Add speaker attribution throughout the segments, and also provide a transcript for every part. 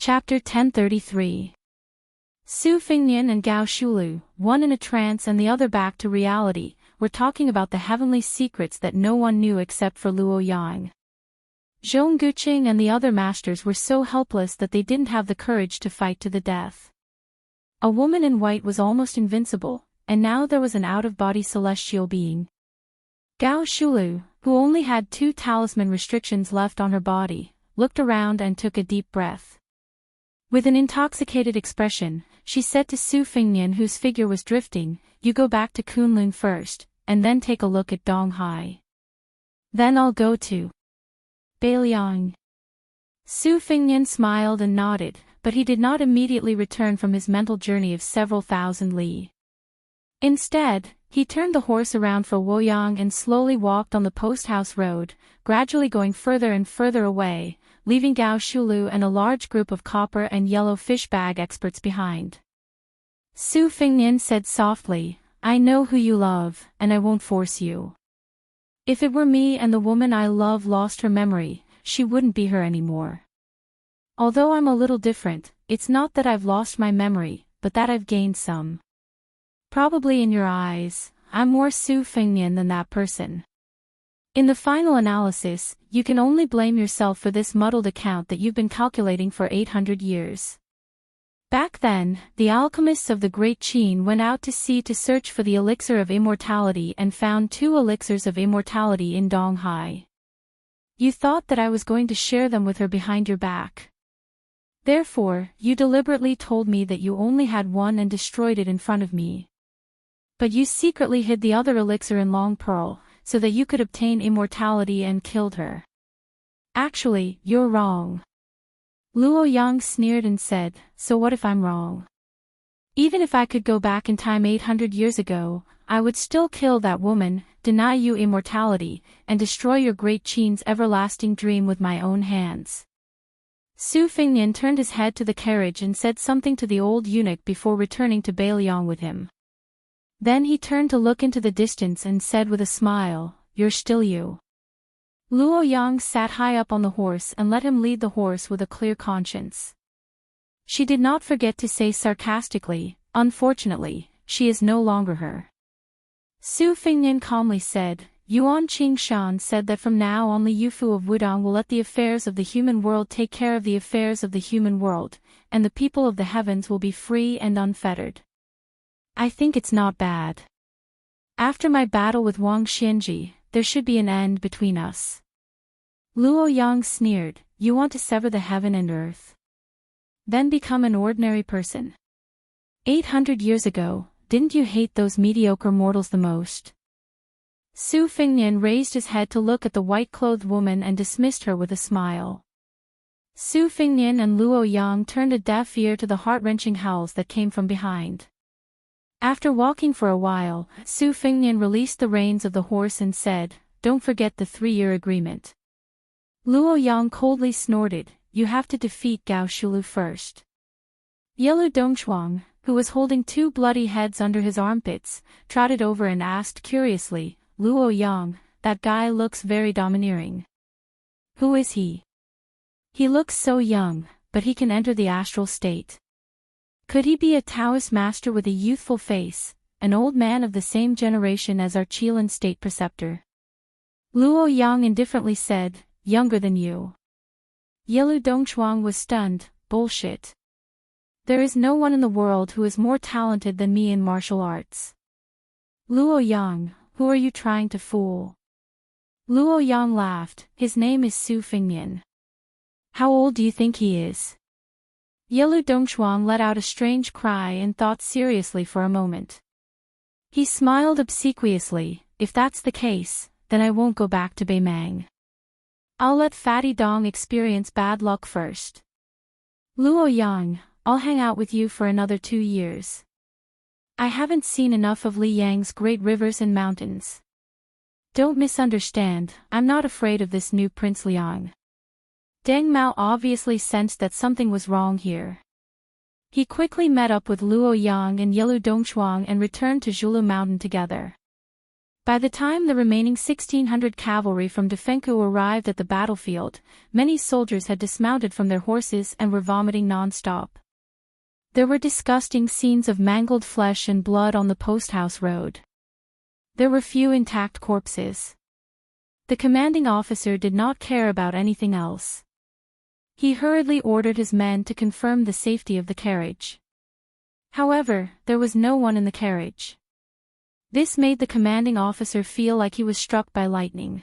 Speaker 1: Chapter 1033. Su Fingnian and Gao Shulu, one in a trance and the other back to reality, were talking about the heavenly secrets that no one knew except for Luo Yang. Zhong Guqing and the other masters were so helpless that they didn't have the courage to fight to the death. A woman in white was almost invincible, and now there was an out-of-body celestial being. Gao Shulu, who only had 2 talisman restrictions left on her body, looked around and took a deep breath. With an intoxicated expression, she said to Su Fingnian, whose figure was drifting, "You go back to Kunlun first, and then take a look at Donghai. Then I'll go to Beiliang." Su Fingnian smiled and nodded, but he did not immediately return from his mental journey of several thousand li. Instead, he turned the horse around for Woyang and slowly walked on the post-house road, gradually going further and further away, leaving Gao Shulu and a large group of copper and yellow fish bag experts behind. Su Fingnian said softly, "I know who you love, and I won't force you. If it were me and the woman I love lost her memory, she wouldn't be her anymore. Although I'm a little different, it's not that I've lost my memory, but that I've gained some. Probably in your eyes, I'm more Su Fingnian than that person. In the final analysis, you can only blame yourself for this muddled account that you've been calculating for 800 years. Back then, the alchemists of the Great Qin went out to sea to search for the elixir of immortality and found 2 elixirs of immortality in Donghai. You thought that I was going to share them with her behind your back. Therefore, you deliberately told me that you only had one and destroyed it in front of me. But you secretly hid the other elixir in Long Pearl, so that you could obtain immortality and killed her. Actually, you're wrong." Luo Yang sneered and said, "So what if I'm wrong? Even if I could go back in time 800 years ago, I would still kill that woman, deny you immortality, and destroy your Great Qin's everlasting dream with my own hands." Su Fingnian turned his head to the carriage and said something to the old eunuch before returning to Beiliang with him. Then he turned to look into the distance and said with a smile, "You're still you." Luo Yang sat high up on the horse and let him lead the horse with a clear conscience. She did not forget to say sarcastically, "Unfortunately, she is no longer her." Su Fingnian calmly said, "Yuan Qingshan said that from now on Li Yufu of Wudong will let the affairs of the human world take care of the affairs of the human world, and the people of the heavens will be free and unfettered. I think it's not bad. After my battle with Wang Xianji, there should be an end between us." Luo Yang sneered, "You want to sever the heaven and earth? Then become an ordinary person. 800 years ago, didn't you hate those mediocre mortals the most?" Su Fingnian raised his head to look at the white-clothed woman and dismissed her with a smile. Su Fingnian and Luo Yang turned a deaf ear to the heart-wrenching howls that came from behind. After walking for a while, Su Fingnian released the reins of the horse and said, "Don't forget the 3-year agreement." Luo Yang coldly snorted, "You have to defeat Gao Shulu first." Yelu Dongchuang, who was holding 2 bloody heads under his armpits, trotted over and asked curiously, "Luo Yang, that guy looks very domineering. Who is he? He looks so young, but he can enter the astral state. Could he be a Taoist master with a youthful face, an old man of the same generation as our Qilin state preceptor?" Luo Yang indifferently said, "Younger than you." Yelu Dongchuang was stunned, "Bullshit. There is no one in the world who is more talented than me in martial arts." "Luo Yang, who are you trying to fool?" Luo Yang laughed, "His name is Su Fingnian." "How old do you think he is?" Yelu Dongchuang let out a strange cry and thought seriously for a moment. He smiled obsequiously, "If that's the case, then I won't go back to Beimang. I'll let Fatty Dong experience bad luck first. Luo Yang, I'll hang out with you for another 2 years. I haven't seen enough of Li Yang's great rivers and mountains. Don't misunderstand, I'm not afraid of this new Prince Liang." Deng Mao obviously sensed that something was wrong here. He quickly met up with Luo Yang and Yelu Dongchuang and returned to Zhulu Mountain together. By the time the remaining 1,600 cavalry from Defenku arrived at the battlefield, many soldiers had dismounted from their horses and were vomiting non-stop. There were disgusting scenes of mangled flesh and blood on the post-house road. There were few intact corpses. The commanding officer did not care about anything else. He hurriedly ordered his men to confirm the safety of the carriage. However, there was no one in the carriage. This made the commanding officer feel like he was struck by lightning.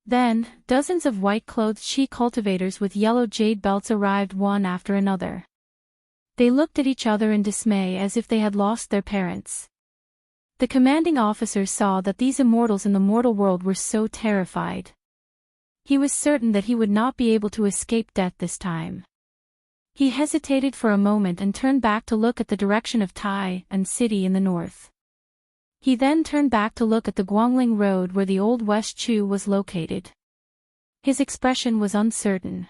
Speaker 1: Then, dozens of white-clothed she cultivators with yellow jade belts arrived one after another. They looked at each other in dismay as if they had lost their parents. The commanding officer saw that these immortals in the mortal world were so terrified. He was certain that he would not be able to escape death this time. He hesitated for a moment and turned back to look at the direction of Tai and city in the north. He then turned back to look at the Guangling Road where the old West Chu was located. His expression was uncertain.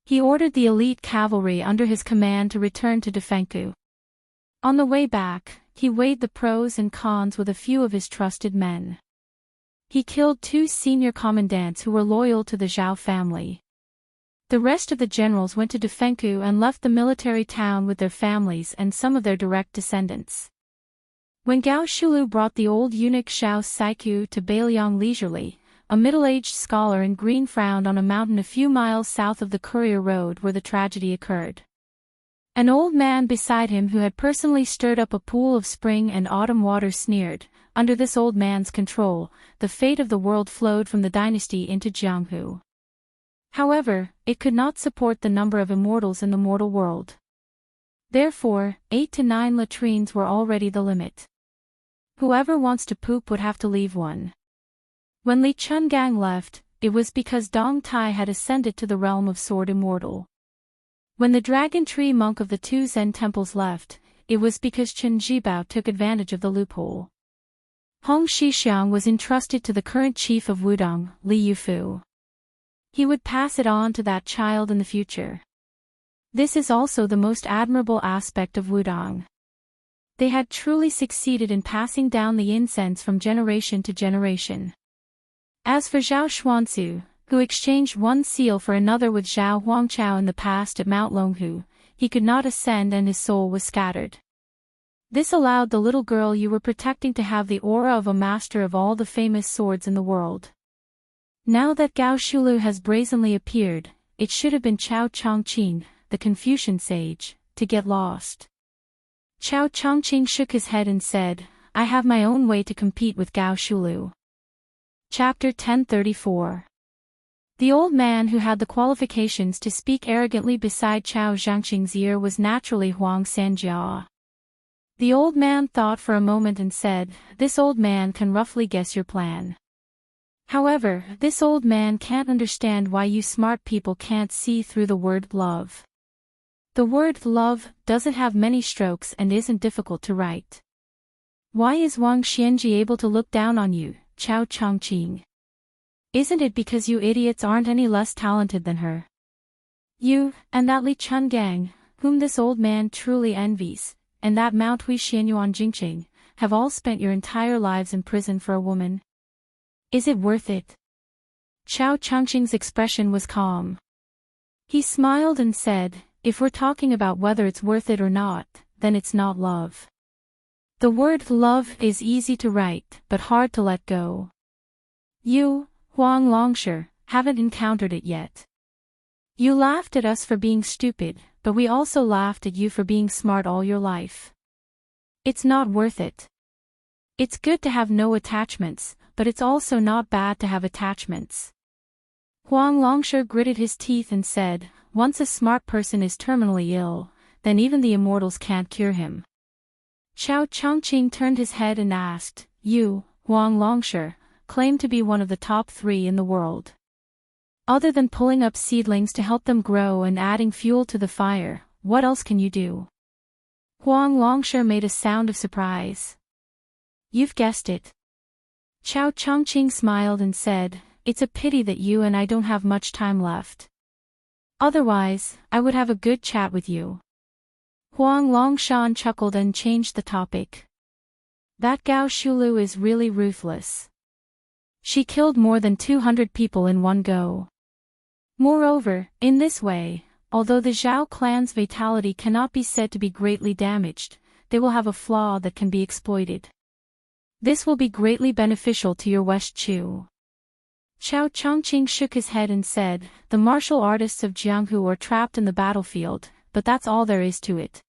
Speaker 1: He ordered the elite cavalry under his command to return to Defenku. On the way back, he weighed the pros and cons with a few of his trusted men. He killed 2 senior commandants who were loyal to the Zhao family. The rest of the generals went to Defenku and left the military town with their families and some of their direct descendants. When Gao Shulu brought the old eunuch Xiao Saiku to Beiliang leisurely, a middle-aged scholar in green frowned on a mountain a few miles south of the courier road where the tragedy occurred. An old man beside him who had personally stirred up a pool of spring and autumn water sneered, under this old man's control, the fate of the world flowed from the dynasty into Jianghu. However, it could not support the number of immortals in the mortal world. Therefore, 8 to 9 latrines were already the limit. Whoever wants to poop would have to leave one. When Li Chungang left, it was because Dong Tai had ascended to the realm of Sword Immortal. When the Dragon Tree monk of the 2 Zen temples left, it was because Chen Jibao took advantage of the loophole. Hong Shixiang was entrusted to the current chief of Wudong, Li Yufu. He would pass it on to that child in the future. This is also the most admirable aspect of Wudong. They had truly succeeded in passing down the incense from generation to generation. As for Zhao Xuanzu, who exchanged one seal for another with Zhao Huangchao in the past at Mount Longhu, he could not ascend and his soul was scattered. This allowed the little girl you were protecting to have the aura of a master of all the famous swords in the world. Now that Gao Shulu has brazenly appeared, it should have been Chao Chongqing, the Confucian sage, to get lost. Chao Chongqing shook his head and said, I have my own way to compete with Gao Shulu. Chapter 1034. The old man who had the qualifications to speak arrogantly beside Chao Zhangqing's ear was naturally Huang Sanjia. The old man thought for a moment and said, This old man can roughly guess your plan. However, this old man can't understand why you smart people can't see through the word love. The word love doesn't have many strokes and isn't difficult to write. Why is Wang Xianji able to look down on you, Chao Chongqing? Isn't it because you idiots aren't any less talented than her? You, and that Li Chungang, whom this old man truly envies, and that Mount Hui Xianyuan Jingqing, have all spent your entire lives in prison for a woman. Is it worth it? Chao Chongqing's expression was calm. He smiled and said, If we're talking about whether it's worth it or not, then it's not love. The word love is easy to write, but hard to let go. You, Huang Longshi, haven't encountered it yet. You laughed at us for being stupid, but we also laughed at you for being smart all your life. It's not worth it. It's good to have no attachments, but it's also not bad to have attachments. Huang Longshi gritted his teeth and said, Once a smart person is terminally ill, then even the immortals can't cure him. Chao Chongqing turned his head and asked, You, Huang Longshi, claim to be one of the top 3 in the world. Other than pulling up seedlings to help them grow and adding fuel to the fire, what else can you do? Huang Longshi made a sound of surprise. You've guessed it. Chao Chongqing smiled and said, It's a pity that you and I don't have much time left. Otherwise, I would have a good chat with you. Huang Longshan chuckled and changed the topic. That Gao Shulu is really ruthless. She killed more than 200 people in one go. Moreover, in this way, although the Zhao clan's vitality cannot be said to be greatly damaged, they will have a flaw that can be exploited. This will be greatly beneficial to your West Chu. Qiao Chongqing shook his head and said, the martial artists of Jianghu are trapped in the battlefield, but that's all there is to it.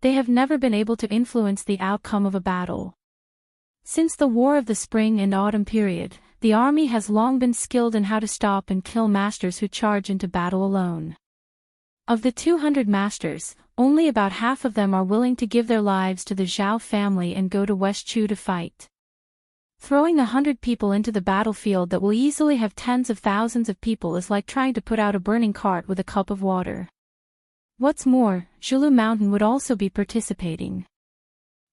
Speaker 1: They have never been able to influence the outcome of a battle. Since the War of the Spring and Autumn period, the army has long been skilled in how to stop and kill masters who charge into battle alone. Of the 200 masters, only about half of them are willing to give their lives to the Zhao family and go to West Chu to fight. Throwing 100 people into the battlefield that will easily have tens of thousands of people is like trying to put out a burning cart with a cup of water. What's more, Zhulu Mountain would also be participating.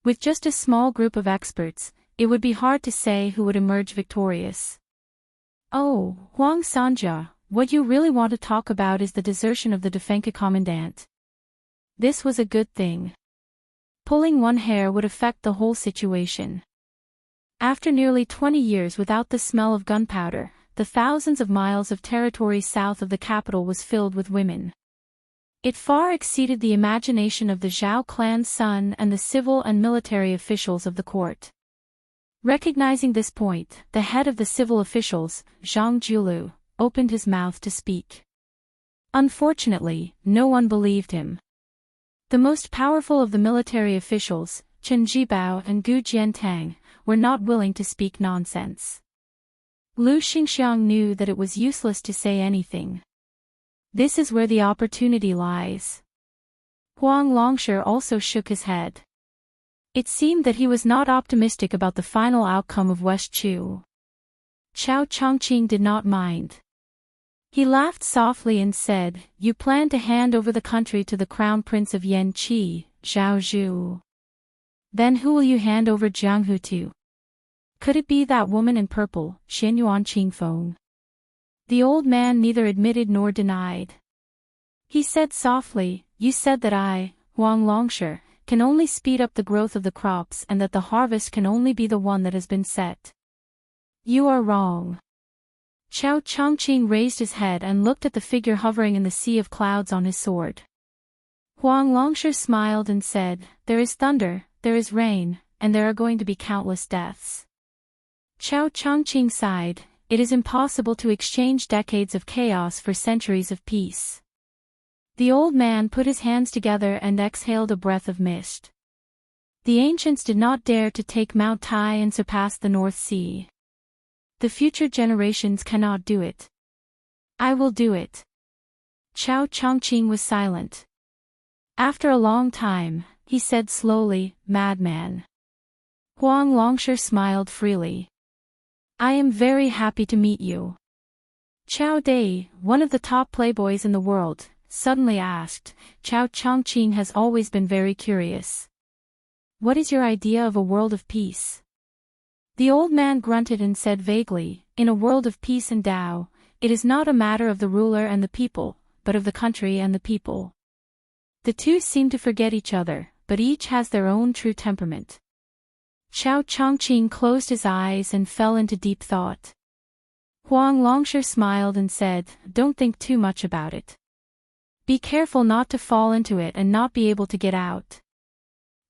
Speaker 1: With just a small group of experts, it would be hard to say who would emerge victorious. Oh, Huang Sanja, what you really want to talk about is the desertion of the Defenka commandant. This was a good thing. Pulling one hair would affect the whole situation. After nearly 20 years without the smell of gunpowder, the thousands of miles of territory south of the capital was filled with women. It far exceeded the imagination of the Zhao clan's son and the civil and military officials of the court. Recognizing this point, the head of the civil officials, Zhang Julu, opened his mouth to speak. Unfortunately, no one believed him. The most powerful of the military officials, Chen Jibao and Gu Jiantang, were not willing to speak nonsense. Lu Xingxiang knew that it was useless to say anything. This is where the opportunity lies. Huang Longshi also shook his head. It seemed that he was not optimistic about the final outcome of West Chu. Qiao Chongqing did not mind. He laughed softly and said, "You plan to hand over the country to the crown prince of Yanqi, Zhao Zhu. Then who will you hand over Jianghu to? Could it be that woman in purple, Xianyuan Qingfeng?" The old man neither admitted nor denied. He said softly, "You said that I, Huang Longshi, can only speed up the growth of the crops and that the harvest can only be the one that has been set. You are wrong." Qiao Chongqing raised his head and looked at the figure hovering in the sea of clouds on his sword. Huang Longshi smiled and said, "There is thunder, there is rain, and there are going to be countless deaths." Qiao Chongqing sighed, "It is impossible to exchange decades of chaos for centuries of peace." The old man put his hands together and exhaled a breath of mist. The ancients did not dare to take Mount Tai and surpass the North Sea. The future generations cannot do it. I will do it. Qiao Chongqing was silent. After a long time, he said slowly, "Madman." Huang Longshi smiled freely. "I am very happy to meet you." Qiao Dai, one of the top playboys in the world, suddenly asked. Qiao Chongqing has always been very curious. "What is your idea of a world of peace?" The old man grunted and said vaguely, "In a world of peace and Tao, it is not a matter of the ruler and the people, but of the country and the people." The two seem to forget each other, but each has their own true temperament. Qiao Chongqing closed his eyes and fell into deep thought. Huang Longshi smiled and said, "Don't think too much about it. Be careful not to fall into it and not be able to get out.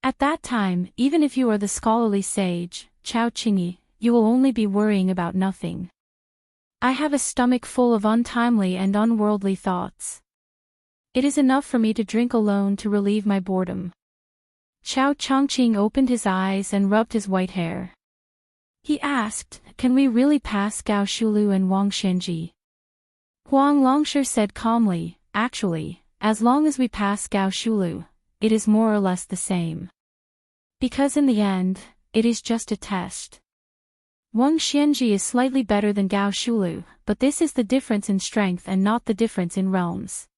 Speaker 1: At that time, even if you are the scholarly sage, Qiao Qingyi, you will only be worrying about nothing. I have a stomach full of untimely and unworldly thoughts. It is enough for me to drink alone to relieve my boredom." Qiao Chongqing opened his eyes and rubbed his white hair. He asked, "Can we really pass Gao Shulu and Wang Shenji?" Huang Longshi said calmly, "Actually, as long as we pass Gao Shulu, it is more or less the same. Because in the end, it is just a test. Wang Xianji is slightly better than Gao Shulu, but this is the difference in strength and not the difference in realms."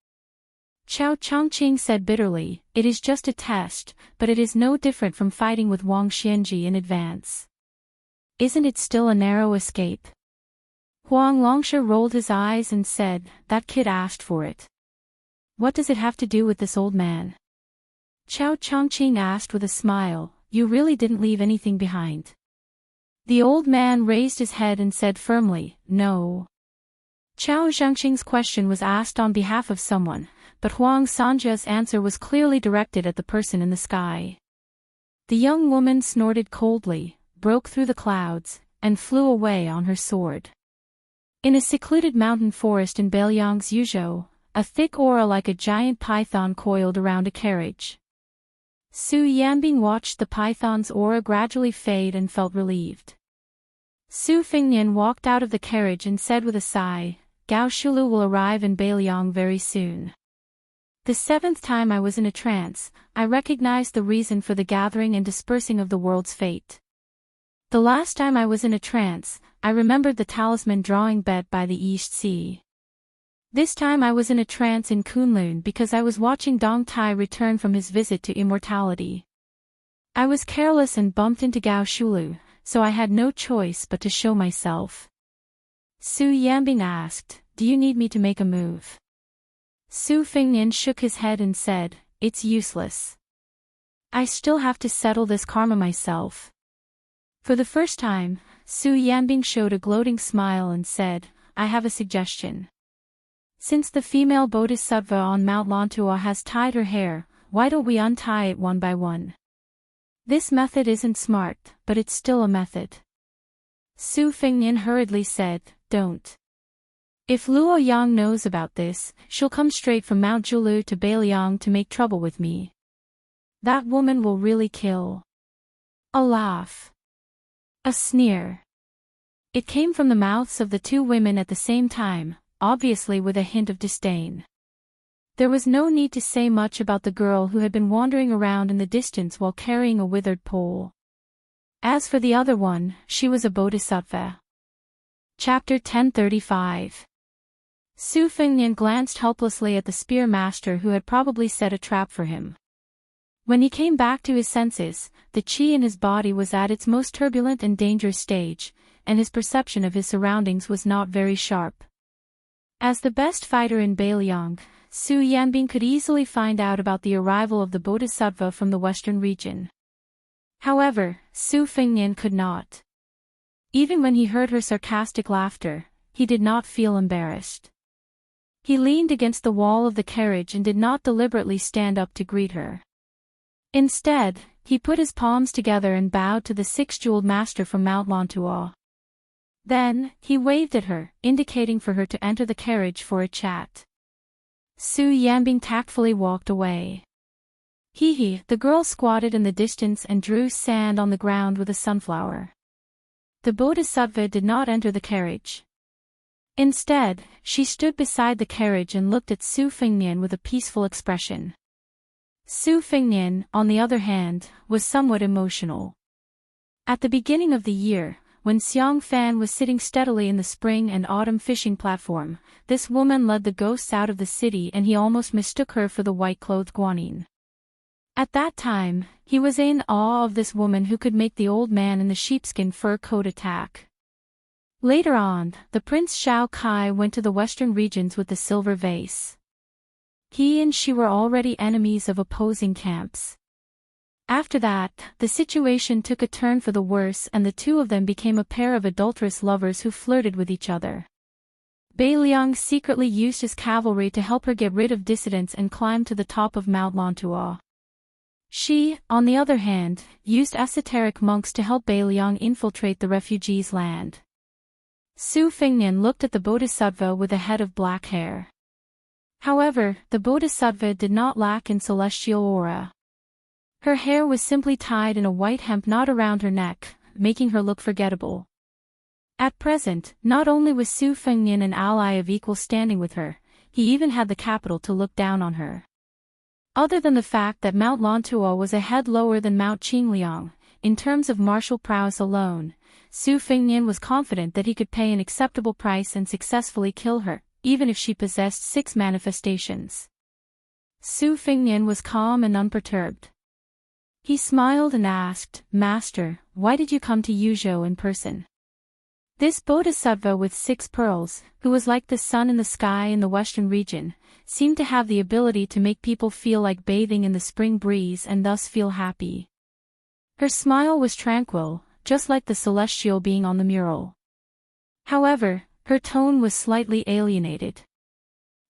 Speaker 1: Qiao Chongqing said bitterly, "It is just a test, but it is no different from fighting with Wang Xianji in advance. Isn't it still a narrow escape?" Huang Longshi rolled his eyes and said, "That kid asked for it. What does it have to do with this old man?" Qiao Chongqing asked with a smile, you really didn't leave anything behind. The old man raised his head and said firmly, no. Chao Zhengxing's question was asked on behalf of someone, but Huang Sanjia's answer was clearly directed at the person in the sky. The young woman snorted coldly, broke through the clouds, and flew away on her sword. In a secluded mountain forest in Beiliang's Yuzhou, a thick aura like a giant python coiled around a carriage. Su Yanbing watched the python's aura gradually fade and felt relieved. Su Fengnian walked out of the carriage and said with a sigh, Gao Shulu will arrive in Beiliang very soon. The seventh time I was in a trance, I recognized the reason for the gathering and dispersing of the world's fate. The last time I was in a trance, I remembered the talisman drawing bed by the East Sea. This time I was in a trance in Kunlun because I was watching Dong Tai return from his visit to Immortality. I was careless and bumped into Gao Shulu, so I had no choice but to show myself. Su Yanbing asked, do you need me to make a move? Su Fengnian shook his head and said, it's useless. I still have to settle this karma myself. For the first time, Su Yanbing showed a gloating smile and said, I have a suggestion. Since the female bodhisattva on Mount Lantua has tied her hair, why don't we untie it one by one? This method isn't smart, but it's still a method. Su Fengnian hurriedly said, don't. If Luo Yang knows about this, she'll come straight from Mount Julu to Beiliang to make trouble with me. That woman will really kill. A laugh. A sneer. It came from the mouths of the two women at the same time, obviously with a hint of disdain. There was no need to say much about the girl who had been wandering around in the distance while carrying a withered pole. As for the other one, she was a bodhisattva. Chapter 1035. Su Fengnian glanced helplessly at the spear master who had probably set a trap for him. When he came back to his senses, the qi in his body was at its most turbulent and dangerous stage, and his perception of his surroundings was not very sharp. As the best fighter in Beiliang, Su Yanbing could easily find out about the arrival of the bodhisattva from the western region. However, Su Fengnian could not. Even when he heard her sarcastic laughter, he did not feel embarrassed. He leaned against the wall of the carriage and did not deliberately stand up to greet her. Instead, he put his palms together and bowed to the six-jeweled master from Mount Lantua. Then, he waved at her, indicating for her to enter the carriage for a chat. Su Yanbing tactfully walked away. The girl squatted in the distance and drew sand on the ground with a sunflower. The bodhisattva did not enter the carriage. Instead, she stood beside the carriage and looked at Su Fengnian with a peaceful expression. Su Fengnian, on the other hand, was somewhat emotional. At the beginning of the year, when Xiang Fan was sitting steadily in the spring and autumn fishing platform, this woman led the ghosts out of the city and he almost mistook her for the white-clothed Guanyin. At that time, he was in awe of this woman who could make the old man in the sheepskin fur coat attack. Later on, the Prince Shao Kai went to the western regions with the silver vase. He and she were already enemies of opposing camps. After that, the situation took a turn for the worse and the two of them became a pair of adulterous lovers who flirted with each other. Beiliang secretly used his cavalry to help her get rid of dissidents and climb to the top of Mount Lantua. She, on the other hand, used esoteric monks to help Beiliang infiltrate the refugees' land. Su Fengnian looked at the bodhisattva with a head of black hair. However, the bodhisattva did not lack in celestial aura. Her hair was simply tied in a white hemp knot around her neck, making her look forgettable. At present, not only was Su Fengnian an ally of equal standing with her, he even had the capital to look down on her. Other than the fact that Mount Lantua was a head lower than Mount Qingliang, in terms of martial prowess alone, Su Fengnian was confident that he could pay an acceptable price and successfully kill her, even if she possessed 6 manifestations. Su Fengnian was calm and unperturbed. He smiled and asked, Master, why did you come to Yuzhou in person? This bodhisattva with 6 pearls, who was like the sun in the sky in the western region, seemed to have the ability to make people feel like bathing in the spring breeze and thus feel happy. Her smile was tranquil, just like the celestial being on the mural. However, her tone was slightly alienated.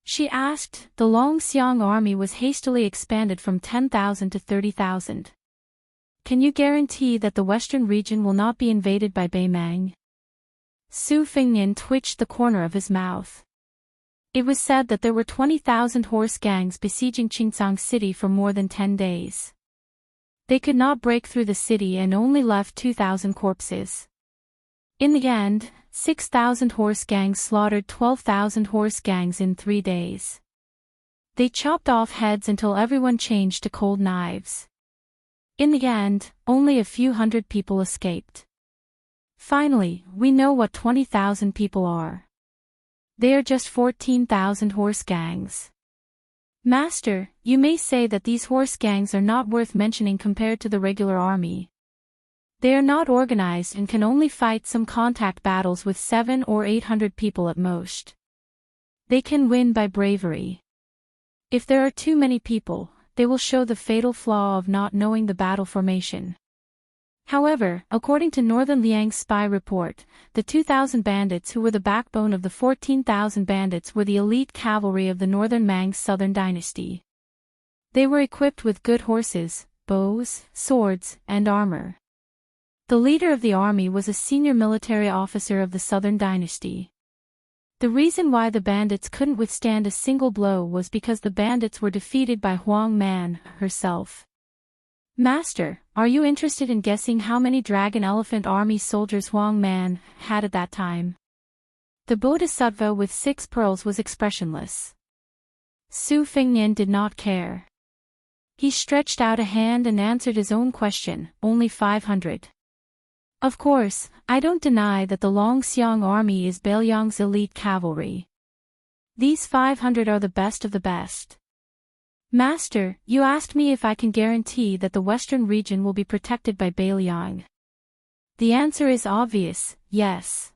Speaker 1: She asked, the Longxiang army was hastily expanded from 10,000 to 30,000. Can you guarantee that the western region will not be invaded by Beimang? Su Fingnian twitched the corner of his mouth. It was said that there were 20,000 horse gangs besieging Qingzhang City for more than 10 days. They could not break through the city and only left 2,000 corpses. In the end, 6,000 horse gangs slaughtered 12,000 horse gangs in 3 days. They chopped off heads until everyone changed to cold knives. In the end, only a few hundred people escaped. Finally, we know what 20,000 people are. They are just 14,000 horse gangs. Master, you may say that these horse gangs are not worth mentioning compared to the regular army. They are not organized and can only fight some contact battles with 700 or 800 people at most. They can win by bravery. If there are too many people, they will show the fatal flaw of not knowing the battle formation. However, according to Northern Liang's spy report, the 2,000 bandits who were the backbone of the 14,000 bandits were the elite cavalry of the Northern Mang's southern dynasty. They were equipped with good horses, bows, swords, and armor. The leader of the army was a senior military officer of the southern dynasty. The reason why the bandits couldn't withstand a single blow was because the bandits were defeated by Huang Man herself. Master, are you interested in guessing how many Dragon Elephant Army soldiers Huang Man had at that time? The Bodhisattva with 6 pearls was expressionless. Su Fingnian did not care. He stretched out a hand and answered his own question, only 500. Of course, I don't deny that the Longxiang army is Beiliang's elite cavalry. These 500 are the best of the best. Master, you asked me if I can guarantee that the western region will be protected by Beiliang. The answer is obvious, yes.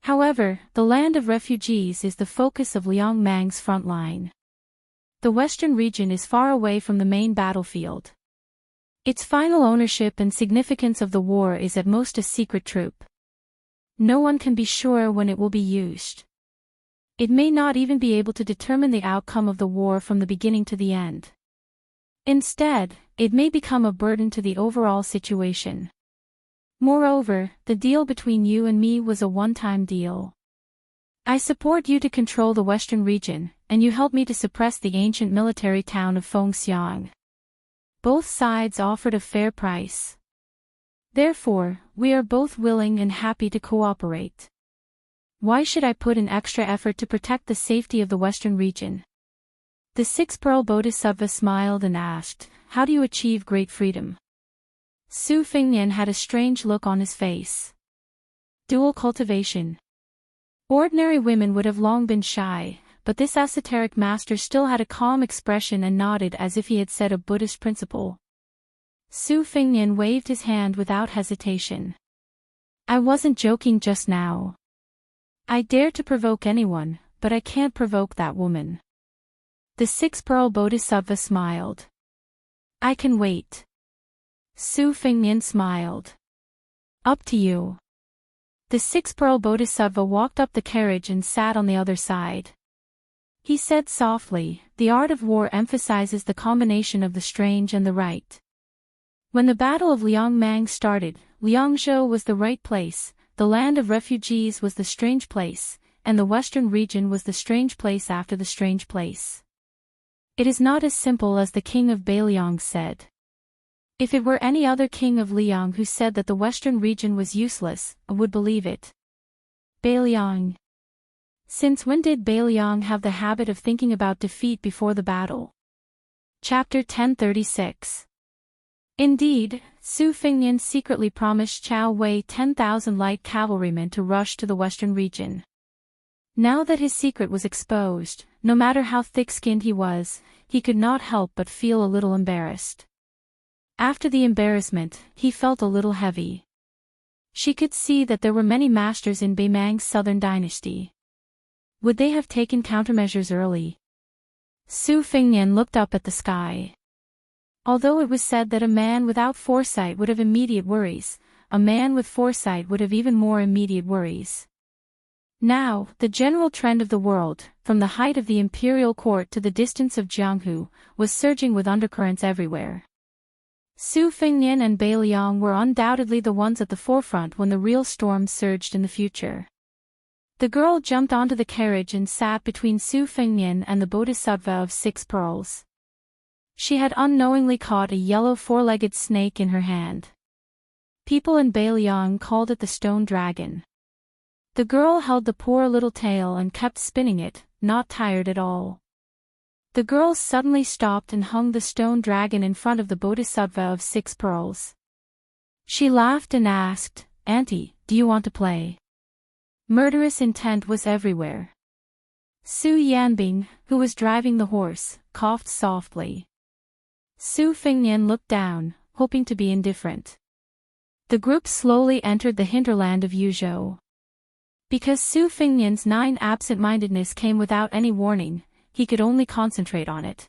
Speaker 1: However, the land of refugees is the focus of Liang Mang's front line. The western region is far away from the main battlefield. Its final ownership and significance of the war is at most a secret troop. No one can be sure when it will be used. It may not even be able to determine the outcome of the war from the beginning to the end. Instead, it may become a burden to the overall situation. Moreover, the deal between you and me was a one-time deal. I support you to control the western region, and you help me to suppress the ancient military town of Fengxiang. Both sides offered a fair price. Therefore, we are both willing and happy to cooperate. Why should I put in extra effort to protect the safety of the western region? The 6-pearl Bodhisattva smiled and asked, how do you achieve great freedom? Su Fingnian had a strange look on his face. Dual cultivation. Ordinary women would have long been shy, but this esoteric master still had a calm expression and nodded as if he had said a Buddhist principle. Su Fingnian waved his hand without hesitation. I wasn't joking just now. I dare to provoke anyone, but I can't provoke that woman. The 6-pearl Bodhisattva smiled. I can wait. Su Fingnian smiled. Up to you. The 6-pearl Bodhisattva walked up the carriage and sat on the other side. He said softly, the art of war emphasizes the combination of the strange and the right. When the Battle of Liangmang started, Liangzhou was the right place, the land of refugees was the strange place, and the western region was the strange place after the strange place. It is not as simple as the king of Beiliang said. If it were any other king of Liang who said that the western region was useless, I would believe it. Beiliang. Since when did Beiliang have the habit of thinking about defeat before the battle? Chapter 1036. Indeed, Su Fingnian secretly promised Chao Wei 10,000 light cavalrymen to rush to the western region. Now that his secret was exposed, no matter how thick-skinned he was, he could not help but feel a little embarrassed. After the embarrassment, he felt a little heavy. She could see that there were many masters in Beimang's southern dynasty. Would they have taken countermeasures early? Su Fingnian looked up at the sky. Although it was said that a man without foresight would have immediate worries, a man with foresight would have even more immediate worries. Now, the general trend of the world, from the height of the imperial court to the distance of Jianghu, was surging with undercurrents everywhere. Su Fengnian and Bai Liang were undoubtedly the ones at the forefront when the real storm surged in the future. The girl jumped onto the carriage and sat between Su Fengnian and the Bodhisattva of 6 pearls. She had unknowingly caught a yellow four-legged snake in her hand. People in Bai Liang called it the stone dragon. The girl held the poor little tail and kept spinning it, not tired at all. The girl suddenly stopped and hung the stone dragon in front of the Bodhisattva of 6 pearls. She laughed and asked, "Auntie, do you want to play?" Murderous intent was everywhere. Su Yanbing, who was driving the horse, coughed softly. Su Fengnian looked down, hoping to be indifferent. The group slowly entered the hinterland of Yuzhou. Because Su Fengnian's 9 absent-mindedness came without any warning, he could only concentrate on it.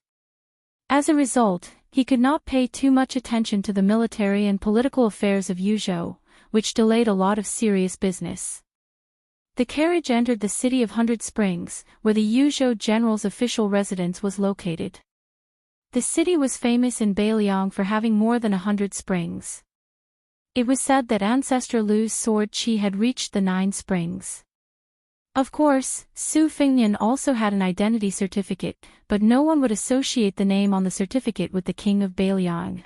Speaker 1: As a result, he could not pay too much attention to the military and political affairs of Yuzhou, which delayed a lot of serious business. The carriage entered the city of 100 Springs, where the Yuzhou general's official residence was located. The city was famous in Bai Liang for having more than 100 springs. It was said that ancestor Lu's sword qi had reached the 9 springs. Of course, Su Fengnian also had an identity certificate, but no one would associate the name on the certificate with the king of Bai Liang.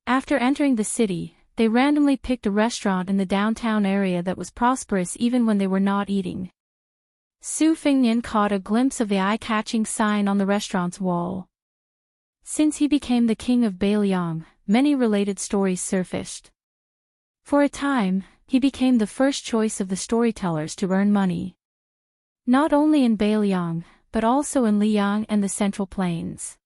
Speaker 1: After entering the city, they randomly picked a restaurant in the downtown area that was prosperous even when they were not eating. Su Fengnian caught a glimpse of the eye-catching sign on the restaurant's wall. Since he became the king of Bai Liang, many related stories surfaced. For a time, he became the first choice of the storytellers to earn money. Not only in Bai Liang, but also in Liang and the Central Plains.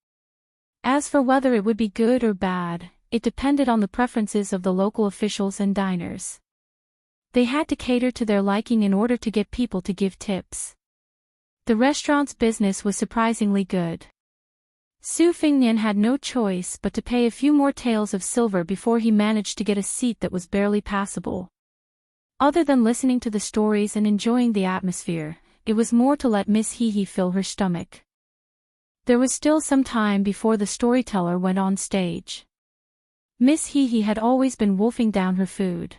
Speaker 1: As for whether it would be good or bad, it depended on the preferences of the local officials and diners. They had to cater to their liking in order to get people to give tips. The restaurant's business was surprisingly good. Su Fengnian had no choice but to pay a few more taels of silver before he managed to get a seat that was barely passable. Other than listening to the stories and enjoying the atmosphere, it was more to let Miss Hehe fill her stomach. There was still some time before the storyteller went on stage. Miss Hehe had always been wolfing down her food.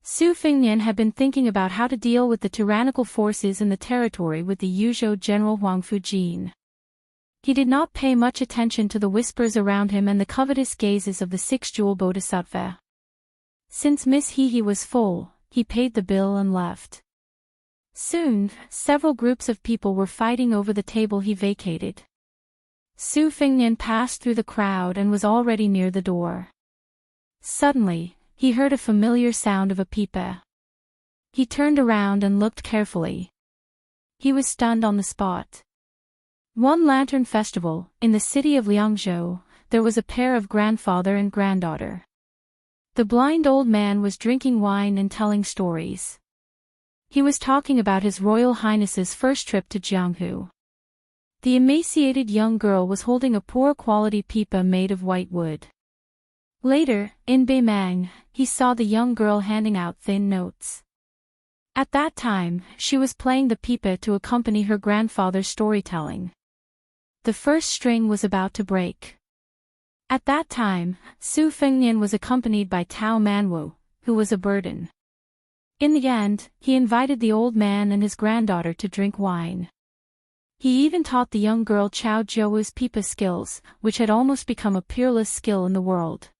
Speaker 1: Su Fengnian had been thinking about how to deal with the tyrannical forces in the territory with the Yuzhou general Huang Fujin. He did not pay much attention to the whispers around him and the covetous gazes of the 6-jewel bodhisattva. Since Miss Hehe was full, he paid the bill and left. Soon, several groups of people were fighting over the table he vacated. Su Fengnian passed through the crowd and was already near the door. Suddenly, he heard a familiar sound of a pipa. He turned around and looked carefully. He was stunned on the spot. One lantern festival, in the city of Liangzhou, there was a pair of grandfather and granddaughter. The blind old man was drinking wine and telling stories. He was talking about His Royal Highness's first trip to Jianghu. The emaciated young girl was holding a poor-quality pipa made of white wood. Later, in Beimang, he saw the young girl handing out thin notes. At that time, she was playing the pipa to accompany her grandfather's storytelling. The first string was about to break. At that time, Su Fengnian was accompanied by Tao Manwu, who was a burden. In the end, he invited the old man and his granddaughter to drink wine. He even taught the young girl Chao Jiawu's pipa skills, which had almost become a peerless skill in the world.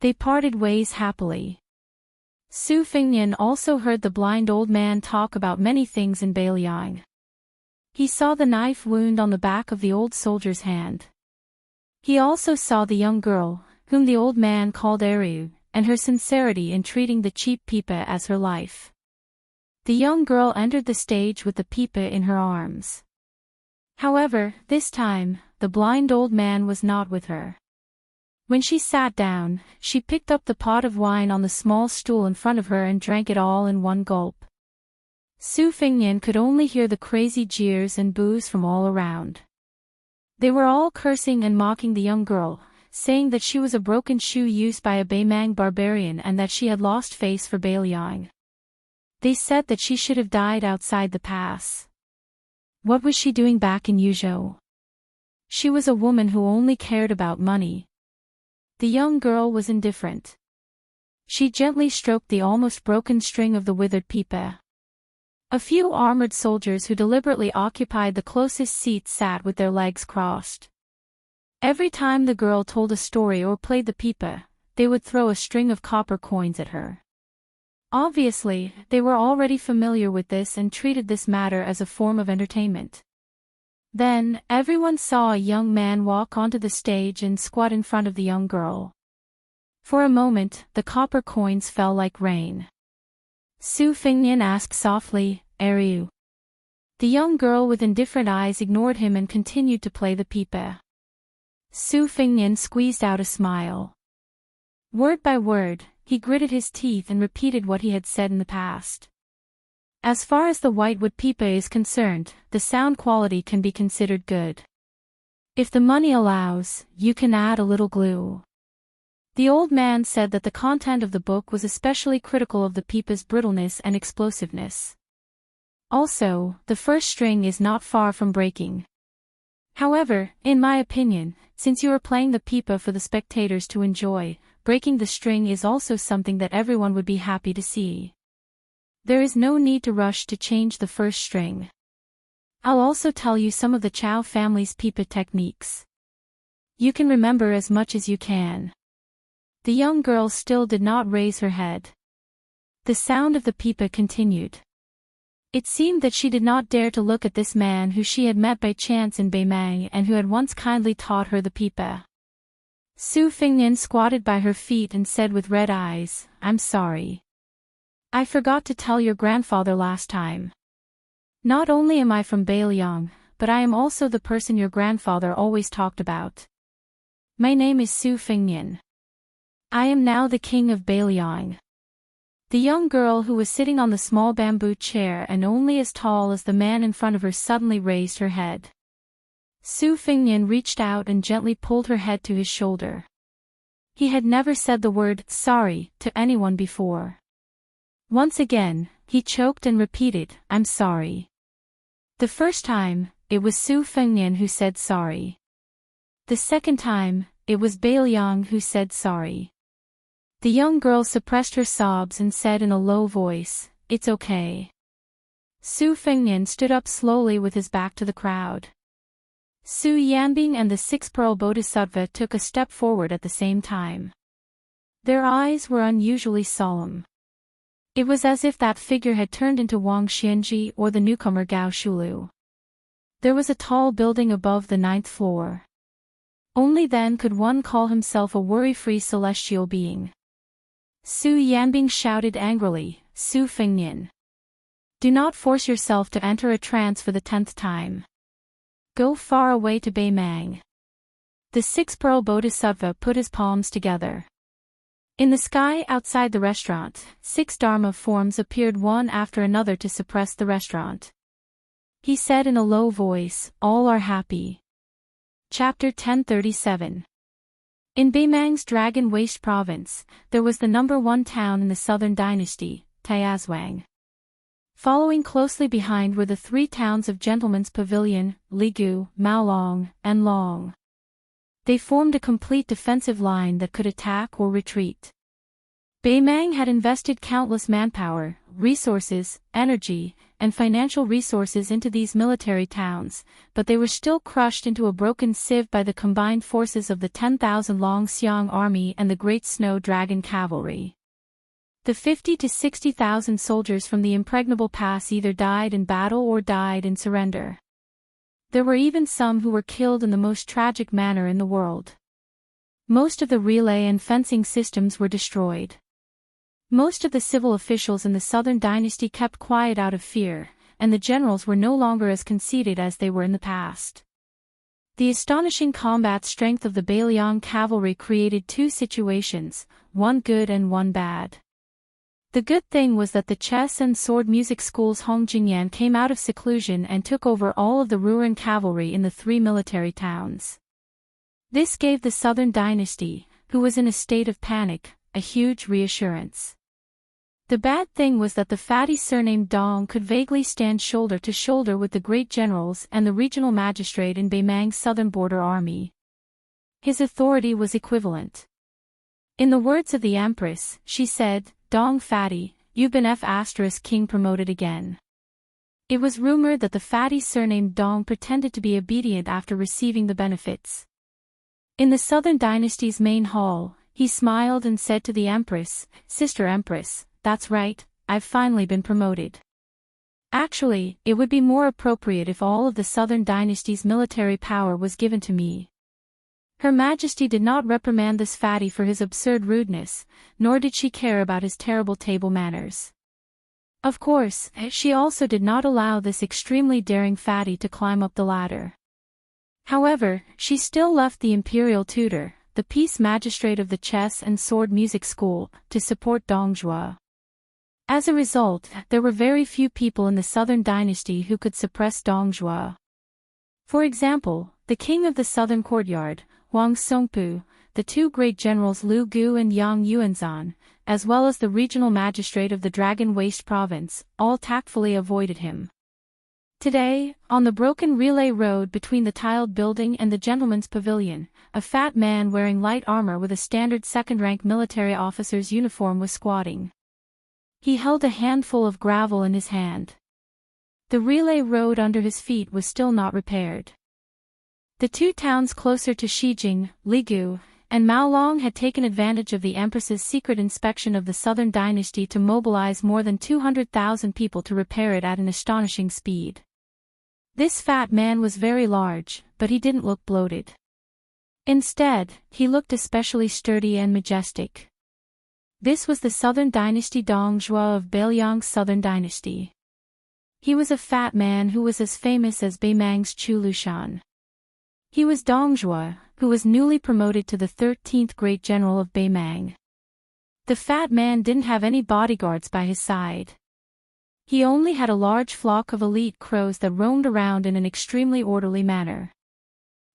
Speaker 1: They parted ways happily. Su Fengnian also heard the blind old man talk about many things in Bai Liang. He saw the knife wound on the back of the old soldier's hand. He also saw the young girl, whom the old man called Ariu, and her sincerity in treating the cheap pipa as her life. The young girl entered the stage with the pipa in her arms. However, this time, the blind old man was not with her. When she sat down, she picked up the pot of wine on the small stool in front of her and drank it all in one gulp. Su Fengnian could only hear the crazy jeers and boos from all around. They were all cursing and mocking the young girl, saying that she was a broken shoe used by a Beimang barbarian and that she had lost face for Bailiang. They said that she should have died outside the pass. What was she doing back in Yuzhou? She was a woman who only cared about money. The young girl was indifferent. She gently stroked the almost broken string of the withered pipa. A few armored soldiers who deliberately occupied the closest seat sat with their legs crossed. Every time the girl told a story or played the pipa, they would throw a string of copper coins at her. Obviously, they were already familiar with this and treated this matter as a form of entertainment. Then, everyone saw a young man walk onto the stage and squat in front of the young girl. For a moment, the copper coins fell like rain. Su Fingnian asked softly, "Are you?" The young girl with indifferent eyes ignored him and continued to play the pipa. Su Fingnian squeezed out a smile. Word by word, he gritted his teeth and repeated what he had said in the past. As far as the whitewood pipa is concerned, the sound quality can be considered good. If the money allows, you can add a little glue. The old man said that the content of the book was especially critical of the pipa's brittleness and explosiveness. Also, the first string is not far from breaking. However, in my opinion, since you are playing the pipa for the spectators to enjoy, breaking the string is also something that everyone would be happy to see. There is no need to rush to change the first string. I'll also tell you some of the Chow family's pipa techniques. You can remember as much as you can. The young girl still did not raise her head. The sound of the pipa continued. It seemed that she did not dare to look at this man who she had met by chance in Beimang and who had once kindly taught her the pipa. Su Fingnian squatted by her feet and said with red eyes, "I'm sorry. I forgot to tell your grandfather last time. Not only am I from Bailiang, but I am also the person your grandfather always talked about. My name is Su Fingnian. I am now the king of Bailiang." The young girl who was sitting on the small bamboo chair and only as tall as the man in front of her suddenly raised her head. Su Fingnian reached out and gently pulled her head to his shoulder. He had never said the word "sorry" to anyone before. Once again, he choked and repeated, "I'm sorry." The first time, it was Su Fingnian who said sorry. The second time, it was Bailiang who said sorry. The young girl suppressed her sobs and said in a low voice, "It's okay." Su Fingnian stood up slowly with his back to the crowd. Su Yanbing and the six-pearl bodhisattva took a step forward at the same time. Their eyes were unusually solemn. It was as if that figure had turned into Wang Xianji or the newcomer Gao Shulu. There was a tall building above the 9th floor. Only then could one call himself a worry-free celestial being. Su Yanbing shouted angrily, "Su Fingnian. Do not force yourself to enter a trance for the 10th time. Go far away to Beimang." The six-pearl bodhisattva put his palms together. In the sky outside the restaurant, 6 Dharma forms appeared one after another to suppress the restaurant. He said in a low voice, "All are happy." Chapter 1037. In Beimang's Dragon Waste province, there was the number 1 town in the southern dynasty, Tiazwang. Following closely behind were the 3 towns of Gentleman's Pavilion, Ligu, Maolong, and Long. They formed a complete defensive line that could attack or retreat. Beimang had invested countless manpower, resources, energy, and financial resources into these military towns, but they were still crushed into a broken sieve by the combined forces of the 10,000 Long Xiang army and the Great Snow Dragon cavalry. The 50 to 60,000 soldiers from the impregnable pass either died in battle or died in surrender. There were even some who were killed in the most tragic manner in the world. Most of the relay and fencing systems were destroyed. Most of the civil officials in the southern dynasty kept quiet out of fear, and the generals were no longer as conceited as they were in the past. The astonishing combat strength of the Bailiang cavalry created 2 situations, one good and one bad. The good thing was that the chess and sword music schools Hong Jingyan came out of seclusion and took over all of the Ruran cavalry in the 3 military towns. This gave the southern dynasty, who was in a state of panic, a huge reassurance. The bad thing was that the fatty surnamed Dong could vaguely stand shoulder to shoulder with the great generals and the regional magistrate in Beimang's southern border army. His authority was equivalent. In the words of the Empress, she said, "Dong fatty, you've been King promoted again." It was rumored that the fatty surnamed Dong pretended to be obedient after receiving the benefits. In the southern dynasty's main hall, he smiled and said to the Empress, "Sister Empress, that's right, I've finally been promoted. Actually, it would be more appropriate if all of the southern dynasty's military power was given to me." Her Majesty did not reprimand this fatty for his absurd rudeness, nor did she care about his terrible table manners. Of course, she also did not allow this extremely daring fatty to climb up the ladder. However, she still left the imperial tutor, the peace magistrate of the chess and sword music school, to support Dong Zhuo. As a result, there were very few people in the southern dynasty who could suppress Dong Zhuo. For example, the king of the southern courtyard, Wang Songpu, the two great generals Lu Gu and Yang Yuanzan, as well as the regional magistrate of the Dragon Waste province, all tactfully avoided him. Today, on the broken relay road between the tiled building and the gentleman's pavilion, a fat man wearing light armor with a standard second-rank military officer's uniform was squatting. He held a handful of gravel in his hand. The relay road under his feet was still not repaired. The two towns closer to Shijing, Ligu, and Maolong had taken advantage of the Empress's secret inspection of the southern dynasty to mobilize more than 200,000 people to repair it at an astonishing speed. This fat man was very large, but he didn't look bloated. Instead, he looked especially sturdy and majestic. This was the southern dynasty Dong Zhuo of Beiliang's southern dynasty. He was a fat man who was as famous as Beimang's Chu Lushan. He was Dong Zhuo, who was newly promoted to the 13th great general of Beimang. The fat man didn't have any bodyguards by his side. He only had a large flock of elite crows that roamed around in an extremely orderly manner.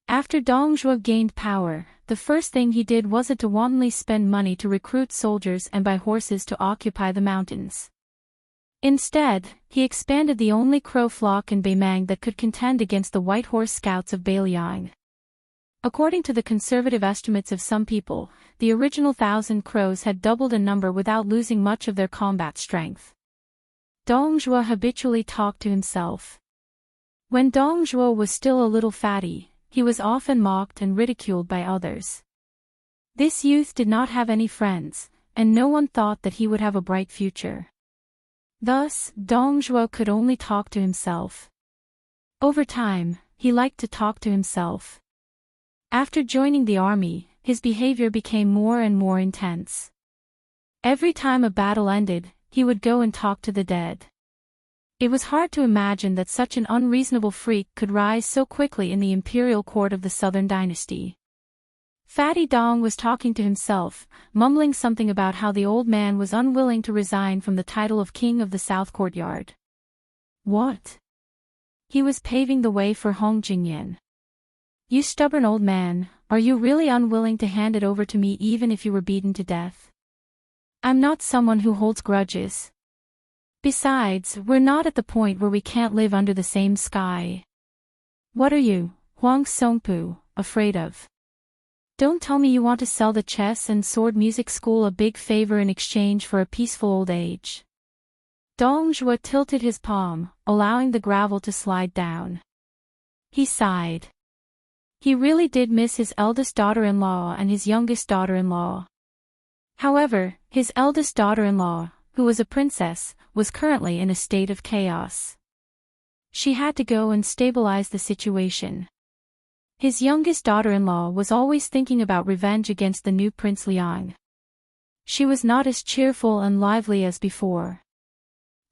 Speaker 1: After Dong Zhuo gained power, the first thing he did wasn't to wantonly spend money to recruit soldiers and buy horses to occupy the mountains. Instead, he expanded the only crow flock in Beimang that could contend against the White Horse Scouts of Beiliang. According to the conservative estimates of some people, the original 1,000 crows had doubled in number without losing much of their combat strength. Dong Zhuo habitually talked to himself. When Dong Zhuo was still a little fatty, he was often mocked and ridiculed by others. This youth did not have any friends, and no one thought that he would have a bright future. Thus, Dong Zhuo could only talk to himself. Over time, he liked to talk to himself. After joining the army, his behavior became more and more intense. Every time a battle ended, he would go and talk to the dead. It was hard to imagine that such an unreasonable freak could rise so quickly in the imperial court of the southern dynasty. Fatty Dong was talking to himself, mumbling something about how the old man was unwilling to resign from the title of king of the south courtyard. What? He was paving the way for Hong Jingyan. "You stubborn old man, are you really unwilling to hand it over to me even if you were beaten to death? I'm not someone who holds grudges. Besides, we're not at the point where we can't live under the same sky. What are you, Huang Songpu, afraid of? Don't tell me you want to sell the chess and sword music school a big favor in exchange for a peaceful old age." Dong Zhuo tilted his palm, allowing the gravel to slide down. He sighed. He really did miss his eldest daughter-in-law and his youngest daughter-in-law. However, his eldest daughter-in-law, who was a princess, was currently in a state of chaos. She had to go and stabilize the situation. His youngest daughter-in-law was always thinking about revenge against the new Prince Liang. She was not as cheerful and lively as before.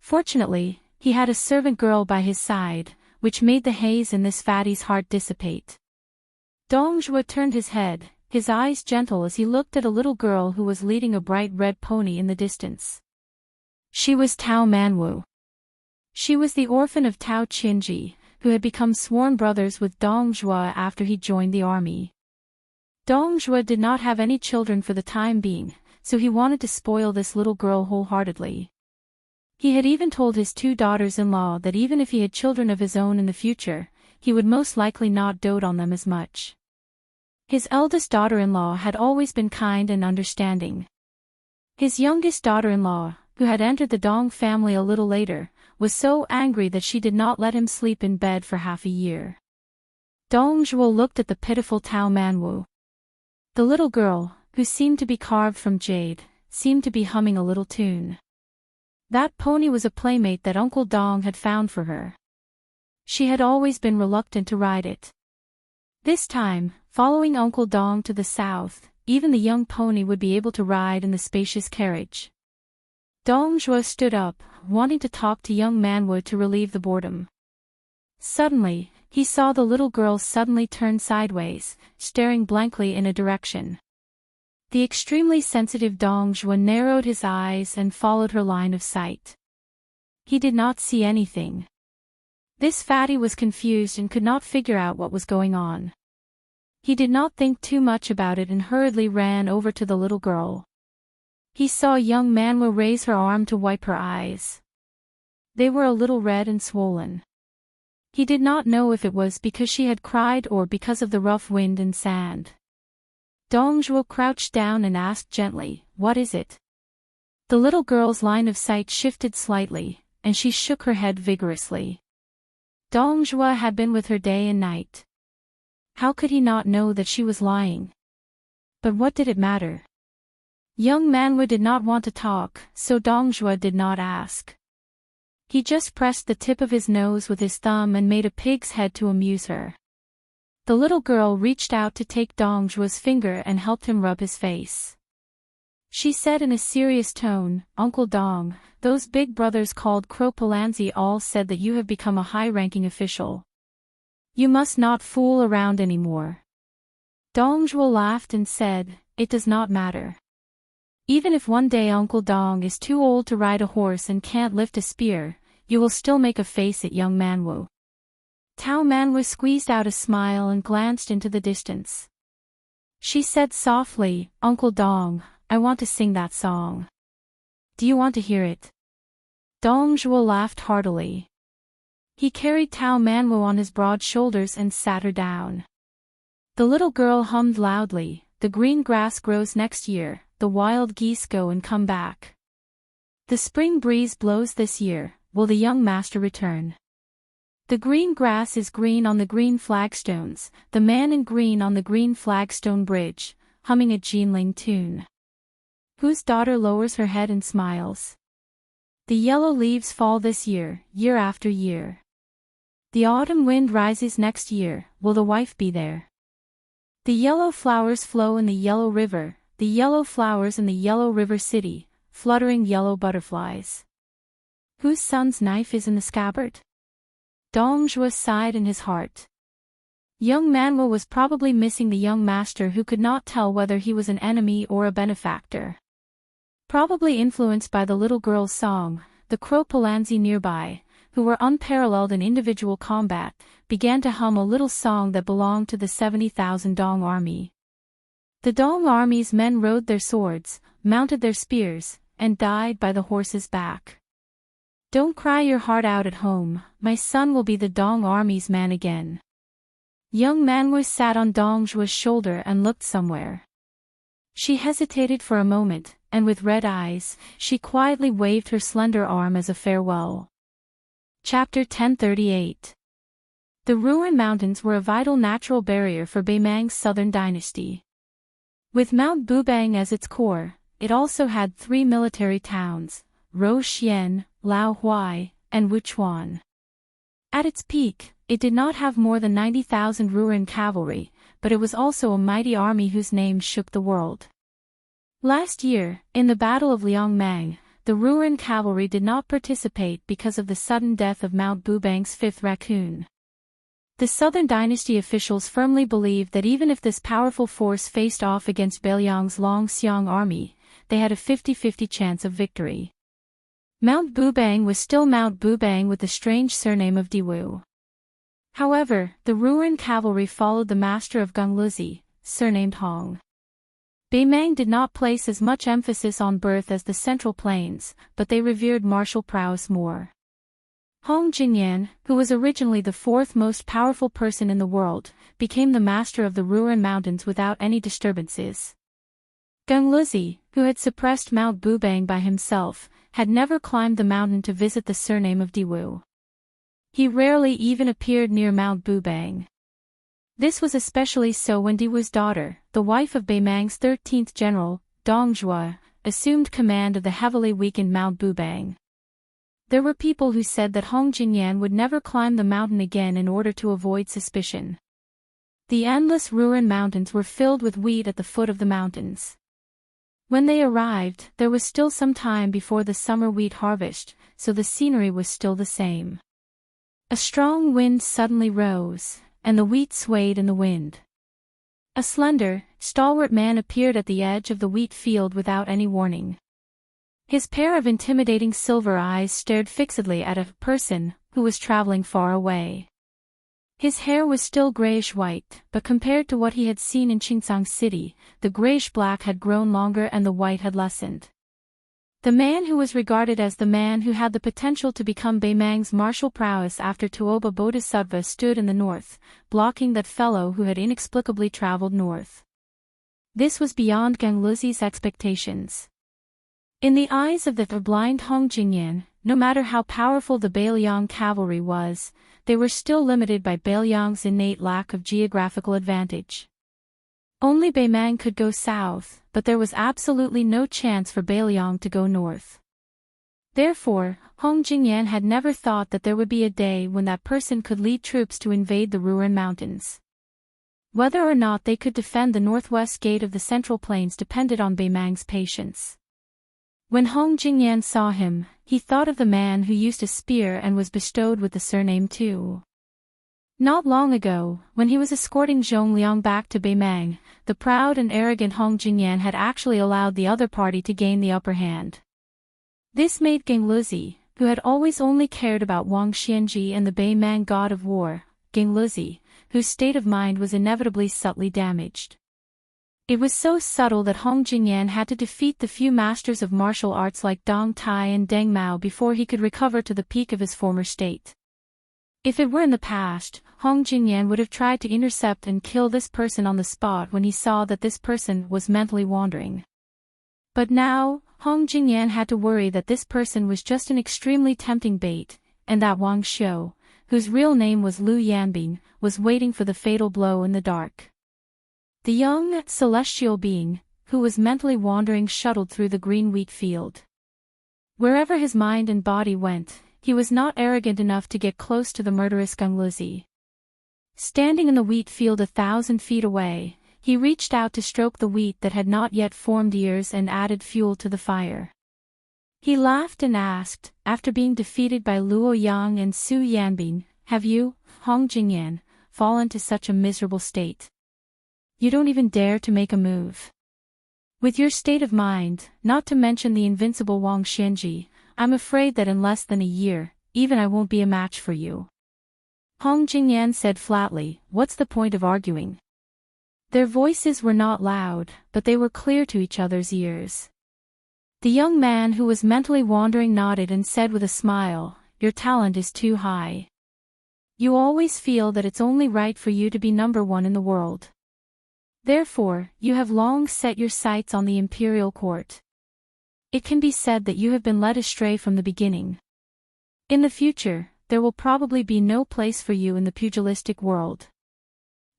Speaker 1: Fortunately, he had a servant girl by his side, which made the haze in this fatty's heart dissipate. Dong Zhuo turned his head, his eyes gentle as he looked at a little girl who was leading a bright red pony in the distance. She was Tao Manwu. She was the orphan of Tao Qinji, who had become sworn brothers with Dong Zhuo after he joined the army. Dong Zhuo did not have any children for the time being, so he wanted to spoil this little girl wholeheartedly. He had even told his two daughters-in-law that even if he had children of his own in the future, he would most likely not dote on them as much. His eldest daughter-in-law had always been kind and understanding. His youngest daughter-in-law, who had entered the Dong family a little later, was so angry that she did not let him sleep in bed for half a year. Dong Zhuo looked at the pitiful Tao Manwu. The little girl, who seemed to be carved from jade, seemed to be humming a little tune. That pony was a playmate that Uncle Dong had found for her. She had always been reluctant to ride it. This time, following Uncle Dong to the south, even the young pony would be able to ride in the spacious carriage. Dong Zhuo stood up, wanting to talk to young Manwu to relieve the boredom. Suddenly, he saw the little girl suddenly turn sideways, staring blankly in a direction. The extremely sensitive Dong Zhuo narrowed his eyes and followed her line of sight. He did not see anything. This fatty was confused and could not figure out what was going on. He did not think too much about it and hurriedly ran over to the little girl. He saw young Manwu raise her arm to wipe her eyes. They were a little red and swollen. He did not know if it was because she had cried or because of the rough wind and sand. Dong Zhuo crouched down and asked gently, "What is it?" The little girl's line of sight shifted slightly, and she shook her head vigorously. Dong Zhuo had been with her day and night. How could he not know that she was lying? But what did it matter? Young Manwu did not want to talk, so Dong Zhuo did not ask. He just pressed the tip of his nose with his thumb and made a pig's head to amuse her. The little girl reached out to take Dong Zhuo's finger and helped him rub his face. She said in a serious tone, "Uncle Dong, those big brothers called Cropolanzi all said that you have become a high-ranking official. You must not fool around anymore." Dong Zhuo laughed and said, "It does not matter. Even if one day Uncle Dong is too old to ride a horse and can't lift a spear, you will still make a face at young Manwu." Tao Manwu squeezed out a smile and glanced into the distance. She said softly, "Uncle Dong, I want to sing that song. Do you want to hear it?" Dong Zhuo laughed heartily. He carried Tao Manwu on his broad shoulders and sat her down. The little girl hummed loudly, "The green grass grows next year, the wild geese go and come back. The spring breeze blows this year, will the young master return? The green grass is green on the green flagstones, the man in green on the green flagstone bridge, humming a Jinling tune. Whose daughter lowers her head and smiles? The yellow leaves fall this year, year after year. The autumn wind rises next year, will the wife be there? The yellow flowers flow in the yellow river, the yellow flowers in the yellow river city, fluttering yellow butterflies. Whose son's knife is in the scabbard?" Dong Zhuo sighed in his heart. Young Manwu was probably missing the young master who could not tell whether he was an enemy or a benefactor. Probably influenced by the little girl's song, the Cropolanzi nearby, who were unparalleled in individual combat, began to hum a little song that belonged to the 70,000 Dong army. The Dong army's men rode their swords, mounted their spears, and died by the horse's back. Don't cry your heart out at home, my son will be the Dong army's man again. Young Manwu sat on Dong Zhuo's shoulder and looked somewhere. She hesitated for a moment, and with red eyes, she quietly waved her slender arm as a farewell. Chapter 1038. The Ruin Mountains were a vital natural barrier for Beimang's southern dynasty. With Mount Bubang as its core, it also had three military towns, Rouxian, Laohuai, and Wuchuan. At its peak, it did not have more than 90,000 Ruin cavalry, but it was also a mighty army whose name shook the world. Last year, in the Battle of Liangmang, the Ruin cavalry did not participate because of the sudden death of Mount Bubang's fifth raccoon. The Southern Dynasty officials firmly believed that even if this powerful force faced off against Beiliang's Longxiang army, they had a 50-50 chance of victory. Mount Bubang was still Mount Bubang with the strange surname of Diwu. However, the Ruin cavalry followed the master of Gongluzi, surnamed Hong. Beimang did not place as much emphasis on birth as the Central Plains, but they revered martial prowess more. Hong Jingyan, who was originally the fourth most powerful person in the world, became the master of the Ruren Mountains without any disturbances. Gengluzi, who had suppressed Mount Bubang by himself, had never climbed the mountain to visit the surname of Diwu. He rarely even appeared near Mount Bubang. This was especially so when Diwu's daughter, the wife of Beimang's 13th general, Dong Zhuo, assumed command of the heavily weakened Mount Bubang. There were people who said that Hong Jingyan would never climb the mountain again in order to avoid suspicion. The endless Ruren Mountains were filled with wheat at the foot of the mountains. When they arrived, there was still some time before the summer wheat harvest, so the scenery was still the same. A strong wind suddenly rose, and the wheat swayed in the wind. A slender, stalwart man appeared at the edge of the wheat field without any warning. His pair of intimidating silver eyes stared fixedly at a person who was traveling far away. His hair was still grayish-white, but compared to what he had seen in Qingsang City, the grayish-black had grown longer and the white had lessened. The man who was regarded as the man who had the potential to become Beimang's martial prowess after Tuoba Bodhisattva stood in the north, blocking that fellow who had inexplicably traveled north. This was beyond Gengluzi's expectations. In the eyes of the blind Hong Jingyan, no matter how powerful the Bailiang cavalry was, they were still limited by Bailiang's innate lack of geographical advantage. Only Beimang could go south, but there was absolutely no chance for Bailiang to go north. Therefore, Hong Jingyan had never thought that there would be a day when that person could lead troops to invade the Ruren Mountains. Whether or not they could defend the northwest gate of the Central Plains depended on Beimang's patience. When Hong Jingyan saw him, he thought of the man who used a spear and was bestowed with the surname Tu. Not long ago, when he was escorting Zhongliang back to Beimang, the proud and arrogant Hong Jingyan had actually allowed the other party to gain the upper hand. This made Gengluzi, who had always only cared about Wang Xianji and the Beimang god of war, Gengluzi, whose state of mind was inevitably subtly damaged. It was so subtle that Hong Jingyan had to defeat the few masters of martial arts like Dong Tai and Deng Mao before he could recover to the peak of his former state. If it were in the past, Hong Jingyan would have tried to intercept and kill this person on the spot when he saw that this person was mentally wandering. But now, Hong Jingyan had to worry that this person was just an extremely tempting bait, and that Wang Xiu, whose real name was Lu Yanbing, was waiting for the fatal blow in the dark. The young, celestial being, who was mentally wandering, shuttled through the green wheat field. Wherever his mind and body went, he was not arrogant enough to get close to the murderous Gengluzi. Standing in the wheat field 1,000 feet away, he reached out to stroke the wheat that had not yet formed ears and added fuel to the fire. He laughed and asked, after being defeated by Luo Yang and Su Yanbing, "Have you, Hong Jingyan, fallen to such a miserable state? You don't even dare to make a move. With your state of mind, not to mention the invincible Wang Xianji, I'm afraid that in less than a year, even I won't be a match for you." Hong Jingyan said flatly, "What's the point of arguing?" Their voices were not loud, but they were clear to each other's ears. The young man who was mentally wandering nodded and said with a smile, "Your talent is too high. You always feel that it's only right for you to be number one in the world. Therefore, you have long set your sights on the imperial court. It can be said that you have been led astray from the beginning. In the future, there will probably be no place for you in the pugilistic world."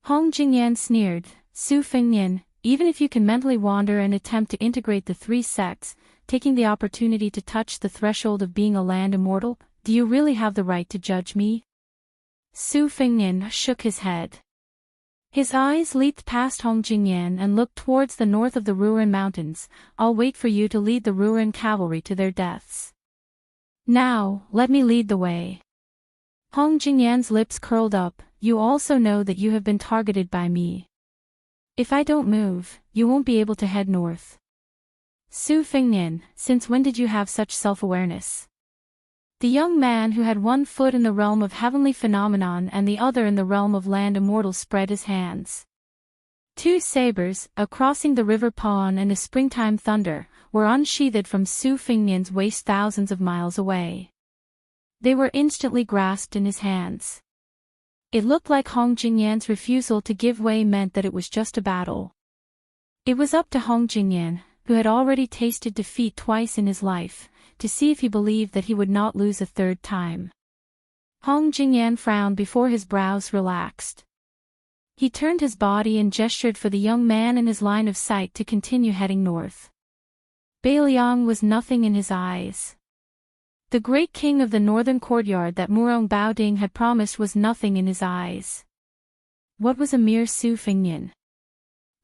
Speaker 1: Hong Jingyan sneered, "Su Fengnian, even if you can mentally wander and attempt to integrate the three sects, taking the opportunity to touch the threshold of being a land immortal, do you really have the right to judge me?" Su Fengnian shook his head. His eyes leaped past Hong Jingyan and looked towards the north of the Ruren Mountains. "I'll wait for you to lead the Ruren cavalry to their deaths. Now, let me lead the way." Hong Jingyan's lips curled up. "You also know that you have been targeted by me. If I don't move, you won't be able to head north." "Su Fengnian, since when did you have such self-awareness?" The young man who had one foot in the realm of heavenly phenomenon and the other in the realm of land immortal spread his hands. Two sabers, a crossing the river Pawn and a springtime thunder, were unsheathed from Su Fengnian's waist thousands of miles away. They were instantly grasped in his hands. It looked like Hong Jingyan's refusal to give way meant that it was just a battle. It was up to Hong Jingyan, who had already tasted defeat twice in his life, to see if he believed that he would not lose a third time. Hong Jingyan frowned before his brows relaxed. He turned his body and gestured for the young man in his line of sight to continue heading north. Beiliang was nothing in his eyes. The great king of the northern courtyard that Murong Baoding had promised was nothing in his eyes. What was a mere Su Fengnian?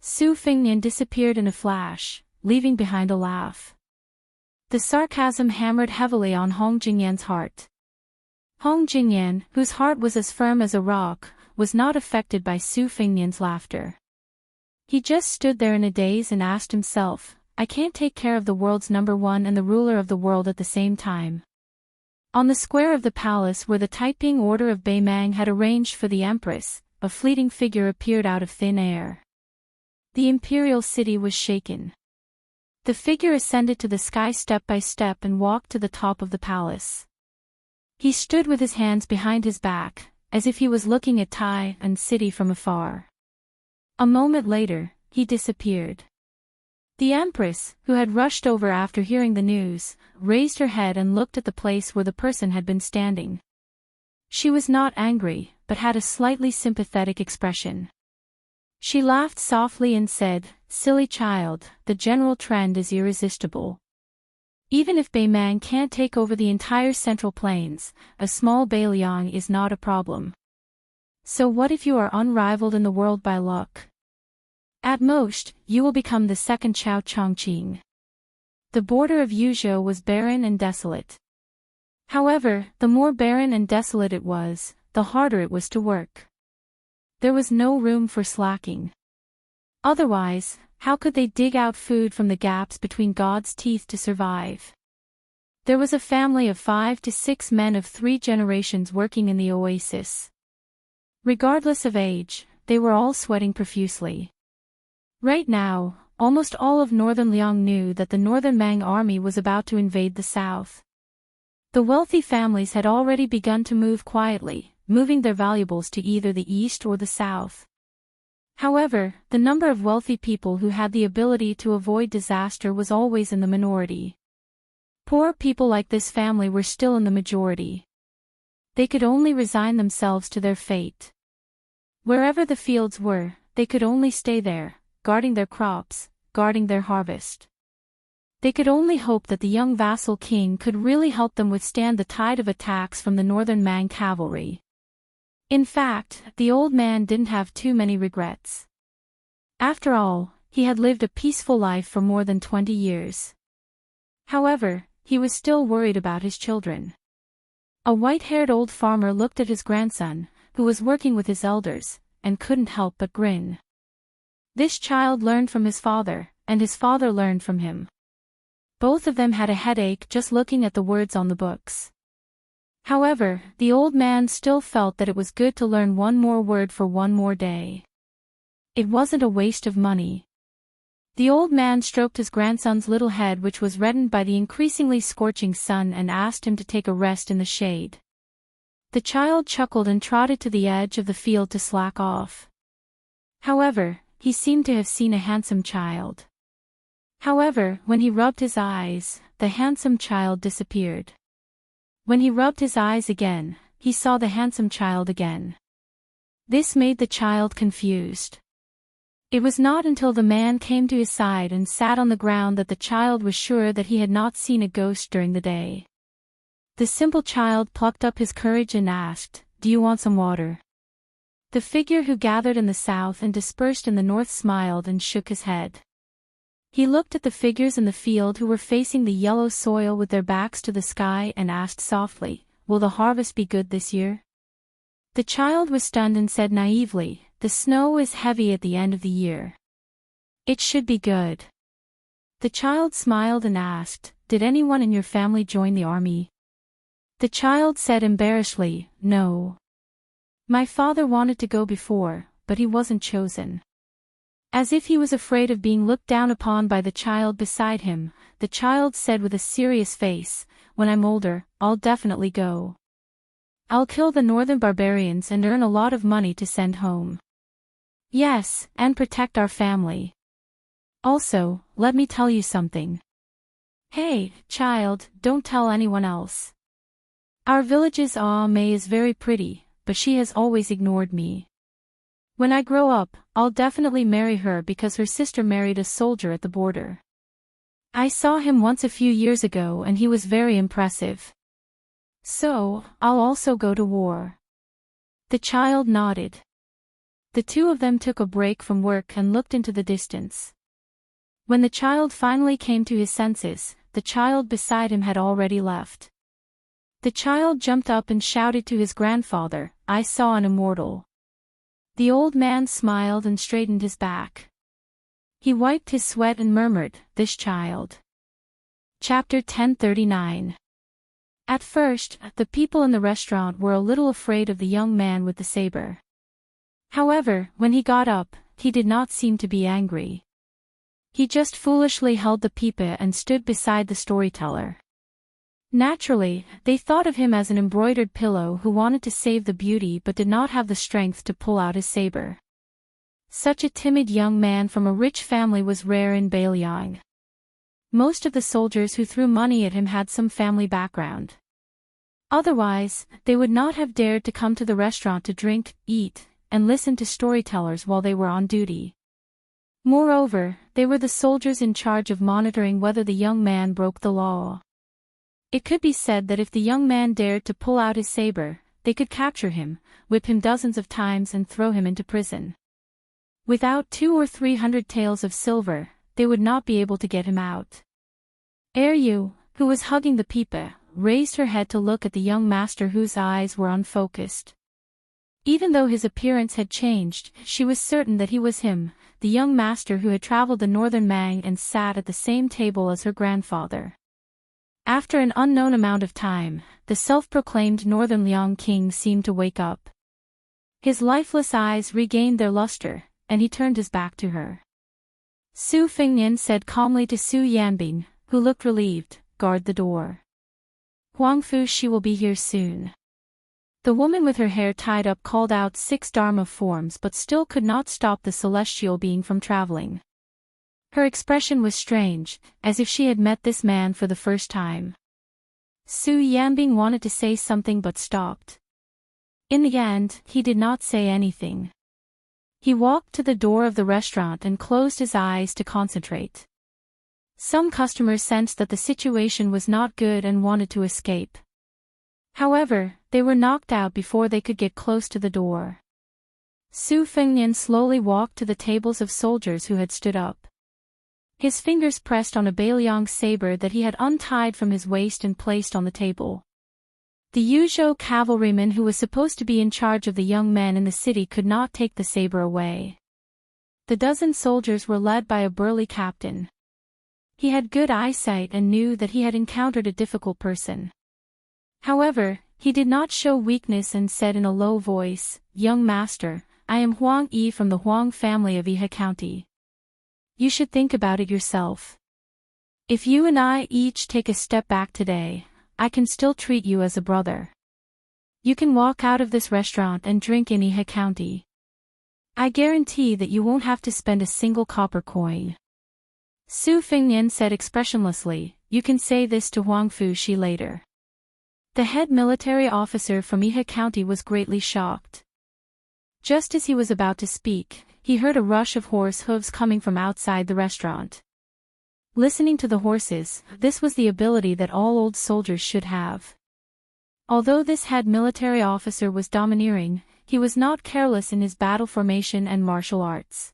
Speaker 1: Su Fengnian disappeared in a flash, leaving behind a laugh. The sarcasm hammered heavily on Hong Jingyan's heart. Hong Jingyan, whose heart was as firm as a rock, was not affected by Su Fengnian's laughter. He just stood there in a daze and asked himself, I can't take care of the world's number one and the ruler of the world at the same time. On the square of the palace where the Taiping order of Beimang had arranged for the empress, a fleeting figure appeared out of thin air. The imperial city was shaken. The figure ascended to the sky step by step and walked to the top of the palace. He stood with his hands behind his back, as if he was looking at Tai and city from afar. A moment later, he disappeared. The empress, who had rushed over after hearing the news, raised her head and looked at the place where the person had been standing. She was not angry, but had a slightly sympathetic expression. She laughed softly and said, Silly child, the general trend is irresistible. Even if Beimang can't take over the entire Central Plains, a small Beiliang is not a problem. So what if you are unrivaled in the world by luck? At most, you will become the second Chao Chongqing. The border of Yuzhou was barren and desolate. However, the more barren and desolate it was, the harder it was to work. There was no room for slacking. Otherwise, how could they dig out food from the gaps between God's teeth to survive? There was a family of 5 to 6 men of 3 generations working in the oasis. Regardless of age, they were all sweating profusely. Right now, almost all of northern Liang knew that the northern Mang army was about to invade the south. The wealthy families had already begun to move quietly, moving their valuables to either the east or the south. However, the number of wealthy people who had the ability to avoid disaster was always in the minority. Poor people like this family were still in the majority. They could only resign themselves to their fate. Wherever the fields were, they could only stay there, guarding their crops, guarding their harvest. They could only hope that the young vassal king could really help them withstand the tide of attacks from the northern Mang cavalry. In fact, the old man didn't have too many regrets. After all, he had lived a peaceful life for more than 20 years. However, he was still worried about his children. A white-haired old farmer looked at his grandson, who was working with his elders, and couldn't help but grin. This child learned from his father, and his father learned from him. Both of them had a headache just looking at the words on the books. However, the old man still felt that it was good to learn one more word for one more day. It wasn't a waste of money. The old man stroked his grandson's little head, which was reddened by the increasingly scorching sun, and asked him to take a rest in the shade. The child chuckled and trotted to the edge of the field to slack off. However, he seemed to have seen a handsome child. However, when he rubbed his eyes, the handsome child disappeared. When he rubbed his eyes again, he saw the handsome child again. This made the child confused. It was not until the man came to his side and sat on the ground that the child was sure that he had not seen a ghost during the day. The simple child plucked up his courage and asked, "Do you want some water?" The figure who gathered in the south and dispersed in the north smiled and shook his head. He looked at the figures in the field who were facing the yellow soil with their backs to the sky and asked softly, "Will the harvest be good this year?" The child was stunned and said naively, "The snow is heavy at the end of the year. It should be good." The child smiled and asked, "Did anyone in your family join the army?" The child said embarrassedly, "No. My father wanted to go before, but he wasn't chosen." As if he was afraid of being looked down upon by the child beside him, the child said with a serious face, "When I'm older, I'll definitely go. I'll kill the northern barbarians and earn a lot of money to send home. Yes, and protect our family. Also, let me tell you something. Hey, child, don't tell anyone else. Our village's May is very pretty, but she has always ignored me. When I grow up, I'll definitely marry her because her sister married a soldier at the border. I saw him once a few years ago and he was very impressive. So, I'll also go to war." The child nodded. The two of them took a break from work and looked into the distance. When the child finally came to his senses, the child beside him had already left. The child jumped up and shouted to his grandfather, "I saw an immortal." The old man smiled and straightened his back. He wiped his sweat and murmured, "This child." Chapter 1039. At first, the people in the restaurant were a little afraid of the young man with the saber. However, when he got up, he did not seem to be angry. He just foolishly held the pipa and stood beside the storyteller. Naturally, they thought of him as an embroidered pillow who wanted to save the beauty but did not have the strength to pull out his saber. Such a timid young man from a rich family was rare in Bailiang. Most of the soldiers who threw money at him had some family background. Otherwise, they would not have dared to come to the restaurant to drink, eat, and listen to storytellers while they were on duty. Moreover, they were the soldiers in charge of monitoring whether the young man broke the law. It could be said that if the young man dared to pull out his saber, they could capture him, whip him dozens of times and throw him into prison. Without 200 or 300 taels of silver, they would not be able to get him out. Yu, who was hugging the pipa, raised her head to look at the young master whose eyes were unfocused. Even though his appearance had changed, she was certain that he was him, the young master who had traveled the northern Mang and sat at the same table as her grandfather. After an unknown amount of time, the self-proclaimed Northern Liang King seemed to wake up. His lifeless eyes regained their luster, and he turned his back to her. Su Fengnian said calmly to Su Yanbing, who looked relieved, "Guard the door. Huangfu she will be here soon." The woman with her hair tied up called out 6 Dharma forms but still could not stop the celestial being from traveling. Her expression was strange, as if she had met this man for the first time. Su Yanbing wanted to say something but stopped. In the end, he did not say anything. He walked to the door of the restaurant and closed his eyes to concentrate. Some customers sensed that the situation was not good and wanted to escape. However, they were knocked out before they could get close to the door. Su Fengnian slowly walked to the tables of soldiers who had stood up. His fingers pressed on a Bailiang saber that he had untied from his waist and placed on the table. The Yuzhou cavalryman who was supposed to be in charge of the young men in the city could not take the saber away. The dozen soldiers were led by a burly captain. He had good eyesight and knew that he had encountered a difficult person. However, he did not show weakness and said in a low voice, "Young master, I am Huang Yi from the Huang family of Iha County. You should think about it yourself. If you and I each take a step back today, I can still treat you as a brother. You can walk out of this restaurant and drink in Iha County. I guarantee that you won't have to spend a single copper coin." Su Fengnian said expressionlessly, "You can say this to Huangfu Shi later." The head military officer from Iha County was greatly shocked. Just as he was about to speak, he heard a rush of horse hooves coming from outside the restaurant. Listening to the horses, this was the ability that all old soldiers should have. Although this head military officer was domineering, he was not careless in his battle formation and martial arts.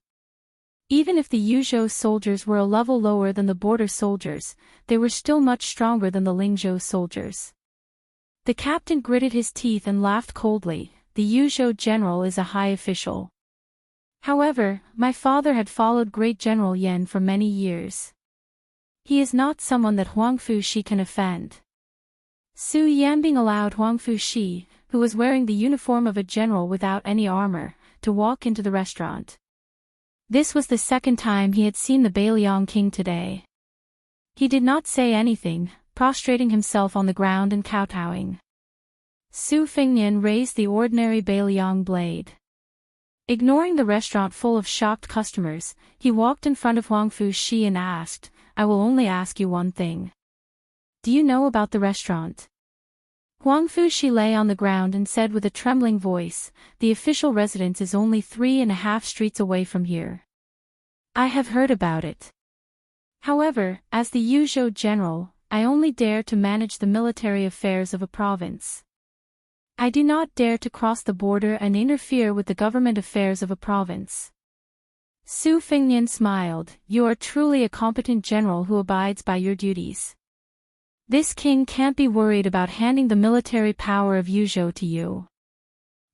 Speaker 1: Even if the Yuzhou soldiers were a level lower than the border soldiers, they were still much stronger than the Lingzhou soldiers. The captain gritted his teeth and laughed coldly. "The Yuzhou general is a high official. However, my father had followed great General Yan for many years. He is not someone that Huangfu Shi can offend." Su Yanbing allowed Huangfu Shi, who was wearing the uniform of a general without any armor, to walk into the restaurant. This was the second time he had seen the Bailiang king today. He did not say anything, prostrating himself on the ground and kowtowing. Su Fengnian raised the ordinary Bailiang blade. Ignoring the restaurant full of shocked customers, he walked in front of Huang Fuxi and asked, "I will only ask you one thing. Do you know about the restaurant?" Huang Fuxi lay on the ground and said with a trembling voice, "The official residence is only 3.5 streets away from here. I have heard about it. However, as the Yuzhou general, I only dare to manage the military affairs of a province. I do not dare to cross the border and interfere with the government affairs of a province." Su Fengnian smiled, "You are truly a competent general who abides by your duties. This king can't be worried about handing the military power of Yuzhou to you."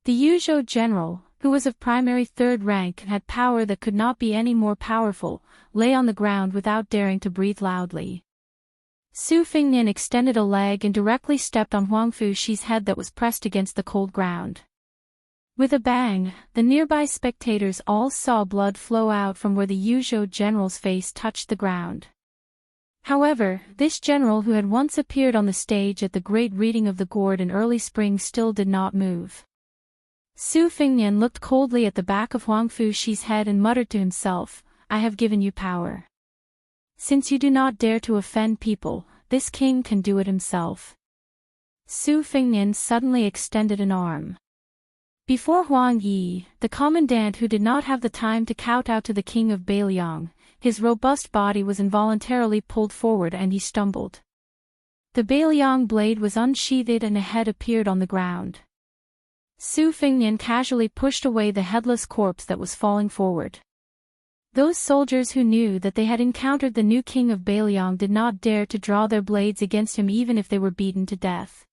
Speaker 1: The Yuzhou general, who was of primary third rank and had power that could not be any more powerful, lay on the ground without daring to breathe loudly. Su Fengnian extended a leg and directly stepped on Huang Fuxi's head that was pressed against the cold ground. With a bang, the nearby spectators all saw blood flow out from where the Yuzhou general's face touched the ground. However, this general who had once appeared on the stage at the great reading of the gourd in early spring still did not move. Su Fengnian looked coldly at the back of Huang Fuxi's head and muttered to himself, "I have given you power. Since you do not dare to offend people, this king can do it himself." Su Fengnian suddenly extended an arm. Before Huang Yi, the commandant who did not have the time to kowtow to the king of Bailiang, his robust body was involuntarily pulled forward and he stumbled. The Bailiang blade was unsheathed and a head appeared on the ground. Su Fengnian casually pushed away the headless corpse that was falling forward. Those soldiers who knew that they had encountered the new king of Bailiang did not dare to draw their blades against him even if they were beaten to death.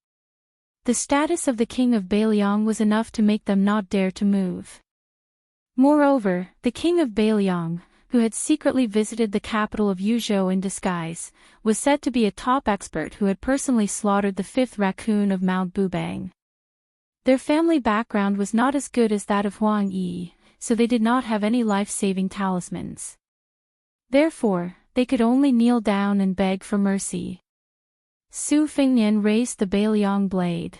Speaker 1: The status of the king of Bailiang was enough to make them not dare to move. Moreover, the king of Bailiang, who had secretly visited the capital of Yuzhou in disguise, was said to be a top expert who had personally slaughtered the 5th raccoon of Mount Bubang. Their family background was not as good as that of Huang Yi, so they did not have any life-saving talismans. Therefore, they could only kneel down and beg for mercy. Su Fengnian raised the Bailiang blade.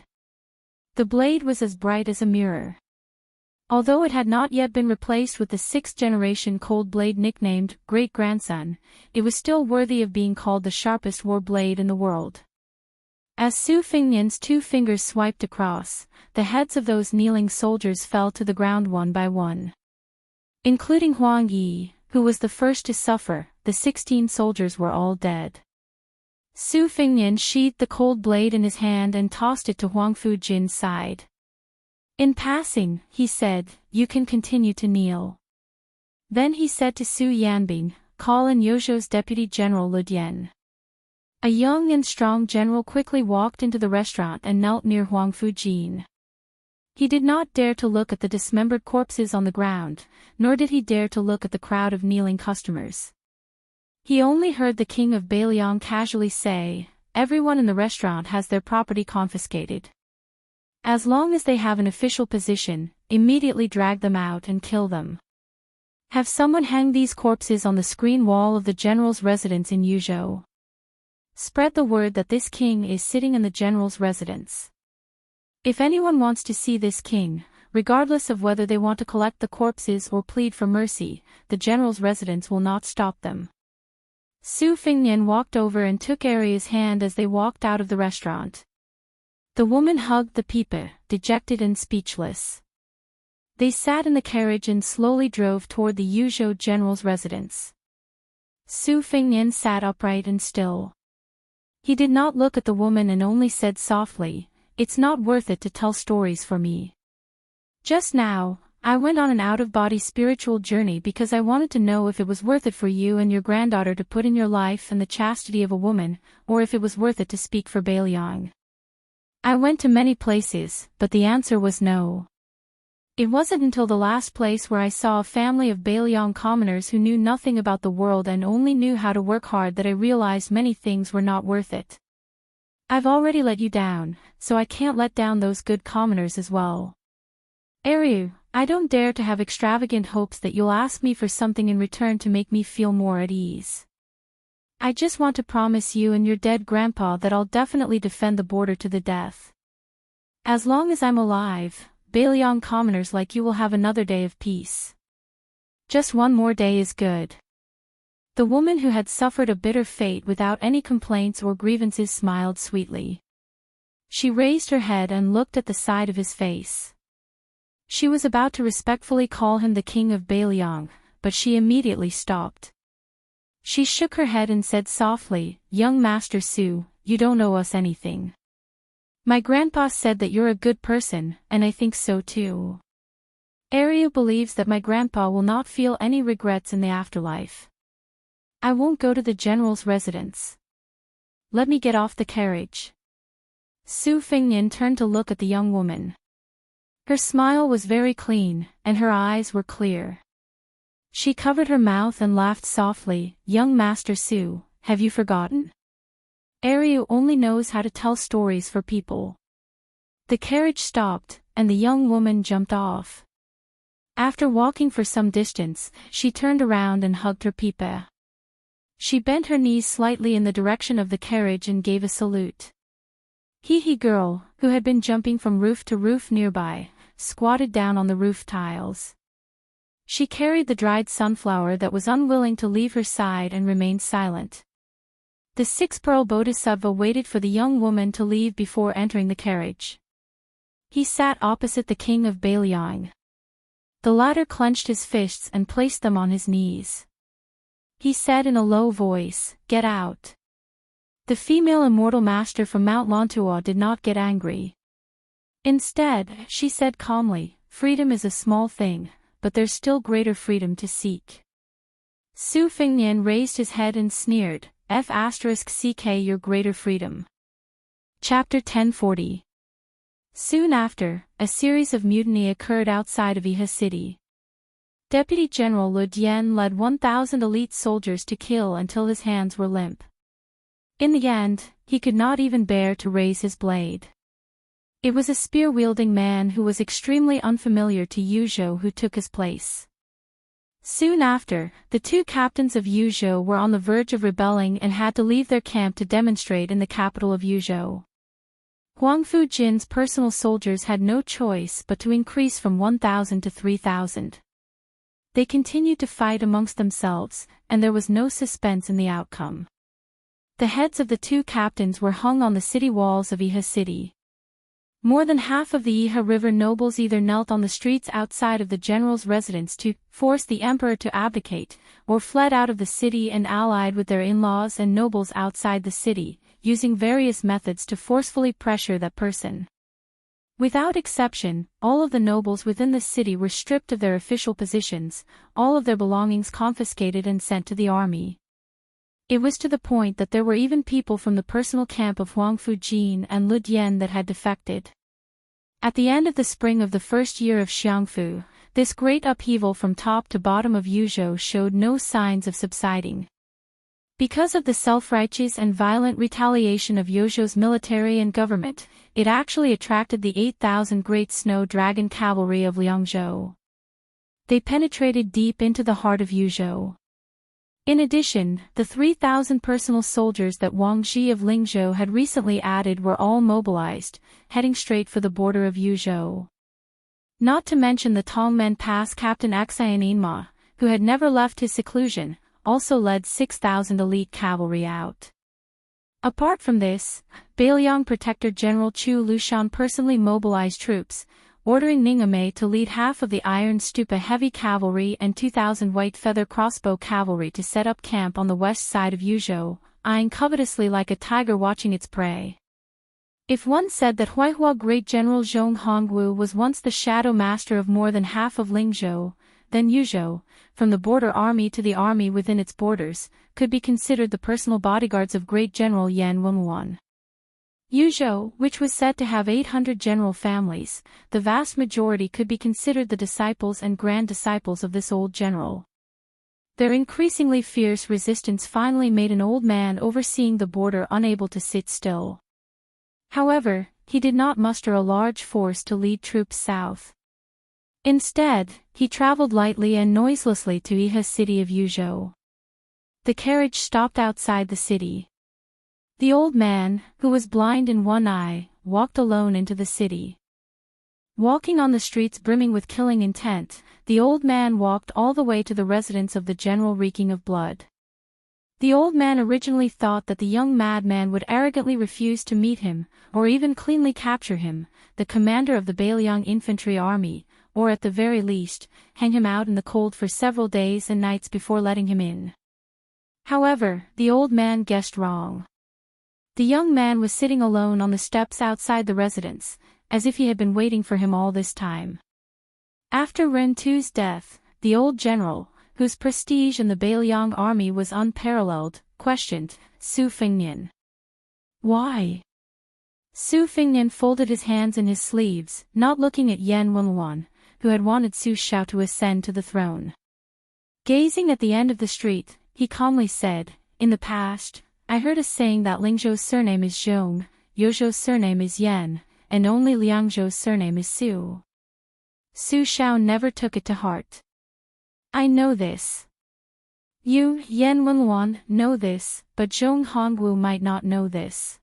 Speaker 1: The blade was as bright as a mirror. Although it had not yet been replaced with the 6th-generation cold blade nicknamed Great-Grandson, it was still worthy of being called the sharpest war blade in the world. As Su Fengnian's 2 fingers swiped across, the heads of those kneeling soldiers fell to the ground one by one. Including Huang Yi, who was the first to suffer, the 16 soldiers were all dead. Su Fengnian sheathed the cold blade in his hand and tossed it to Huang Fujin's side. In passing, he said, "You can continue to kneel." Then he said to Su Yanbing, "Call in Yozhou's Deputy General Lu Dian." A young and strong general quickly walked into the restaurant and knelt near Huang Fujin. He did not dare to look at the dismembered corpses on the ground, nor did he dare to look at the crowd of kneeling customers. He only heard the king of Bailiang casually say, "Everyone in the restaurant has their property confiscated. As long as they have an official position, immediately drag them out and kill them. Have someone hang these corpses on the screen wall of the general's residence in Yuzhou. Spread the word that this king is sitting in the general's residence. If anyone wants to see this king, regardless of whether they want to collect the corpses or plead for mercy, the general's residence will not stop them." Su Fengnian walked over and took Aria's hand as they walked out of the restaurant. The woman hugged the pipa, dejected and speechless. They sat in the carriage and slowly drove toward the Yuzhou general's residence. Su Fengnian sat upright and still. He did not look at the woman and only said softly, "It's not worth it to tell stories for me. Just now, I went on an out-of-body spiritual journey because I wanted to know if it was worth it for you and your granddaughter to put in your life and the chastity of a woman, or if it was worth it to speak for Bailiang. I went to many places, but the answer was no. It wasn't until the last place where I saw a family of Bailiang commoners who knew nothing about the world and only knew how to work hard that I realized many things were not worth it. I've already let you down, so I can't let down those good commoners as well. Ariu, I don't dare to have extravagant hopes that you'll ask me for something in return to make me feel more at ease. I just want to promise you and your dead grandpa that I'll definitely defend the border to the death. As long as I'm alive, Bailiang commoners like you will have another day of peace. Just one more day is good. The woman who had suffered a bitter fate without any complaints or grievances smiled sweetly. She raised her head and looked at the side of his face. She was about to respectfully call him the king of Bailiang, but she immediately stopped. She shook her head and said softly, "Young Master Su, you don't owe us anything. My grandpa said that you're a good person, and I think so too. Aryu believes that my grandpa will not feel any regrets in the afterlife. I won't go to the general's residence. Let me get off the carriage." Su Fengnian turned to look at the young woman. Her smile was very clean, and her eyes were clear. She covered her mouth and laughed softly. "Young Master Su, have you forgotten? Aryu only knows how to tell stories for people." The carriage stopped, and the young woman jumped off. After walking for some distance, she turned around and hugged her Pipa. She bent her knees slightly in the direction of the carriage and gave a salute. Hihi girl, who had been jumping from roof to roof nearby, squatted down on the roof tiles. She carried the dried sunflower that was unwilling to leave her side and remained silent. The six-pearl bodhisattva waited for the young woman to leave before entering the carriage. He sat opposite the king of Bailiang. The latter clenched his fists and placed them on his knees. He said in a low voice, "Get out." The female immortal master from Mount Lontua did not get angry. Instead, she said calmly, "Freedom is a small thing, but there's still greater freedom to seek." Su Fengnian raised his head and sneered, "F*ck your greater freedom." Chapter 1040. Soon after, a series of mutiny occurred outside of Iha city. Deputy General Lu Dian led 1,000 elite soldiers to kill until his hands were limp. In the end, he could not even bear to raise his blade. It was a spear-wielding man who was extremely unfamiliar to Yuzhou who took his place. Soon after, the two captains of Yuzhou were on the verge of rebelling and had to leave their camp to demonstrate in the capital of Yuzhou. Huangfu Jin's personal soldiers had no choice but to increase from 1,000 to 3,000. They continued to fight amongst themselves, and there was no suspense in the outcome. The heads of the two captains were hung on the city walls of Iha city. More than half of the Iha River nobles either knelt on the streets outside of the general's residence to force the emperor to abdicate, or fled out of the city and allied with their in-laws and nobles outside the city, using various methods to forcefully pressure that person. Without exception, all of the nobles within the city were stripped of their official positions, all of their belongings confiscated and sent to the army. It was to the point that there were even people from the personal camp of Huangfu Jin and Lu Dian that had defected. At the end of the spring of the first year of Xiangfu, this great upheaval from top to bottom of Yuzhou showed no signs of subsiding. Because of the self-righteous and violent retaliation of Yuzhou's military and government, it actually attracted the 8,000 Great Snow Dragon Cavalry of Liangzhou. They penetrated deep into the heart of Yuzhou. In addition, the 3,000 personal soldiers that Wang Zhi of Lingzhou had recently added were all mobilized, heading straight for the border of Yuzhou. Not to mention the Tongmen Pass captain Xianma, who had never left his seclusion, also led 6,000 elite cavalry out. Apart from this, Bailiang Protector General Chu Lushan personally mobilized troops, ordering Ningame to lead half of the Iron Stupa heavy cavalry and 2,000 white feather crossbow cavalry to set up camp on the west side of Yuzhou, eyeing covetously like a tiger watching its prey. If one said that Huaihua Great General Zhong Hongwu was once the shadow master of more than half of Lingzhou, then Yuzhou, from the border army to the army within its borders, could be considered the personal bodyguards of Great General Yan Wenwan. Yuzhou, which was said to have 800 general families, the vast majority could be considered the disciples and grand disciples of this old general. Their increasingly fierce resistance finally made an old man overseeing the border unable to sit still. However, he did not muster a large force to lead troops south. Instead, he traveled lightly and noiselessly to Iha's city of Yuzhou. The carriage stopped outside the city. The old man, who was blind in one eye, walked alone into the city. Walking on the streets brimming with killing intent, the old man walked all the way to the residence of the general reeking of blood. The old man originally thought that the young madman would arrogantly refuse to meet him, or even cleanly capture him, the commander of the Bailiang infantry army, or at the very least, hang him out in the cold for several days and nights before letting him in. However, the old man guessed wrong. The young man was sitting alone on the steps outside the residence, as if he had been waiting for him all this time. After Ren Tu's death, the old general, whose prestige in the Bailiang army was unparalleled, questioned Su Fengnian. Why? Su Fengnian folded his hands in his sleeves, not looking at Yan Wenluan, who had wanted Su Xiao to ascend to the throne. Gazing at the end of the street, he calmly said, "In the past, I heard a saying that Lingzhou's surname is Zhong, Yozhou's surname is Yan, and only Liangzhou's surname is Su." Su Xiao never took it to heart. "I know this. You, Yan Wenluan, know this, but Zhong Hongwu might not know this.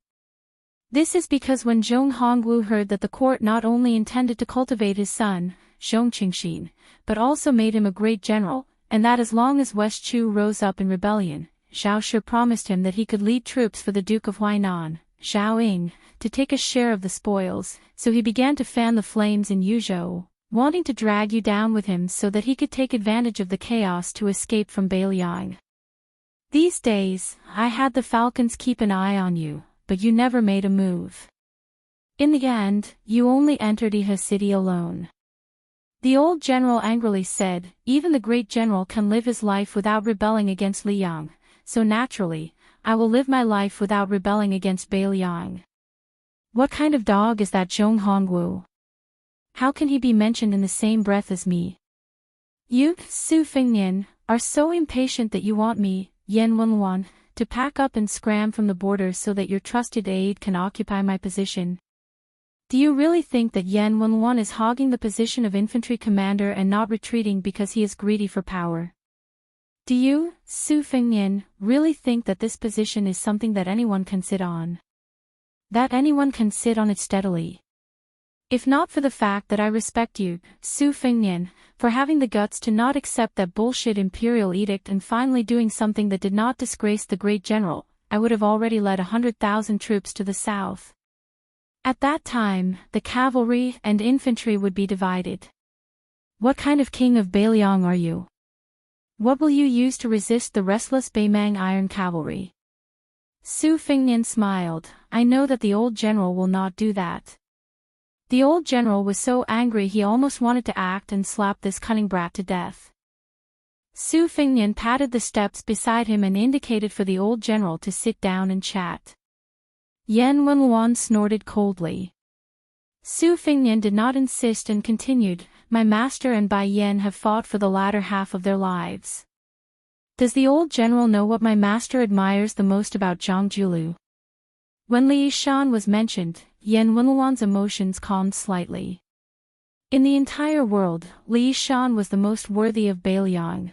Speaker 1: This is because when Zhong Hongwu heard that the court not only intended to cultivate his son, Zhong Qingxin, but also made him a great general, and that as long as West Chu rose up in rebellion, Zhao Shi promised him that he could lead troops for the Duke of Huainan, Zhao Ying, to take a share of the spoils, so he began to fan the flames in Yuzhou, wanting to drag you down with him so that he could take advantage of the chaos to escape from Bailiang. These days, I had the falcons keep an eye on you, but you never made a move. In the end, you only entered Iha city alone." The old general angrily said, "Even the great general can live his life without rebelling against Liang, so naturally, I will live my life without rebelling against Bailiang. What kind of dog is that Zhong Hongwu? How can he be mentioned in the same breath as me? You, Su Fengnian, are so impatient that you want me, Yan Wenluan, to pack up and scram from the borders so that your trusted aide can occupy my position. Do you really think that Yan Wenluan is hogging the position of infantry commander and not retreating because he is greedy for power? Do you, Su Fengnian, really think that this position is something that anyone can sit on? That anyone can sit on it steadily? If not for the fact that I respect you, Su Fengnian, for having the guts to not accept that bullshit imperial edict and finally doing something that did not disgrace the great general, I would have already led 100,000 troops to the south. At that time, the cavalry and infantry would be divided. What kind of king of Bailiang are you? What will you use to resist the restless Beimang iron cavalry?" Su Fengnian smiled. "I know that the old general will not do that." The old general was so angry he almost wanted to act and slap this cunning brat to death. Su Fengnian patted the steps beside him and indicated for the old general to sit down and chat. Yan Wenluan snorted coldly. Su Fengnian did not insist and continued, "My master and Bai Yan have fought for the latter half of their lives. Does the old general know what my master admires the most about Zhang Julu?" When Li Yishan was mentioned, Yan Wenluan's emotions calmed slightly. In the entire world, Li Yishan was the most worthy of Bailiang.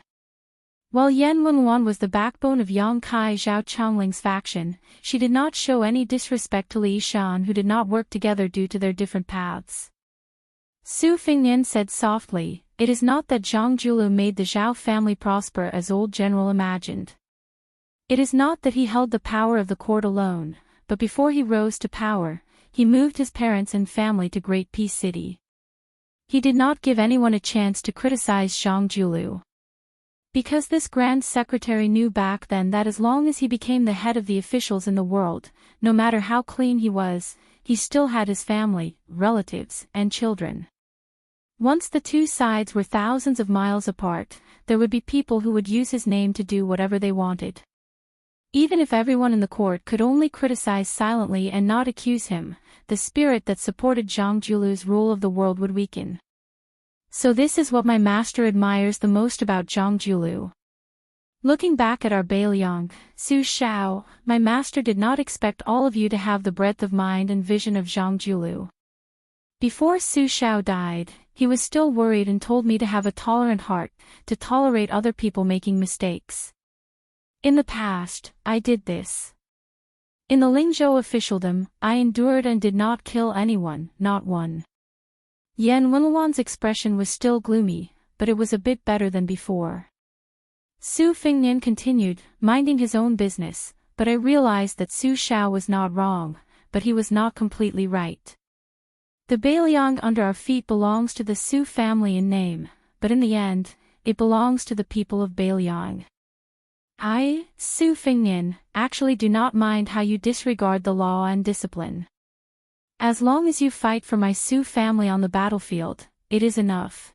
Speaker 1: While Yan Wenluan was the backbone of Yang Kai Zhao Changling's faction, she did not show any disrespect to Li Yishan, who did not work together due to their different paths. Su Fengnian said softly, "It is not that Zhang Julu made the Zhao family prosper as old general imagined. It is not that he held the power of the court alone, but before he rose to power, he moved his parents and family to Great Peace City. He did not give anyone a chance to criticize Zhang Julu. Because this Grand Secretary knew back then that as long as he became the head of the officials in the world, no matter how clean he was, he still had his family, relatives, and children. Once the two sides were thousands of miles apart, there would be people who would use his name to do whatever they wanted. Even if everyone in the court could only criticize silently and not accuse him, the spirit that supported Zhang Julu's rule of the world would weaken. So this is what my master admires the most about Zhang Julu. Looking back at our Bailiang, Su Xiao, my master did not expect all of you to have the breadth of mind and vision of Zhang Julu. Before Su Xiao died, he was still worried and told me to have a tolerant heart, to tolerate other people making mistakes. In the past, I did this. In the Lingzhou officialdom, I endured and did not kill anyone, not one. Yan Wenluan's expression was still gloomy, but it was a bit better than before. Su Fengnian continued, minding his own business, but I realized that Su Xiao was not wrong, but he was not completely right. The Beiliang under our feet belongs to the Su family in name, but in the end, it belongs to the people of Beiliang. I, Su Fengnian, actually do not mind how you disregard the law and discipline. As long as you fight for my Su family on the battlefield, it is enough.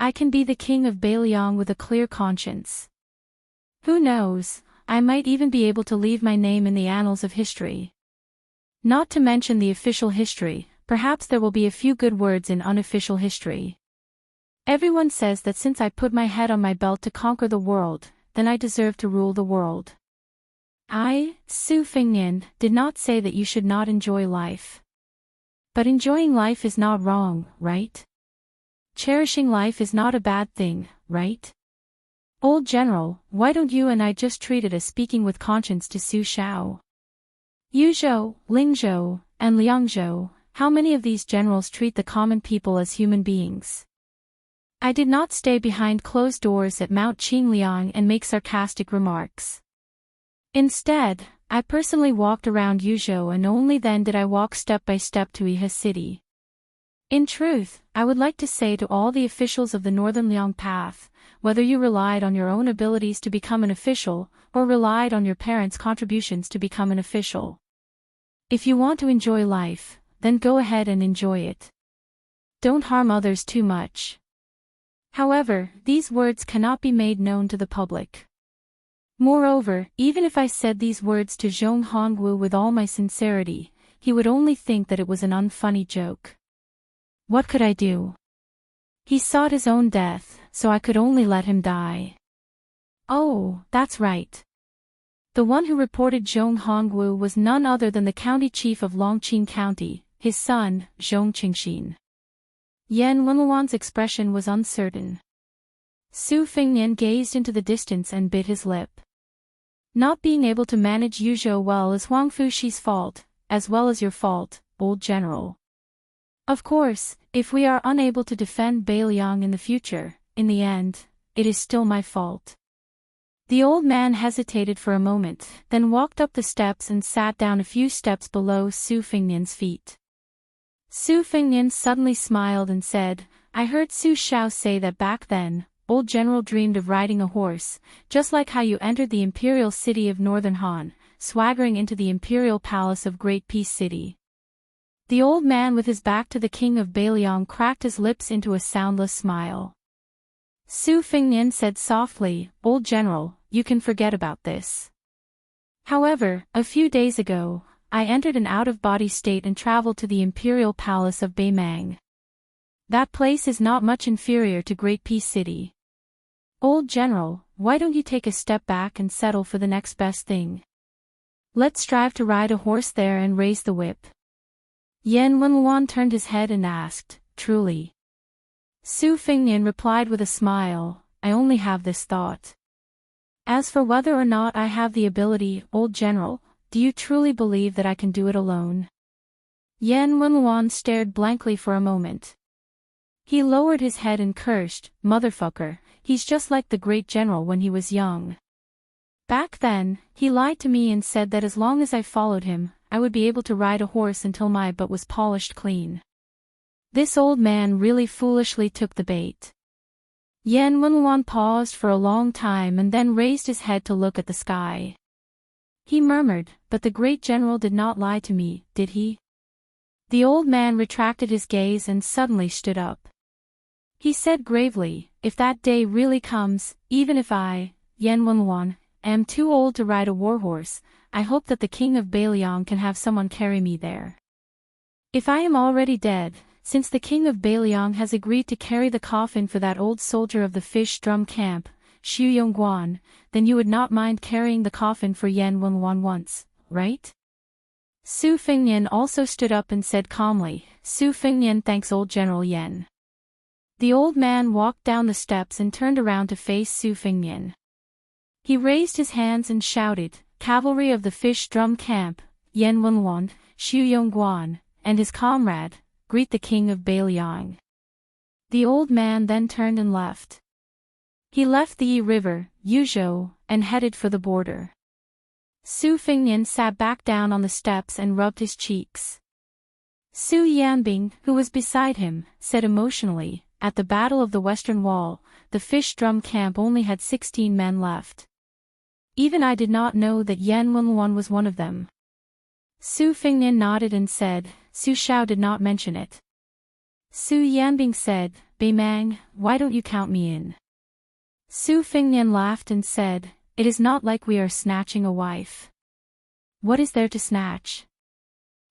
Speaker 1: I can be the king of Beiliang with a clear conscience. Who knows, I might even be able to leave my name in the annals of history. Not to mention the official history, perhaps there will be a few good words in unofficial history. Everyone says that since I put my head on my belt to conquer the world, then I deserve to rule the world. I, Su Fengnian, did not say that you should not enjoy life. But enjoying life is not wrong, right? Cherishing life is not a bad thing, right? Old General, why don't you and I just treat it as speaking with conscience to Su Xiao? Yuzhou, Lingzhou, and Liangzhou, how many of these generals treat the common people as human beings? I did not stay behind closed doors at Mount Qingliang and make sarcastic remarks. Instead, I personally walked around Yuzhou and only then did I walk step by step to Iha City. In truth, I would like to say to all the officials of the Northern Liang Path, whether you relied on your own abilities to become an official, or relied on your parents' contributions to become an official. If you want to enjoy life, then go ahead and enjoy it. Don't harm others too much. However, these words cannot be made known to the public. Moreover, even if I said these words to Zhong Hongwu with all my sincerity, he would only think that it was an unfunny joke. What could I do? He sought his own death, so I could only let him die. Oh, that's right. The one who reported Zhong Hongwu was none other than the county chief of Longqing County, his son, Zhong Qingxin. Yan Wenluan's expression was uncertain. Su Fengnian gazed into the distance and bit his lip. Not being able to manage Yuzhou well is Huang Fuxi's fault, as well as your fault, old general. Of course, if we are unable to defend Beiliang in the future, in the end, it is still my fault. The old man hesitated for a moment, then walked up the steps and sat down a few steps below Su Fengnian's feet. Su Fengnian suddenly smiled and said, I heard Su Xiao say that back then, old general dreamed of riding a horse, just like how you entered the imperial city of Northern Han, swaggering into the imperial palace of Great Peace City. The old man with his back to the king of Beiliang cracked his lips into a soundless smile. Su Fengnian said softly, Old General, you can forget about this. However, a few days ago, I entered an out-of-body state and traveled to the imperial palace of Beimang. That place is not much inferior to Great Peace City. Old General, why don't you take a step back and settle for the next best thing? Let's strive to ride a horse there and raise the whip. Yan Wenluan turned his head and asked, Truly? Su Fengnian replied with a smile, I only have this thought. As for whether or not I have the ability, Old General, do you truly believe that I can do it alone? Yan Wenluan stared blankly for a moment. He lowered his head and cursed, Motherfucker, he's just like the great general when he was young. Back then, he lied to me and said that as long as I followed him, I would be able to ride a horse until my butt was polished clean. This old man really foolishly took the bait. Yan Wenluan paused for a long time and then raised his head to look at the sky. He murmured, but the great general did not lie to me, did he? The old man retracted his gaze and suddenly stood up. He said gravely, if that day really comes, even if I, Yan Wenluan, am too old to ride a warhorse, I hope that the king of Beiliang can have someone carry me there. If I am already dead, since the king of Beiliang has agreed to carry the coffin for that old soldier of the fish drum camp, Xu Yongguan, then you would not mind carrying the coffin for Yan Wenluan once, right? Su Fengnian also stood up and said calmly, Su Fengnian thanks old General Yan. The old man walked down the steps and turned around to face Su Fengnian. He raised his hands and shouted, "Cavalry of the Fish Drum Camp, Yan Wenluan, Xu Yongguan, and his comrade, greet the king of Beiliang." The old man then turned and left. He left the Yi River, Yuzhou, and headed for the border. Su Fengnian sat back down on the steps and rubbed his cheeks. Su Yanbing, who was beside him, said emotionally, "At the Battle of the Western Wall, the Fish Drum Camp only had 16 men left. Even I did not know that Yan Wenluan was one of them." Su Fengnian nodded and said, "Su Shao did not mention it." Su Yanbing said, "Bei Mang, why don't you count me in?" Su Fengnian laughed and said, "It is not like we are snatching a wife. What is there to snatch?"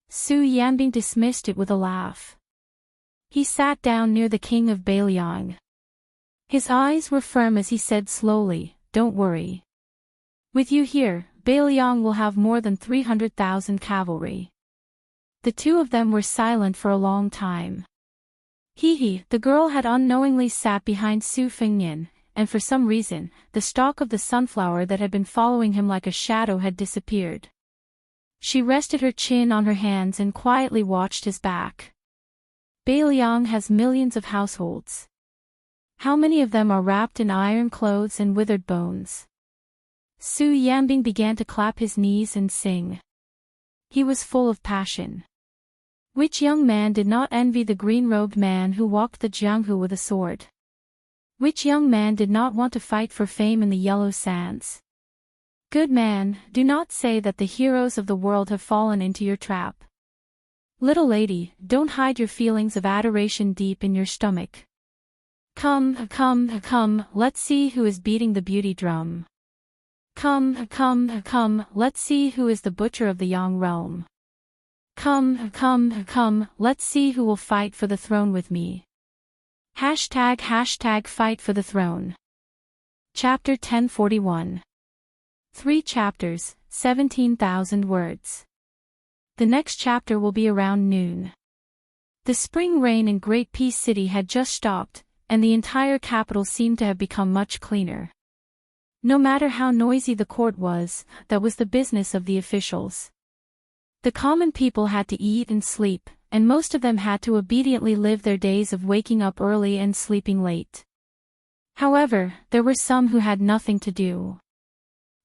Speaker 1: Su Yanbing dismissed it with a laugh. He sat down near the king of Beiliang. His eyes were firm as he said slowly, "Don't worry. With you here, Beiliang will have more than 300,000 cavalry." The two of them were silent for a long time. The girl had unknowingly sat behind Su Fengnian, and for some reason, the stalk of the sunflower that had been following him like a shadow had disappeared. She rested her chin on her hands and quietly watched his back. Beiliang has millions of households. How many of them are wrapped in iron clothes and withered bones? Su Yanbing began to clap his knees and sing. He was full of passion. Which young man did not envy the green-robed man who walked the Jianghu with a sword? Which young man did not want to fight for fame in the yellow sands? Good man, do not say that the heroes of the world have fallen into your trap. Little lady, don't hide your feelings of adoration deep in your stomach. Come, let's see who is beating the beauty drum. Come, let's see who is the butcher of the Yang realm. Come, let's see who will fight for the throne with me. Hashtag fight for the throne. Chapter 1041. 3 chapters, 17,000 words. The next chapter will be around noon. The spring rain in Great Peace City had just stopped, and the entire capital seemed to have become much cleaner. No matter how noisy the court was, that was the business of the officials. The common people had to eat and sleep, and most of them had to obediently live their days of waking up early and sleeping late. However, there were some who had nothing to do.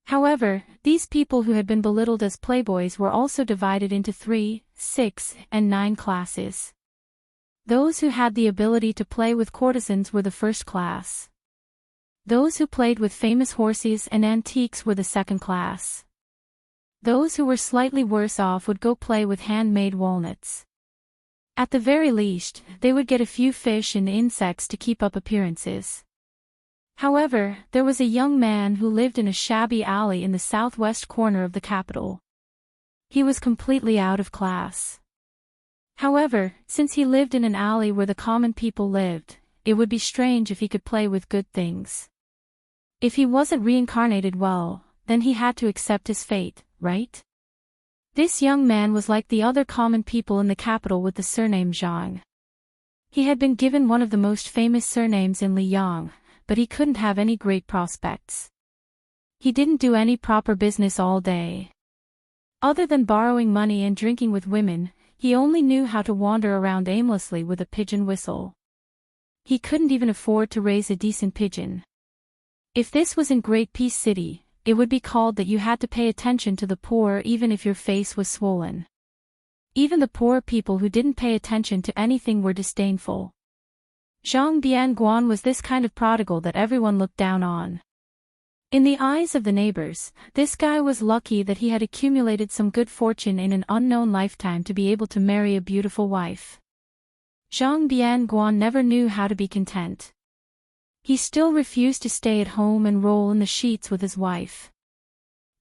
Speaker 1: However, these people who had been belittled as playboys were also divided into 3, 6, and 9 classes. Those who had the ability to play with courtesans were the first class. Those who played with famous horses and antiques were the second class. Those who were slightly worse off would go play with handmade walnuts. At the very least, they would get a few fish and insects to keep up appearances. However, there was a young man who lived in a shabby alley in the southwest corner of the capital. He was completely out of class. However, since he lived in an alley where the common people lived, it would be strange if he could play with good things. If he wasn't reincarnated well, then he had to accept his fate, right? This young man was like the other common people in the capital with the surname Zhang. He had been given one of the most famous surnames in Liang, but he couldn't have any great prospects. He didn't do any proper business all day. Other than borrowing money and drinking with women, he only knew how to wander around aimlessly with a pigeon whistle. He couldn't even afford to raise a decent pigeon. If this was in Great Peace City, it would be called that you had to pay attention to the poor even if your face was swollen. Even the poor people who didn't pay attention to anything were disdainful. Zhang Bianguan was this kind of prodigal that everyone looked down on. In the eyes of the neighbors, this guy was lucky that he had accumulated some good fortune in an unknown lifetime to be able to marry a beautiful wife. Zhang Bianguan never knew how to be content. He still refused to stay at home and roll in the sheets with his wife.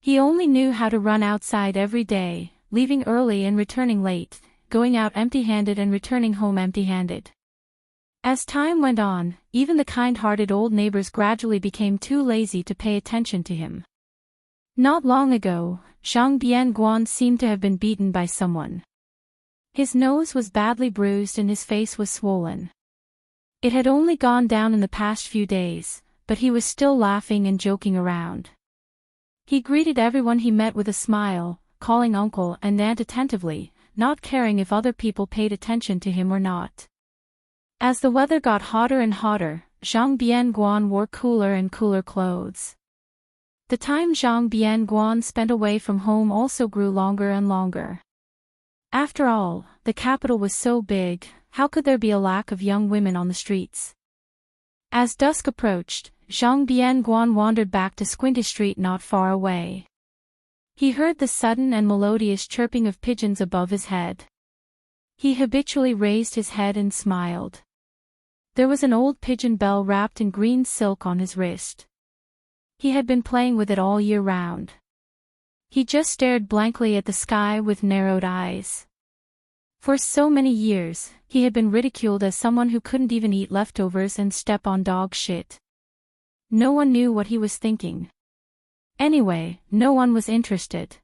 Speaker 1: He only knew how to run outside every day, leaving early and returning late, going out empty-handed and returning home empty-handed. As time went on, even the kind-hearted old neighbors gradually became too lazy to pay attention to him. Not long ago, Zhang Bianguan seemed to have been beaten by someone. His nose was badly bruised and his face was swollen. It had only gone down in the past few days, but he was still laughing and joking around. He greeted everyone he met with a smile, calling uncle and aunt attentively, not caring if other people paid attention to him or not. As the weather got hotter and hotter, Zhang Bianguan wore cooler and cooler clothes. The time Zhang Bianguan spent away from home also grew longer and longer. After all, the capital was so big, how could there be a lack of young women on the streets? As dusk approached, Zhang Bianguan wandered back to Squinty Street not far away. He heard the sudden and melodious chirping of pigeons above his head. He habitually raised his head and smiled. There was an old pigeon bell wrapped in green silk on his wrist. He had been playing with it all year round. He just stared blankly at the sky with narrowed eyes. For so many years, he had been ridiculed as someone who couldn't even eat leftovers and step on dog shit. No one knew what he was thinking. Anyway, no one was interested.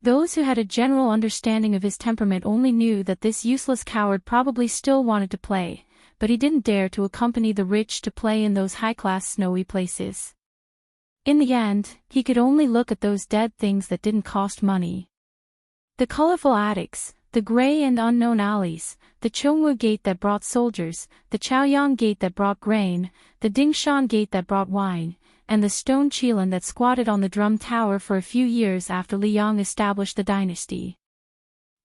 Speaker 1: Those who had a general understanding of his temperament only knew that this useless coward probably still wanted to play, but he didn't dare to accompany the rich to play in those high-class snowy places. In the end, he could only look at those dead things that didn't cost money. The colorful attics, the gray and unknown alleys, the Chongwu gate that brought soldiers, the Chaoyang gate that brought grain, the Dingshan gate that brought wine, and the stone Qilin that squatted on the drum tower for a few years after Liang established the dynasty.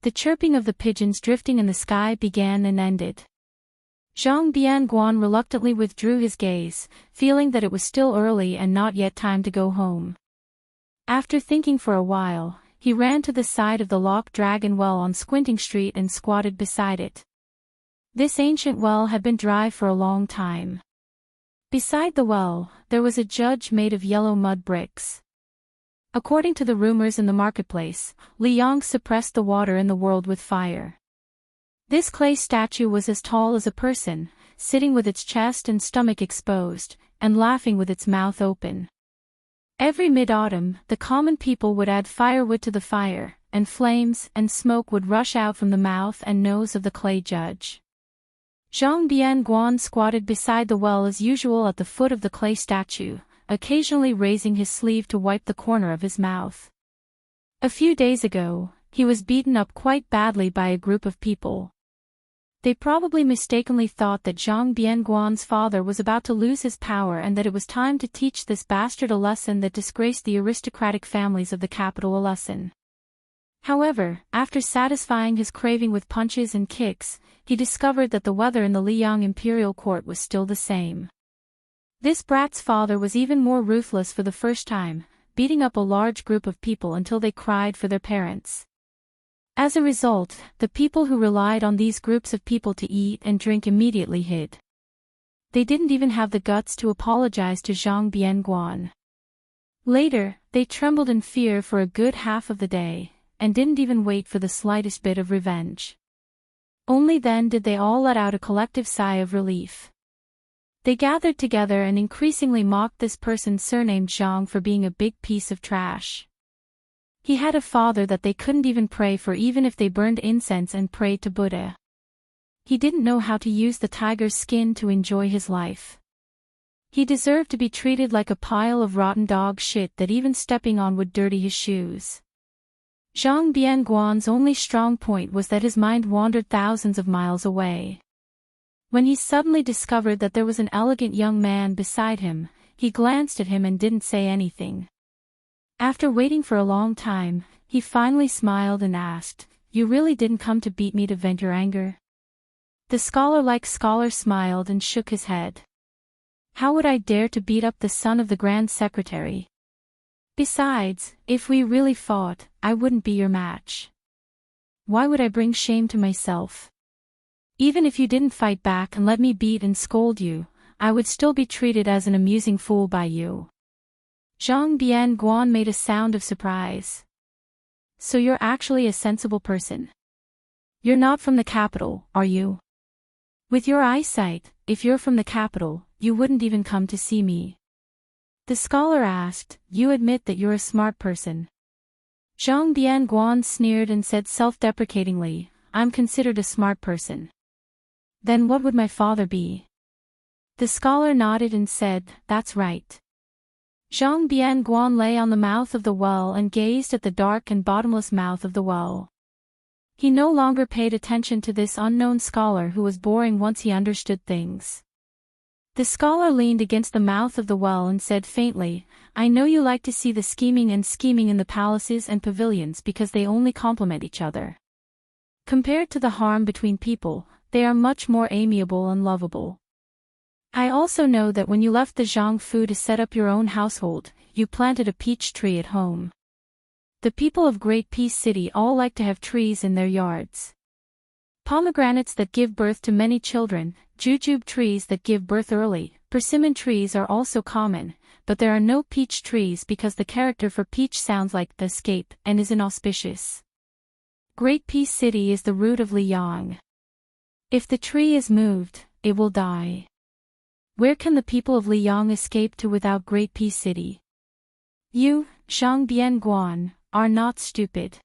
Speaker 1: The chirping of the pigeons drifting in the sky began and ended. Zhang Bianguan reluctantly withdrew his gaze, feeling that it was still early and not yet time to go home. After thinking for a while, he ran to the side of the locked dragon well on Squinting Street and squatted beside it. This ancient well had been dry for a long time. Beside the well, there was a judge made of yellow mud bricks. According to the rumors in the marketplace, Liang suppressed the water in the world with fire. This clay statue was as tall as a person, sitting with its chest and stomach exposed, and laughing with its mouth open. Every mid-autumn, the common people would add firewood to the fire, and flames and smoke would rush out from the mouth and nose of the clay judge. Zhang Bianguan squatted beside the well as usual at the foot of the clay statue, occasionally raising his sleeve to wipe the corner of his mouth. A few days ago, he was beaten up quite badly by a group of people. They probably mistakenly thought that Zhang Bianguan's father was about to lose his power and that it was time to teach this bastard a lesson that disgraced the aristocratic families of the capital a lesson. However, after satisfying his craving with punches and kicks, he discovered that the weather in the Liang imperial court was still the same. This brat's father was even more ruthless for the first time, beating up a large group of people until they cried for their parents. As a result, the people who relied on these groups of people to eat and drink immediately hid. They didn't even have the guts to apologize to Zhang Bianguan. Later, they trembled in fear for a good half of the day, and didn't even wait for the slightest bit of revenge. Only then did they all let out a collective sigh of relief. They gathered together and increasingly mocked this person surnamed Zhang for being a big piece of trash. He had a father that they couldn't even pray for even if they burned incense and prayed to Buddha. He didn't know how to use the tiger's skin to enjoy his life. He deserved to be treated like a pile of rotten dog shit that even stepping on would dirty his shoes. Zhang Bianguan's only strong point was that his mind wandered thousands of miles away. When he suddenly discovered that there was an elegant young man beside him, he glanced at him and didn't say anything. After waiting for a long time, he finally smiled and asked, "You really didn't come to beat me to vent your anger?" The scholar-like scholar smiled and shook his head. "How would I dare to beat up the son of the Grand Secretary? Besides, if we really fought, I wouldn't be your match. Why would I bring shame to myself? Even if you didn't fight back and let me beat and scold you, I would still be treated as an amusing fool by you." Zhang Bianguan made a sound of surprise. "So you're actually a sensible person? You're not from the capital, are you? With your eyesight, if you're from the capital, you wouldn't even come to see me." The scholar asked, "You admit that you're a smart person?" Zhang Bianguan sneered and said self-deprecatingly, "I'm considered a smart person." "Then what would my father be?" The scholar nodded and said, "That's right." Zhang Bianguan lay on the mouth of the well and gazed at the dark and bottomless mouth of the well. He no longer paid attention to this unknown scholar who was boring once he understood things. The scholar leaned against the mouth of the well and said faintly, "I know you like to see the scheming in the palaces and pavilions because they only complement each other. Compared to the harm between people, they are much more amiable and lovable. I also know that when you left the Zhangfu to set up your own household, you planted a peach tree at home. The people of Great Peace City all like to have trees in their yards. Pomegranates that give birth to many children, jujube trees that give birth early, persimmon trees are also common, but there are no peach trees because the character for peach sounds like the escape and is inauspicious. Great Peace City is the root of Liyang. If the tree is moved, it will die. Where can the people of Liyang escape to without Great Peace City? You, Zhang Bianguan, are not stupid.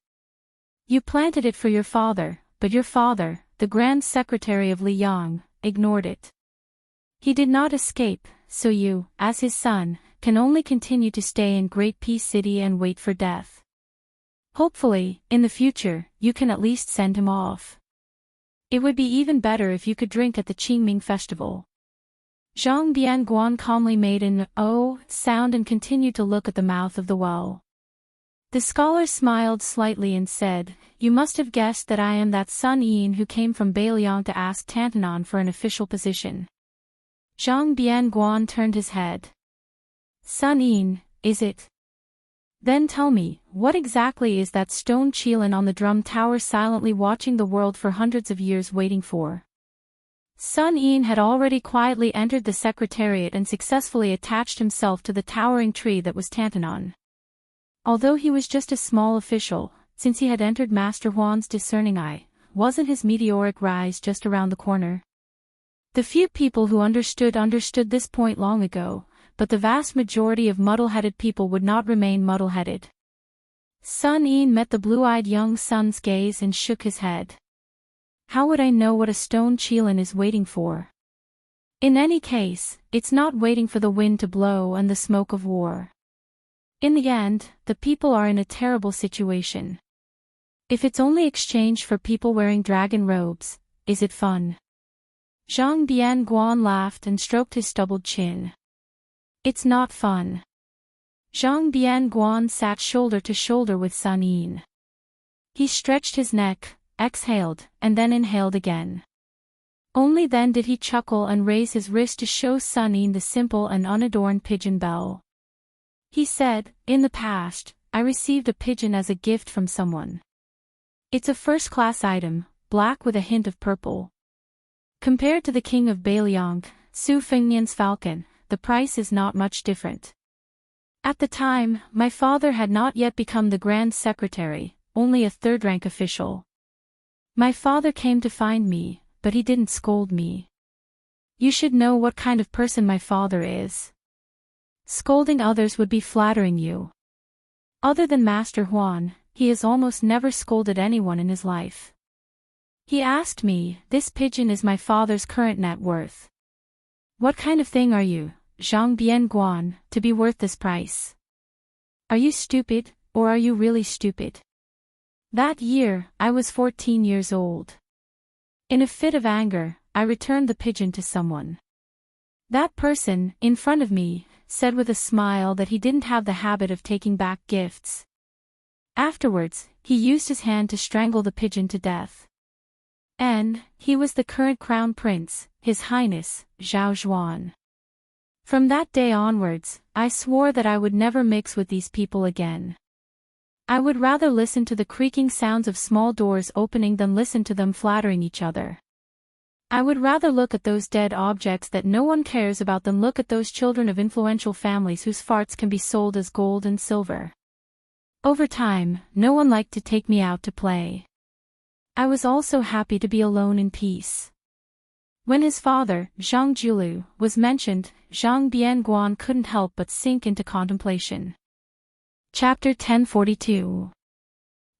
Speaker 1: You planted it for your father, but your father, the Grand Secretary of Liyang, ignored it. He did not escape, so you, as his son, can only continue to stay in Great Peace City and wait for death. Hopefully, in the future, you can at least send him off. It would be even better if you could drink at the Qingming festival." Zhang Bianguan calmly made an "oh" sound and continued to look at the mouth of the well. The scholar smiled slightly and said, "You must have guessed that I am that Sun Yin who came from Beiliang to ask Tantanon for an official position." Zhang Bianguan turned his head. "Sun Yin, is it? Then tell me, what exactly is that stone Qilin on the drum tower silently watching the world for hundreds of years waiting for?" Sun Yin had already quietly entered the secretariat and successfully attached himself to the towering tree that was Tantanon. Although he was just a small official, since he had entered Master Huan's discerning eye, wasn't his meteoric rise just around the corner? The few people who understood this point long ago, but the vast majority of muddle-headed people would not remain muddle-headed. Sun Yin met the blue-eyed young son's gaze and shook his head. "How would I know what a stone Qilin is waiting for? In any case, it's not waiting for the wind to blow and the smoke of war. In the end, the people are in a terrible situation. If it's only exchanged for people wearing dragon robes, is it fun?" Zhang Bianguan laughed and stroked his stubbled chin. "It's not fun." Zhang Bianguan sat shoulder to shoulder with Sun Yin. He stretched his neck, exhaled, and then inhaled again. Only then did he chuckle and raise his wrist to show Sun Yin the simple and unadorned pigeon bell. He said, "In the past, I received a pigeon as a gift from someone. It's a first-class item, black with a hint of purple. Compared to the king of Beiliang, Su Fengnian's falcon, the price is not much different. At the time, my father had not yet become the Grand Secretary, only a third-rank official. My father came to find me, but he didn't scold me. You should know what kind of person my father is. Scolding others would be flattering you. Other than Master Huan, he has almost never scolded anyone in his life. He asked me, 'This pigeon is my father's current net worth. What kind of thing are you, Zhang Bianguan, to be worth this price? Are you stupid, or are you really stupid?' That year, I was 14 years old. In a fit of anger, I returned the pigeon to someone. That person, in front of me, said with a smile that he didn't have the habit of taking back gifts. Afterwards, he used his hand to strangle the pigeon to death. And, he was the current crown prince, His Highness, Zhao Zhuan. From that day onwards, I swore that I would never mix with these people again. I would rather listen to the creaking sounds of small doors opening than listen to them flattering each other. I would rather look at those dead objects that no one cares about than look at those children of influential families whose farts can be sold as gold and silver. Over time, no one liked to take me out to play. I was also happy to be alone in peace." When his father, Zhang Julu, was mentioned, Zhang Bianguan couldn't help but sink into contemplation. Chapter 1042.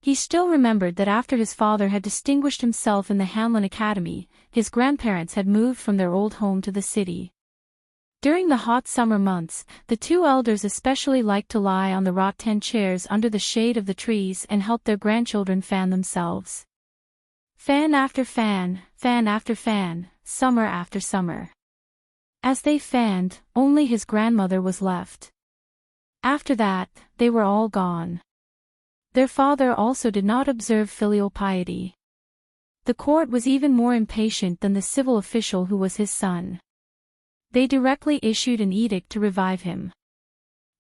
Speaker 1: He still remembered that after his father had distinguished himself in the Hanlin Academy, his grandparents had moved from their old home to the city. During the hot summer months, the two elders especially liked to lie on the rattan chairs under the shade of the trees and help their grandchildren fan themselves. Fan after fan after fan, summer after summer. As they fanned, only his grandmother was left. After that, they were all gone. Their father also did not observe filial piety. The court was even more impatient than the civil official who was his son. They directly issued an edict to revive him.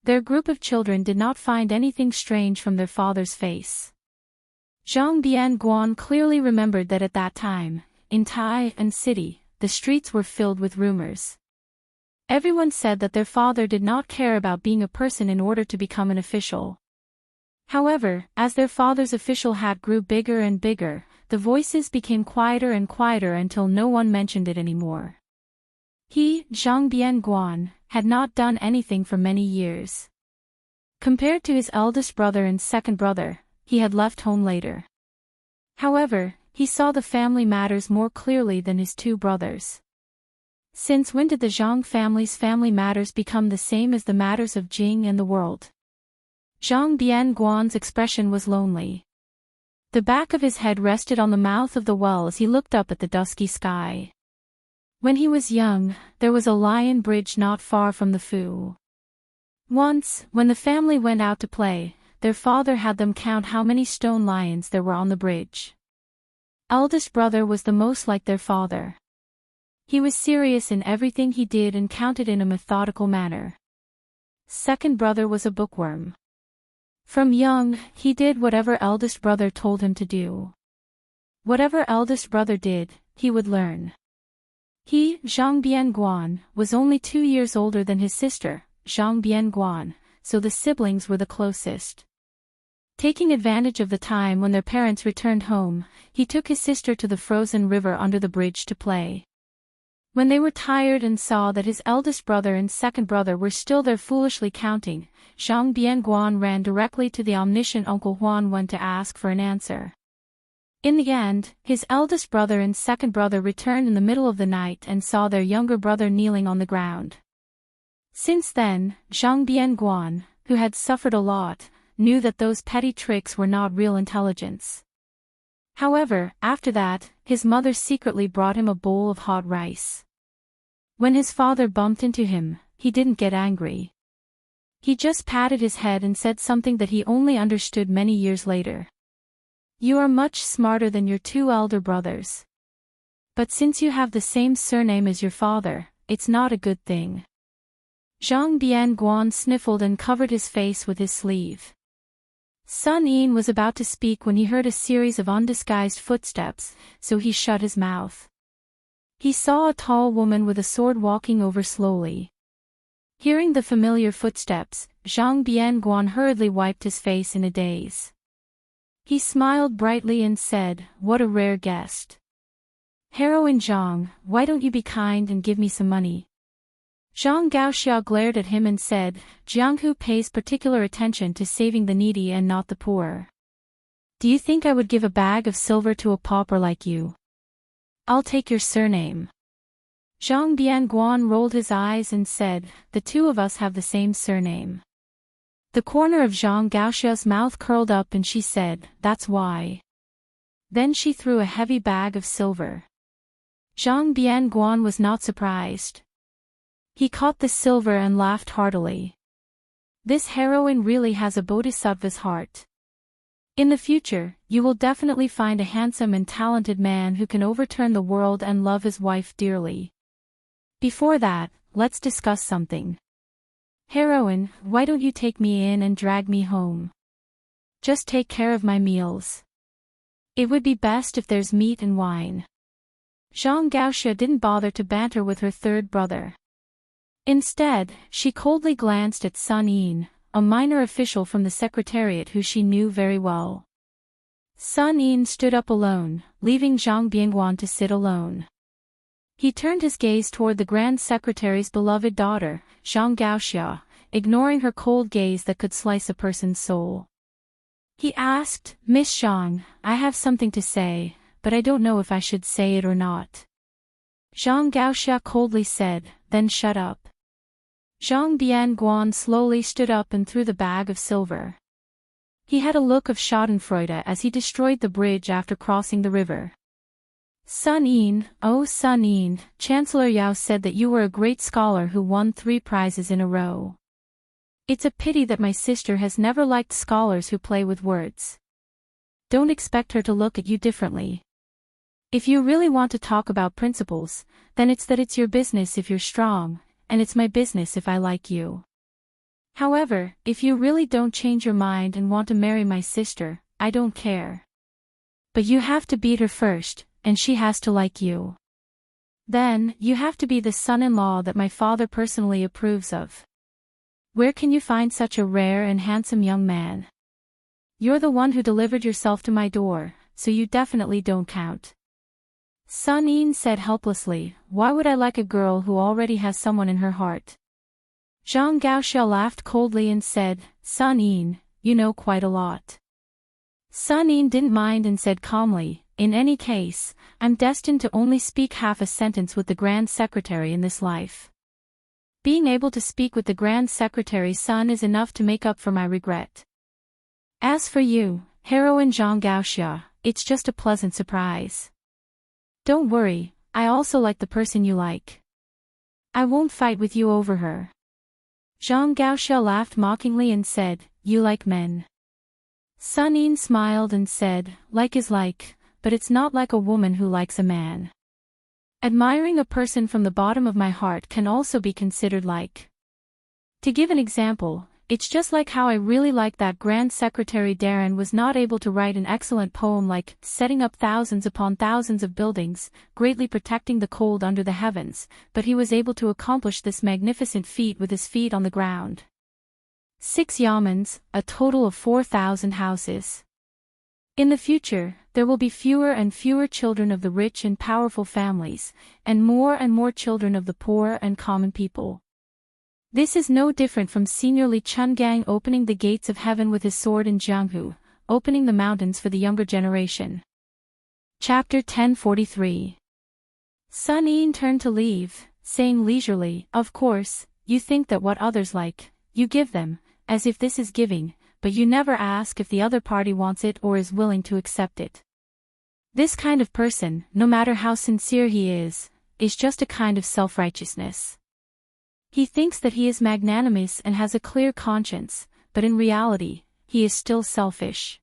Speaker 1: Their group of children did not find anything strange from their father's face. Zhang Bianguan clearly remembered that at that time, in Tai and city, the streets were filled with rumors. Everyone said that their father did not care about being a person in order to become an official. However, as their father's official hat grew bigger and bigger, the voices became quieter and quieter until no one mentioned it anymore. He, Zhang Bianguan, had not done anything for many years. Compared to his eldest brother and second brother, he had left home later. However, he saw the family matters more clearly than his two brothers. Since when did the Zhang family's family matters become the same as the matters of Jing and the world? Zhang Bianguan's expression was lonely. The back of his head rested on the mouth of the well as he looked up at the dusky sky. When he was young, there was a lion bridge not far from the Fu. Once, when the family went out to play, their father had them count how many stone lions there were on the bridge. Eldest brother was the most like their father. He was serious in everything he did and counted in a methodical manner. Second brother was a bookworm. From young, he did whatever eldest brother told him to do. Whatever eldest brother did, he would learn. He, Zhang Bianguan, was only 2 years older than his sister, Zhang Bianguan, so the siblings were the closest. Taking advantage of the time when their parents returned home, he took his sister to the frozen river under the bridge to play. When they were tired and saw that his eldest brother and second brother were still there foolishly counting, Zhang Bianguan ran directly to the omniscient Uncle Huan Wen to ask for an answer. In the end, his eldest brother and second brother returned in the middle of the night and saw their younger brother kneeling on the ground. Since then, Zhang Bianguan, who had suffered a lot, knew that those petty tricks were not real intelligence. However, after that, his mother secretly brought him a bowl of hot rice. When his father bumped into him, he didn't get angry. He just patted his head and said something that he only understood many years later. You are much smarter than your two elder brothers. But since you have the same surname as your father, it's not a good thing. Zhang Bianguan sniffled and covered his face with his sleeve. Sun Yin was about to speak when he heard a series of undisguised footsteps, so he shut his mouth. He saw a tall woman with a sword walking over slowly. Hearing the familiar footsteps, Zhang Bianguan hurriedly wiped his face in a daze. He smiled brightly and said, "What a rare guest. Heroine Zhang, why don't you be kind and give me some money?" Zhang Gaoxia glared at him and said, "Jianghu pays particular attention to saving the needy and not the poor. Do you think I would give a bag of silver to a pauper like you? I'll take your surname." Zhang Bianguan rolled his eyes and said, "The two of us have the same surname." The corner of Zhang Gaoxia's mouth curled up and she said, "That's why." Then she threw a heavy bag of silver. Zhang Bianguan was not surprised. He caught the silver and laughed heartily. This heroine really has a bodhisattva's heart. In the future, you will definitely find a handsome and talented man who can overturn the world and love his wife dearly. Before that, let's discuss something. Heroine, why don't you take me in and drag me home? Just take care of my meals. It would be best if there's meat and wine. Zhang Gaoxia didn't bother to banter with her third brother. Instead, she coldly glanced at Sun Yin, a minor official from the secretariat who she knew very well. Sun Yin stood up alone, leaving Zhang Bianguan to sit alone. He turned his gaze toward the Grand Secretary's beloved daughter, Zhang Gaoxia, ignoring her cold gaze that could slice a person's soul. He asked, "Miss Zhang, I have something to say, but I don't know if I should say it or not." Zhang Gaoxia coldly said, "Then shut up." Zhang Bianguan slowly stood up and threw the bag of silver. He had a look of schadenfreude as he destroyed the bridge after crossing the river. Sun Yin, oh Sun Yin, Chancellor Yao said that you were a great scholar who won 3 prizes in a row. It's a pity that my sister has never liked scholars who play with words. Don't expect her to look at you differently. If you really want to talk about principles, then it's your business if you're strong, and it's my business if I like you. However, if you really don't change your mind and want to marry my sister, I don't care. But you have to beat her first, and she has to like you. Then, you have to be the son-in-law that my father personally approves of. Where can you find such a rare and handsome young man? You're the one who delivered yourself to my door, so you definitely don't count. Sun Yin said helplessly, why would I like a girl who already has someone in her heart? Zhang Gaoxiao laughed coldly and said, Sun Yin, you know quite a lot. Sun Yin didn't mind and said calmly, in any case, I'm destined to only speak half a sentence with the Grand Secretary in this life. Being able to speak with the Grand Secretary's son is enough to make up for my regret. As for you, heroine Zhang Gaoxia, it's just a pleasant surprise. Don't worry, I also like the person you like. I won't fight with you over her. Zhang Gaoxiao laughed mockingly and said, you like men. Sun Yin smiled and said, like is like, but it's not like a woman who likes a man. Admiring a person from the bottom of my heart can also be considered like. To give an example, it's just like how I really like that Grand Secretary Darren was not able to write an excellent poem like setting up thousands upon thousands of buildings, greatly protecting the cold under the heavens, but he was able to accomplish this magnificent feat with his feet on the ground. 6 yamens, a total of 4,000 houses. In the future, there will be fewer and fewer children of the rich and powerful families, and more children of the poor and common people. This is no different from Senior Li Chungang opening the gates of heaven with his sword in Jianghu, opening the mountains for the younger generation. Chapter 1043. Sun Yin turned to leave, saying leisurely, of course, you think that what others like, you give them, as if this is giving, but you never ask if the other party wants it or is willing to accept it. This kind of person, no matter how sincere he is just a kind of self-righteousness. He thinks that he is magnanimous and has a clear conscience, but in reality, he is still selfish.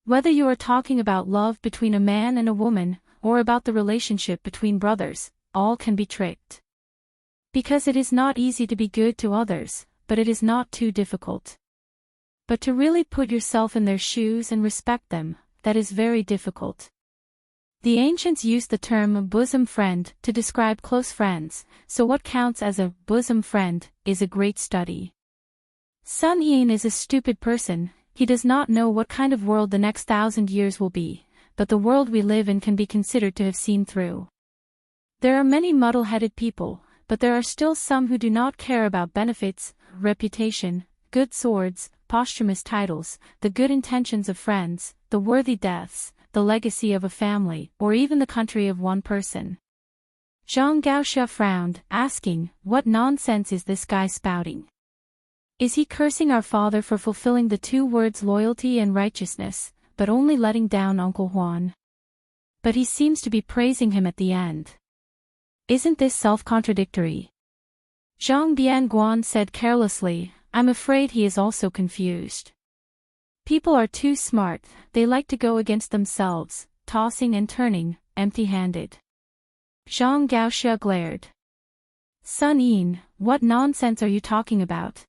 Speaker 1: Whether you are talking about love between a man and a woman, or about the relationship between brothers, all can be tricked. Because it is not easy to be good to others, but it is not too difficult. But to really put yourself in their shoes and respect them, that is very difficult. The ancients used the term bosom friend to describe close friends, so what counts as a bosom friend is a great study. Sun Yin is a stupid person, he does not know what kind of world the next 1,000 years will be, but the world we live in can be considered to have seen through. There are many muddle-headed people, but there are still some who do not care about benefits, reputation, good swords, posthumous titles, the good intentions of friends, the worthy deaths, the legacy of a family, or even the country of one person. Zhang Gaoxia frowned, asking, what nonsense is this guy spouting? Is he cursing our father for fulfilling the 2 words loyalty and righteousness, but only letting down Uncle Huan? But he seems to be praising him at the end. Isn't this self-contradictory? Zhang Bianguan said carelessly, I'm afraid he is also confused. People are too smart, they like to go against themselves, tossing and turning, empty-handed. Zhang Gaoxia glared. Sun Yin, what nonsense are you talking about?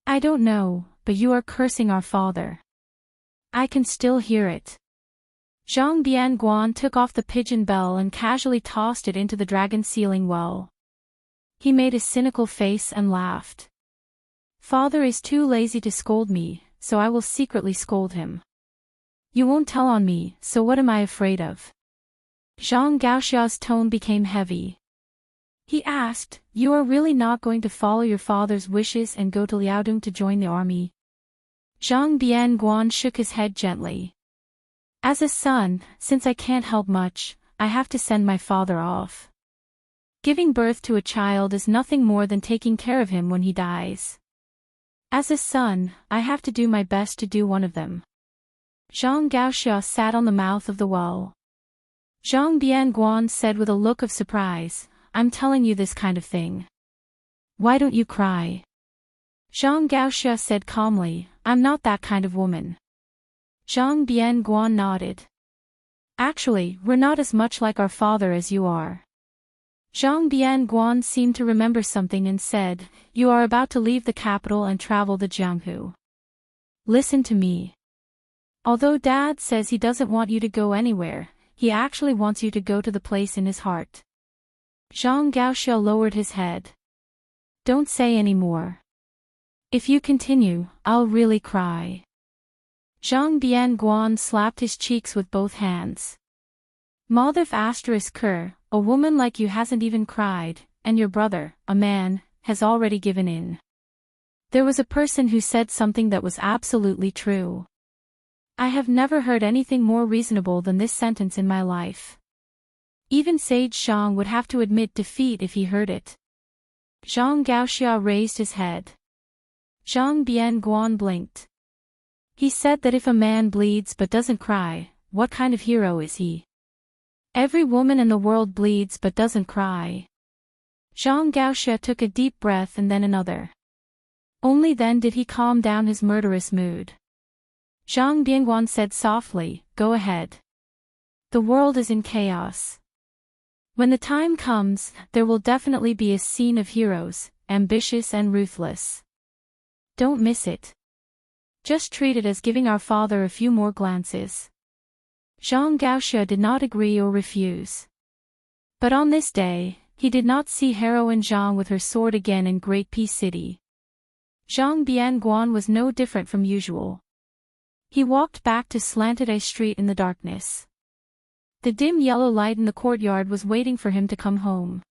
Speaker 1: I don't know, but you are cursing our father. I can still hear it. Zhang Bianguan took off the pigeon bell and casually tossed it into the dragon sealing well. He made a cynical face and laughed. Father is too lazy to scold me, so I will secretly scold him. You won't tell on me, so what am I afraid of? Zhang Gaoxia's tone became heavy. He asked, you are really not going to follow your father's wishes and go to Liaodong to join the army? Zhang Bianguan shook his head gently. As a son, since I can't help much, I have to send my father off. Giving birth to a child is nothing more than taking care of him when he dies. As a son, I have to do my best to do one of them. Zhang Gaoxia sat on the mouth of the well. Zhang Bianguan said with a look of surprise, I'm telling you this kind of thing. Why don't you cry? Zhang Gaoxia said calmly, I'm not that kind of woman. Zhang Bianguan nodded. Actually, we're not as much like our father as you are. Zhang Bianguan seemed to remember something and said, You are about to leave the capital and travel the Jianghu. Listen to me. Although Dad says he doesn't want you to go anywhere, he actually wants you to go to the place in his heart. Zhang Gaoxia lowered his head. Don't say any more. If you continue, I'll really cry. Zhang Bianguan slapped his cheeks with both hands. Maldif *Ker, a woman like you hasn't even cried, and your brother, a man, has already given in. There was a person who said something that was absolutely true. I have never heard anything more reasonable than this sentence in my life. Even Sage Zhang would have to admit defeat if he heard it. Zhang Gaoxia raised his head. Zhang Bianguan blinked. He said that if a man bleeds but doesn't cry, what kind of hero is he? Every woman in the world bleeds but doesn't cry. Zhang Gaoxia took a deep breath and then another. Only then did he calm down his murderous mood. Zhang Bianguan said softly, Go ahead. The world is in chaos. When the time comes, there will definitely be a scene of heroes, ambitious and ruthless. Don't miss it. Just treat it as giving our father a few more glances. Zhang Gaoxia did not agree or refuse. But on this day, he did not see heroine Zhang with her sword again in Great Peace City. Zhang Bianguan was no different from usual. He walked back to Slanted Eye Street in the darkness. The dim yellow light in the courtyard was waiting for him to come home.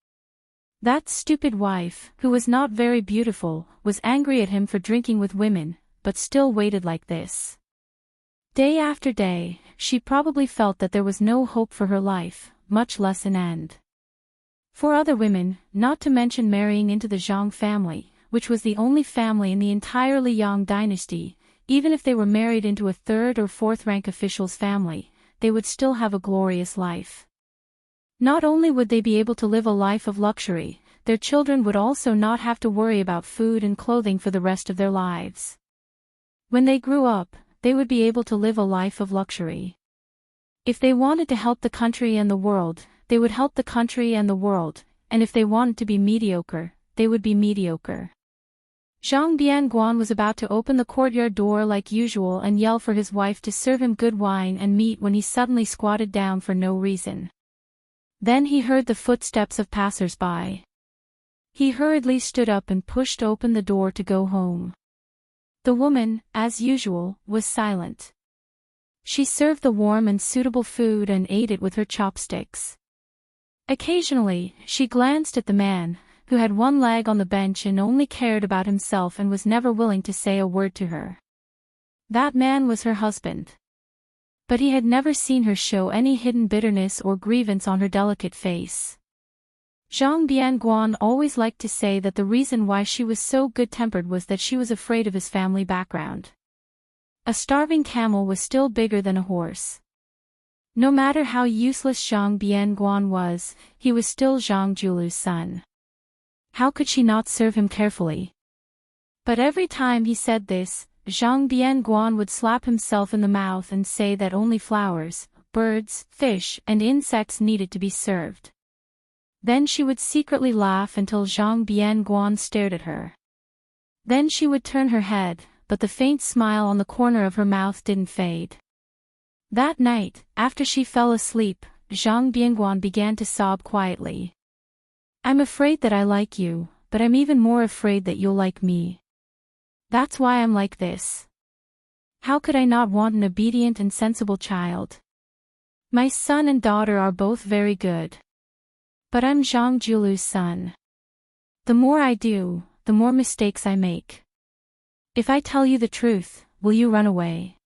Speaker 1: That stupid wife, who was not very beautiful, was angry at him for drinking with women, but still waited like this. Day after day, she probably felt that there was no hope for her life, much less an end. For other women, not to mention marrying into the Zhang family, which was the only family in the entire Liang dynasty, even if they were married into a third or fourth rank official's family, they would still have a glorious life. Not only would they be able to live a life of luxury, their children would also not have to worry about food and clothing for the rest of their lives. When they grew up, they would be able to live a life of luxury. If they wanted to help the country and the world, they would help the country and the world, and if they wanted to be mediocre, they would be mediocre. Zhang Bianguan was about to open the courtyard door like usual and yell for his wife to serve him good wine and meat when he suddenly squatted down for no reason. Then he heard the footsteps of passers-by. He hurriedly stood up and pushed open the door to go home. The woman, as usual, was silent. She served the warm and suitable food and ate it with her chopsticks. Occasionally, she glanced at the man, who had one leg on the bench and only cared about himself and was never willing to say a word to her. That man was her husband. But he had never seen her show any hidden bitterness or grievance on her delicate face. Zhang Bianguan always liked to say that the reason why she was so good-tempered was that she was afraid of his family background. A starving camel was still bigger than a horse. No matter how useless Zhang Bianguan was, he was still Zhang Julu's son. How could she not serve him carefully? But every time he said this, Zhang Bianguan would slap himself in the mouth and say that only flowers, birds, fish, and insects needed to be served. Then she would secretly laugh until Zhang Bianguan stared at her. Then she would turn her head, but the faint smile on the corner of her mouth didn't fade. That night, after she fell asleep, Zhang Bianguan began to sob quietly. I'm afraid that I like you, but I'm even more afraid that you'll like me. That's why I'm like this. How could I not want an obedient and sensible child? My son and daughter are both very good. But I'm Zhang Julu's son. The more I do, the more mistakes I make. If I tell you the truth, will you run away?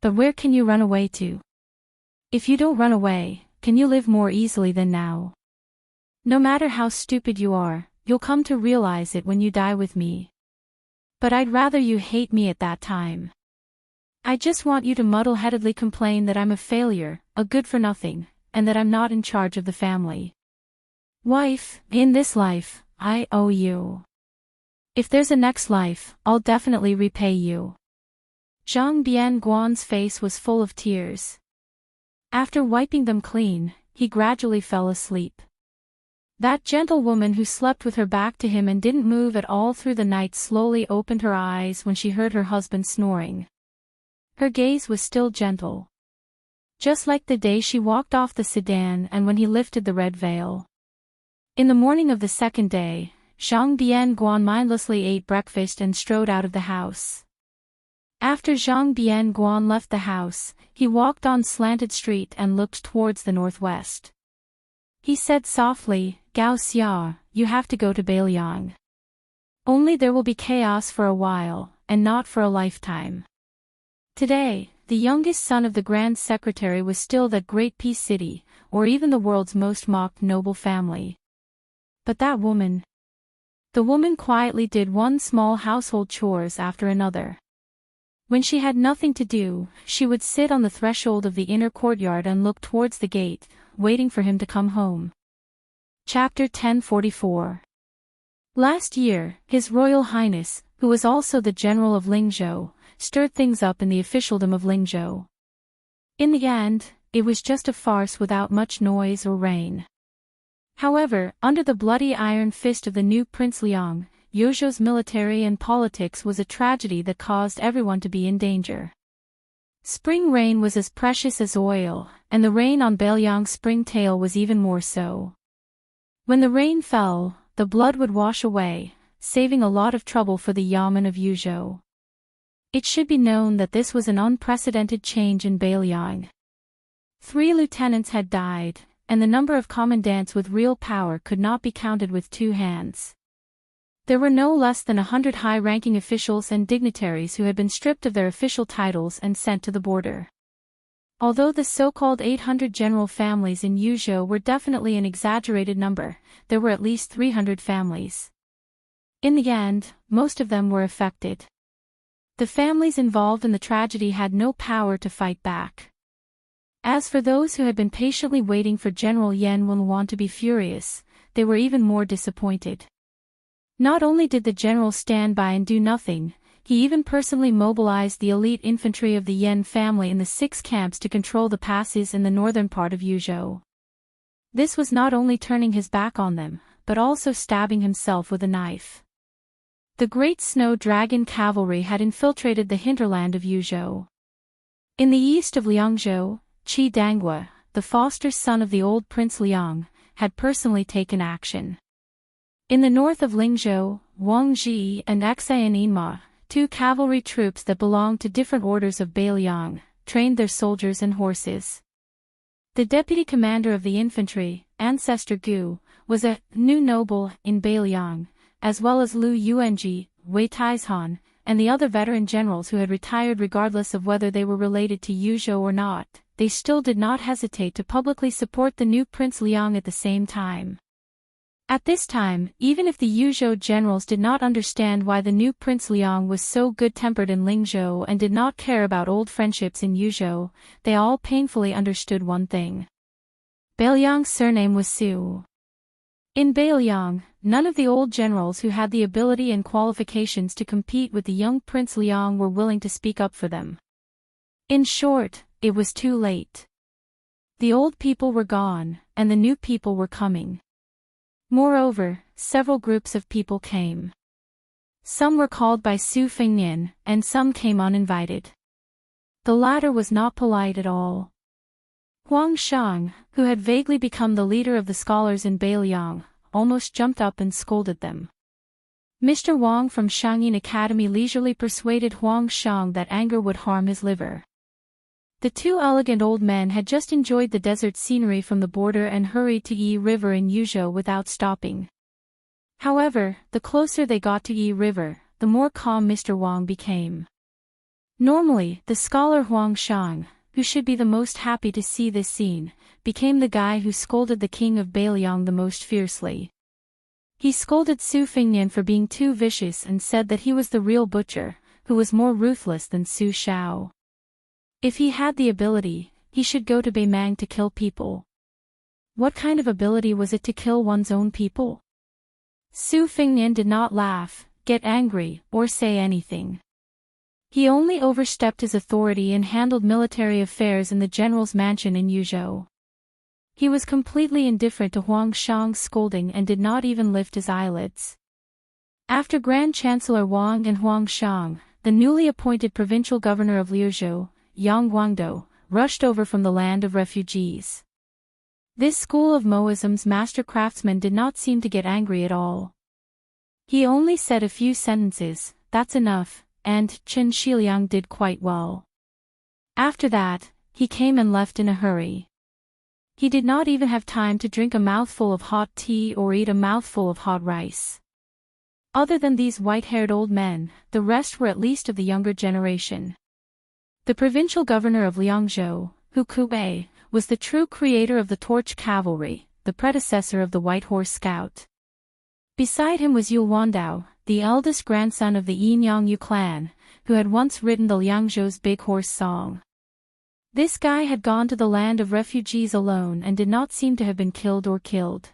Speaker 1: But where can you run away to? If you don't run away, can you live more easily than now? No matter how stupid you are, you'll come to realize it when you die with me. But I'd rather you hate me at that time. I just want you to muddle-headedly complain that I'm a failure, a good-for-nothing, and that I'm not in charge of the family. Wife, in this life, I owe you. If there's a next life, I'll definitely repay you. Zhang Bianguan's face was full of tears. After wiping them clean, he gradually fell asleep. That gentlewoman who slept with her back to him and didn't move at all through the night slowly opened her eyes when she heard her husband snoring. Her gaze was still gentle. Just like the day she walked off the sedan and when he lifted the red veil. In the morning of the second day, Zhang Bianguan mindlessly ate breakfast and strode out of the house. After Zhang Bianguan left the house, he walked on slanted street and looked towards the northwest. He said softly, Gao Xia, you have to go to Beiliang. Only there will be chaos for a while, and not for a lifetime. Today, the youngest son of the Grand Secretary was still that great peace city, or even the world's most mocked noble family. But that woman. The woman quietly did one small household chores after another. When she had nothing to do, she would sit on the threshold of the inner courtyard and look towards the gate, waiting for him to come home. Chapter 1044. Last year, His Royal Highness, who was also the General of Lingzhou, stirred things up in the officialdom of Lingzhou. In the end, it was just a farce without much noise or rain. However, under the bloody iron fist of the new Prince Liang, Yuzhou's military and politics was a tragedy that caused everyone to be in danger. Spring rain was as precious as oil, and the rain on Beiliang's springtail was even more so. When the rain fell, the blood would wash away, saving a lot of trouble for the Yamen of Yuzhou. It should be known that this was an unprecedented change in Beiliang. 3 lieutenants had died, and the number of commandants with real power could not be counted with 2 hands. There were no less than 100 high-ranking officials and dignitaries who had been stripped of their official titles and sent to the border. Although the so-called 800 general families in Yuzhou were definitely an exaggerated number, there were at least 300 families. In the end, most of them were affected. The families involved in the tragedy had no power to fight back. As for those who had been patiently waiting for General Yan Wenluan to be furious, they were even more disappointed. Not only did the general stand by and do nothing, he even personally mobilized the elite infantry of the Yan family in the 6 camps to control the passes in the northern part of Yuzhou. This was not only turning his back on them, but also stabbing himself with a knife. The great snow dragon cavalry had infiltrated the hinterland of Yuzhou. In the east of Liangzhou, Qi Danghua, the foster son of the old Prince Liang, had personally taken action. In the north of Lingzhou, Wang Ji and Xian Yinma, 2 cavalry troops that belonged to different orders of Beiliang, trained their soldiers and horses. The deputy commander of the infantry, Ancestor Gu, was a new noble in Beiliang, as well as Lu Yuanji, Wei Taizhan, and the other veteran generals who had retired regardless of whether they were related to Yuzhou or not. They still did not hesitate to publicly support the new Prince Liang at the same time. At this time, even if the Yuzhou generals did not understand why the new Prince Liang was so good-tempered in Lingzhou and did not care about old friendships in Yuzhou, they all painfully understood one thing. Beiliang's surname was Su. In Beiliang, none of the old generals who had the ability and qualifications to compete with the young Prince Liang were willing to speak up for them. In short, it was too late. The old people were gone, and the new people were coming. Moreover, several groups of people came. Some were called by Su Fengnian, and some came uninvited. The latter was not polite at all. Huang Shang, who had vaguely become the leader of the scholars in Beiliang, almost jumped up and scolded them. Mr. Wang from Shangyin Academy leisurely persuaded Huang Shang that anger would harm his liver. The 2 elegant old men had just enjoyed the desert scenery from the border and hurried to Yi River in Yuzhou without stopping. However, the closer they got to Yi River, the more calm Mr. Wang became. Normally, the scholar Huang Shang, who should be the most happy to see this scene, became the guy who scolded the king of Bailiang the most fiercely. He scolded Su Fingnian for being too vicious and said that he was the real butcher, who was more ruthless than Su Shao. If he had the ability, he should go to Beimang to kill people. What kind of ability was it to kill one's own people? Su Fingnian did not laugh, get angry, or say anything. He only overstepped his authority and handled military affairs in the general's mansion in Yuzhou. He was completely indifferent to Huang Shang's scolding and did not even lift his eyelids. After Grand Chancellor Wang and Huang Shang, the newly appointed provincial governor of Liuzhou, Yang Guangdou, rushed over from the land of refugees. This school of Moism's master craftsman did not seem to get angry at all. He only said a few sentences, "That's enough," and Chen Shiliang did quite well. After that, he came and left in a hurry. He did not even have time to drink a mouthful of hot tea or eat a mouthful of hot rice. Other than these white-haired old men, the rest were at least of the younger generation. The provincial governor of Liangzhou, Hu Kubei, was the true creator of the Torch Cavalry, the predecessor of the White Horse Scout. Beside him was Yul Wandao, the eldest grandson of the Yinyang Yu clan, who had once written the Liangzhou's Big Horse Song. This guy had gone to the land of refugees alone and did not seem to have been killed or killed.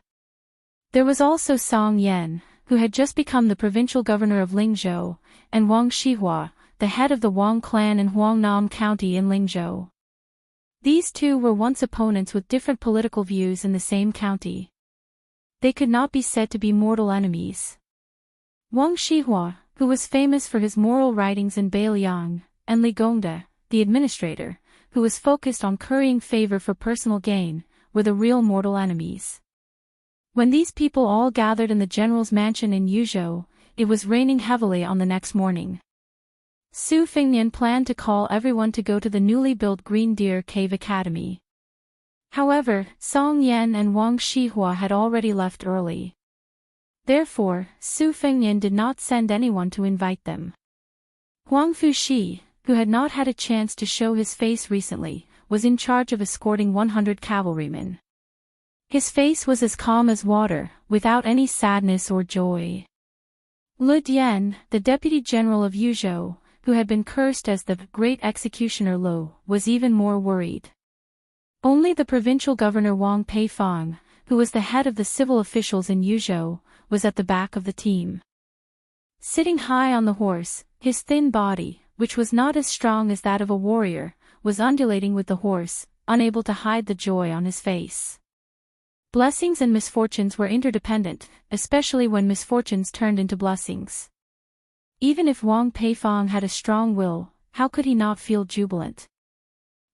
Speaker 1: There was also Song Yan, who had just become the provincial governor of Lingzhou, and Wang Shihua, the head of the Wang clan in Huangnam County in Lingzhou. These two were once opponents with different political views in the same county. They could not be said to be mortal enemies. Wang Shihua, who was famous for his moral writings in Bailiang, and Li Gongda, the administrator, who was focused on currying favor for personal gain, were the real mortal enemies. When these people all gathered in the general's mansion in Yuzhou, it was raining heavily on the next morning. Su Fingnian planned to call everyone to go to the newly built Green Deer Cave Academy. However, Song Yan and Wang Shihua had already left early. Therefore, Su Fingnian did not send anyone to invite them. Huang Fuxi, who had not had a chance to show his face recently, was in charge of escorting 100 cavalrymen. His face was as calm as water, without any sadness or joy. Lu Dian, the deputy general of Yuzhou, who had been cursed as the great executioner Lu, was even more worried. Only the provincial governor Wang Peifang, who was the head of the civil officials in Yuzhou, was at the back of the team. Sitting high on the horse, his thin body, which was not as strong as that of a warrior, was undulating with the horse, unable to hide the joy on his face. Blessings and misfortunes were interdependent, especially when misfortunes turned into blessings. Even if Wang Peifang had a strong will, how could he not feel jubilant?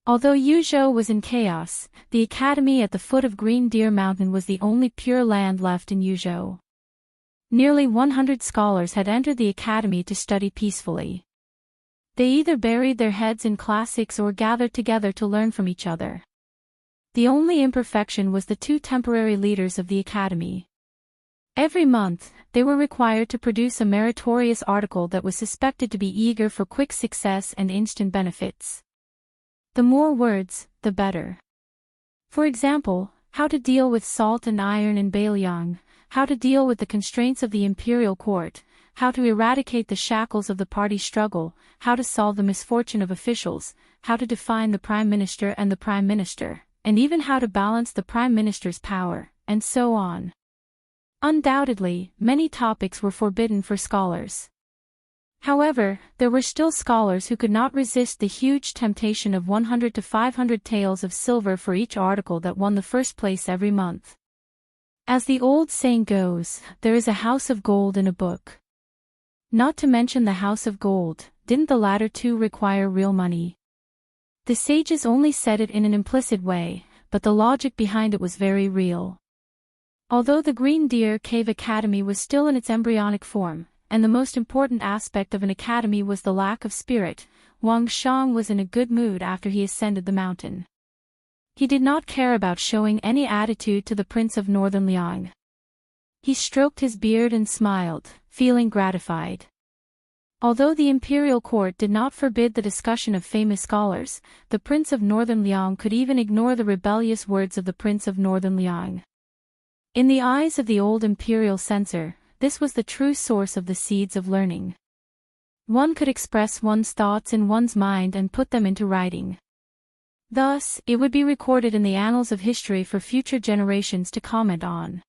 Speaker 1: Although Yuzhou was in chaos, the academy at the foot of Green Deer Mountain was the only pure land left in Yuzhou. Nearly 100 scholars had entered the academy to study peacefully. They either buried their heads in classics or gathered together to learn from each other. The only imperfection was the two temporary leaders of the academy. Every month, they were required to produce a meritorious article that was suspected to be eager for quick success and instant benefits. The more words, the better. For example, how to deal with salt and iron in Bailiang, how to deal with the constraints of the imperial court, how to eradicate the shackles of the party struggle, how to solve the misfortune of officials, how to define the prime minister and the prime minister, and even how to balance the prime minister's power, and so on. Undoubtedly, many topics were forbidden for scholars. However, there were still scholars who could not resist the huge temptation of 100 to 500 taels of silver for each article that won the first place every month. As the old saying goes, there is a house of gold in a book. Not to mention the house of gold, didn't the latter too require real money? The sages only said it in an implicit way, but the logic behind it was very real. Although the Green Deer Cave Academy was still in its embryonic form, and the most important aspect of an academy was the lack of spirit, Wang Shang was in a good mood after he ascended the mountain. He did not care about showing any attitude to the Prince of Northern Liang. He stroked his beard and smiled, feeling gratified. Although the imperial court did not forbid the discussion of famous scholars, the Prince of Northern Liang could even ignore the rebellious words of the Prince of Northern Liang. In the eyes of the old imperial censor, this was the true source of the seeds of learning. One could express one's thoughts in one's mind and put them into writing. Thus, it would be recorded in the annals of history for future generations to comment on.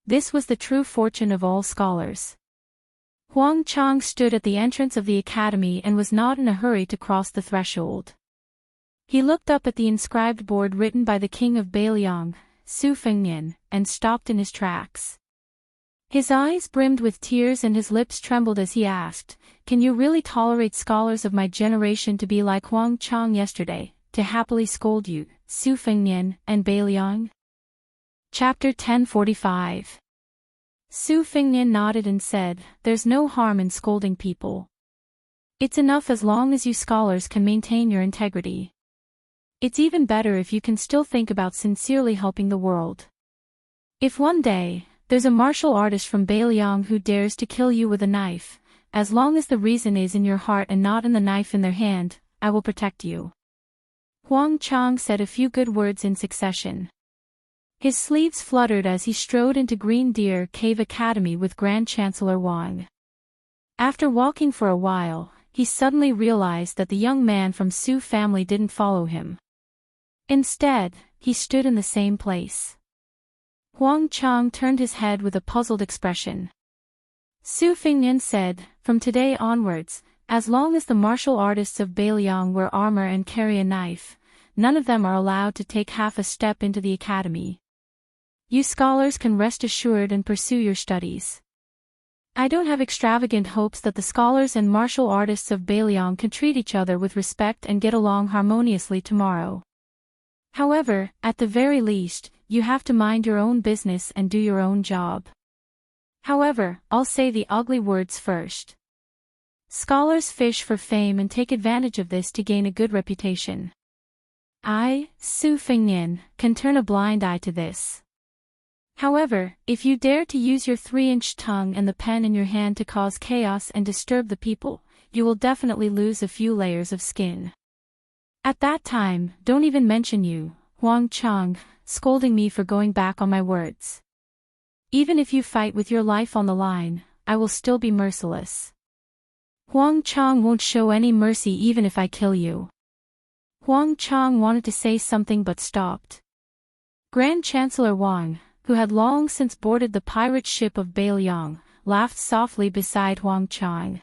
Speaker 1: This was the true fortune of all scholars. Huang Chang stood at the entrance of the academy and was not in a hurry to cross the threshold. He looked up at the inscribed board written by the king of Beiliang, Su Fengnian, and stopped in his tracks. His eyes brimmed with tears and his lips trembled as he asked, "Can you really tolerate scholars of my generation to be like Huang Chang yesterday, to happily scold you, Su Fengnian, and Beiliang?" Chapter 1045. Su Fengnian nodded and said, "There's no harm in scolding people. It's enough as long as you scholars can maintain your integrity. It's even better if you can still think about sincerely helping the world. If one day, there's a martial artist from Beiliang who dares to kill you with a knife, as long as the reason is in your heart and not in the knife in their hand, I will protect you." Huang Chang said a few good words in succession. His sleeves fluttered as he strode into Green Deer Cave Academy with Grand Chancellor Wang. After walking for a while, he suddenly realized that the young man from Su family didn't follow him. Instead, he stood in the same place. Huang Chang turned his head with a puzzled expression. Su Fengnian said, "From today onwards, as long as the martial artists of Beiliang wear armor and carry a knife, none of them are allowed to take half a step into the academy. You scholars can rest assured and pursue your studies. I don't have extravagant hopes that the scholars and martial artists of Beiliang can treat each other with respect and get along harmoniously tomorrow. However, at the very least, you have to mind your own business and do your own job. However, I'll say the ugly words first. Scholars fish for fame and take advantage of this to gain a good reputation. I, Su Fengnian, can turn a blind eye to this. However, if you dare to use your 3-inch tongue and the pen in your hand to cause chaos and disturb the people, you will definitely lose a few layers of skin. At that time, don't even mention you, Huang Chang, scolding me for going back on my words. Even if you fight with your life on the line, I will still be merciless. Huang Chang won't show any mercy even if I kill you." Huang Chang wanted to say something but stopped. Grand Chancellor Wang, who had long since boarded the pirate ship of Beiliang, laughed softly beside Huang Chang.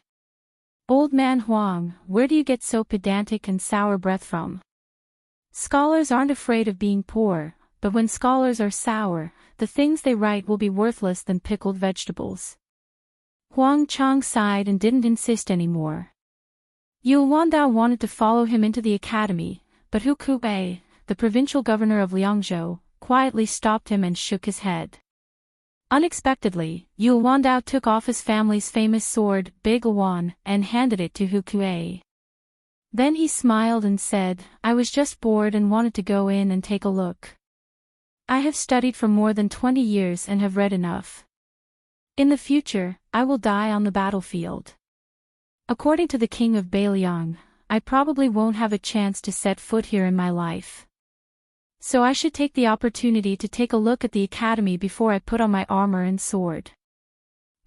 Speaker 1: "Old man Huang, where do you get so pedantic and sour breath from? Scholars aren't afraid of being poor, but when scholars are sour, the things they write will be worthless than pickled vegetables." Huang Chang sighed and didn't insist anymore. Yu Wandao wanted to follow him into the academy, but Hu Kuei, the provincial governor of Liangzhou, quietly stopped him and shook his head. Unexpectedly, Yu Wandao took off his family's famous sword, Big Wan, and handed it to Hu Kuei. Then he smiled and said, "I was just bored and wanted to go in and take a look. I have studied for more than 20 years and have read enough. In the future, I will die on the battlefield. According to the king of Beiliang, I probably won't have a chance to set foot here in my life. So I should take the opportunity to take a look at the academy before I put on my armor and sword.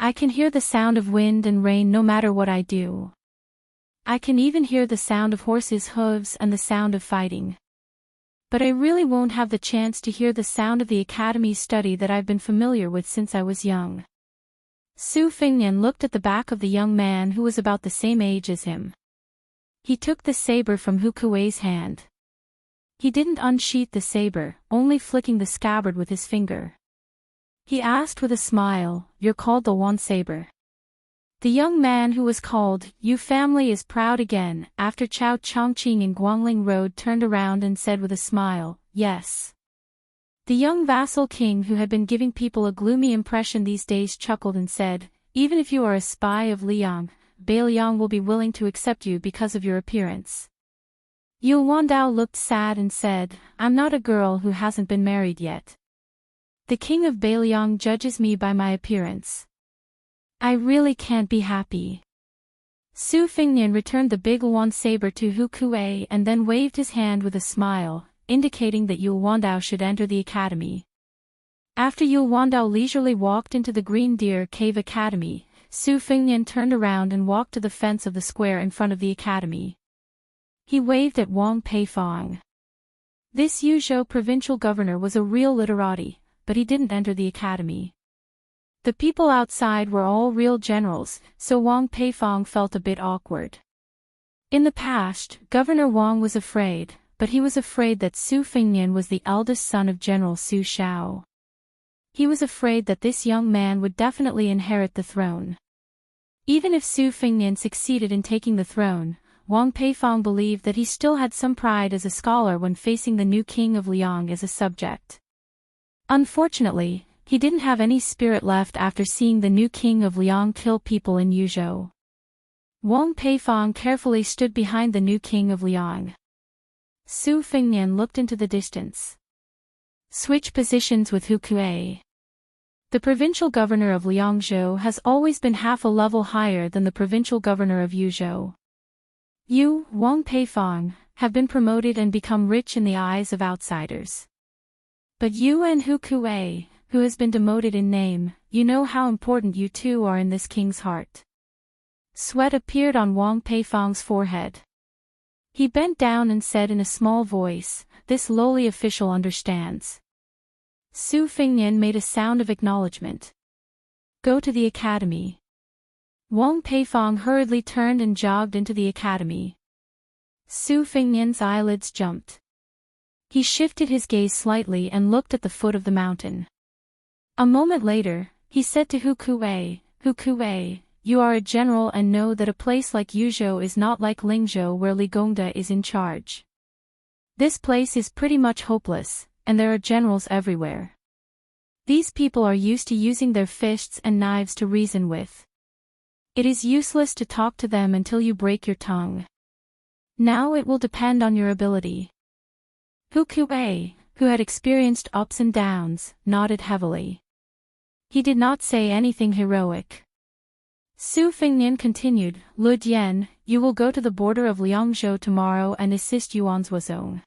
Speaker 1: I can hear the sound of wind and rain no matter what I do. I can even hear the sound of horses' hooves and the sound of fighting. But I really won't have the chance to hear the sound of the academy's study that I've been familiar with since I was young." Su Fengnian looked at the back of the young man who was about the same age as him. He took the saber from Hu Kuei's hand. He didn't unsheath the saber, only flicking the scabbard with his finger. He asked with a smile, "You're called the Wan Saber?" The young man who was called Yu family is proud again, after Chao Chongqing in Guangling Road turned around and said with a smile, "Yes." The young vassal king who had been giving people a gloomy impression these days chuckled and said, "Even if you are a spy of Liang, Beiliang will be willing to accept you because of your appearance." Yu Wandao looked sad and said, "I'm not a girl who hasn't been married yet. The king of Beiliang judges me by my appearance. I really can't be happy." Su Fingnian returned the big Luan saber to Hu Kuei and then waved his hand with a smile, indicating that Yu Wandao should enter the academy. After Yu Wandao leisurely walked into the Green Deer Cave Academy, Su Fingnian turned around and walked to the fence of the square in front of the academy. He waved at Wang Peifong. This Yuzhou provincial governor was a real literati, but he didn't enter the academy. The people outside were all real generals, so Wang Peifong felt a bit awkward. In the past, Governor Wang was afraid, but he was afraid that Su Fingnian was the eldest son of General Su Shao. He was afraid that this young man would definitely inherit the throne. Even if Su Fingnian succeeded in taking the throne, Wang Peifong believed that he still had some pride as a scholar when facing the new king of Liang as a subject. Unfortunately, he didn't have any spirit left after seeing the new king of Liang kill people in Yuzhou. Wang Peifong carefully stood behind the new king of Liang. Su Fingnian looked into the distance. Switch positions with Hu Kuei. The provincial governor of Liangzhou has always been half a level higher than the provincial governor of Yuzhou. You, Wang Peifong, have been promoted and become rich in the eyes of outsiders. But you and Hu Kuei, who has been demoted in name, you know how important you two are in this king's heart. Sweat appeared on Wang Peifong's forehead. He bent down and said in a small voice, "This lowly official understands." Su Fingnian made a sound of acknowledgement. Go to the academy. Wang Peifong hurriedly turned and jogged into the academy. Su Fingnian's eyelids jumped. He shifted his gaze slightly and looked at the foot of the mountain. A moment later, he said to Hu Kuei, "Hu Kuei, you are a general and know that a place like Yuzhou is not like Lingzhou where Li Gongda is in charge. This place is pretty much hopeless, and there are generals everywhere. These people are used to using their fists and knives to reason with. It is useless to talk to them until you break your tongue. Now it will depend on your ability." Hu Kuei, who had experienced ups and downs, nodded heavily. He did not say anything heroic. Su Fingnian continued, "Lu Dian, you will go to the border of Liangzhou tomorrow and assist Yuan Zuozong.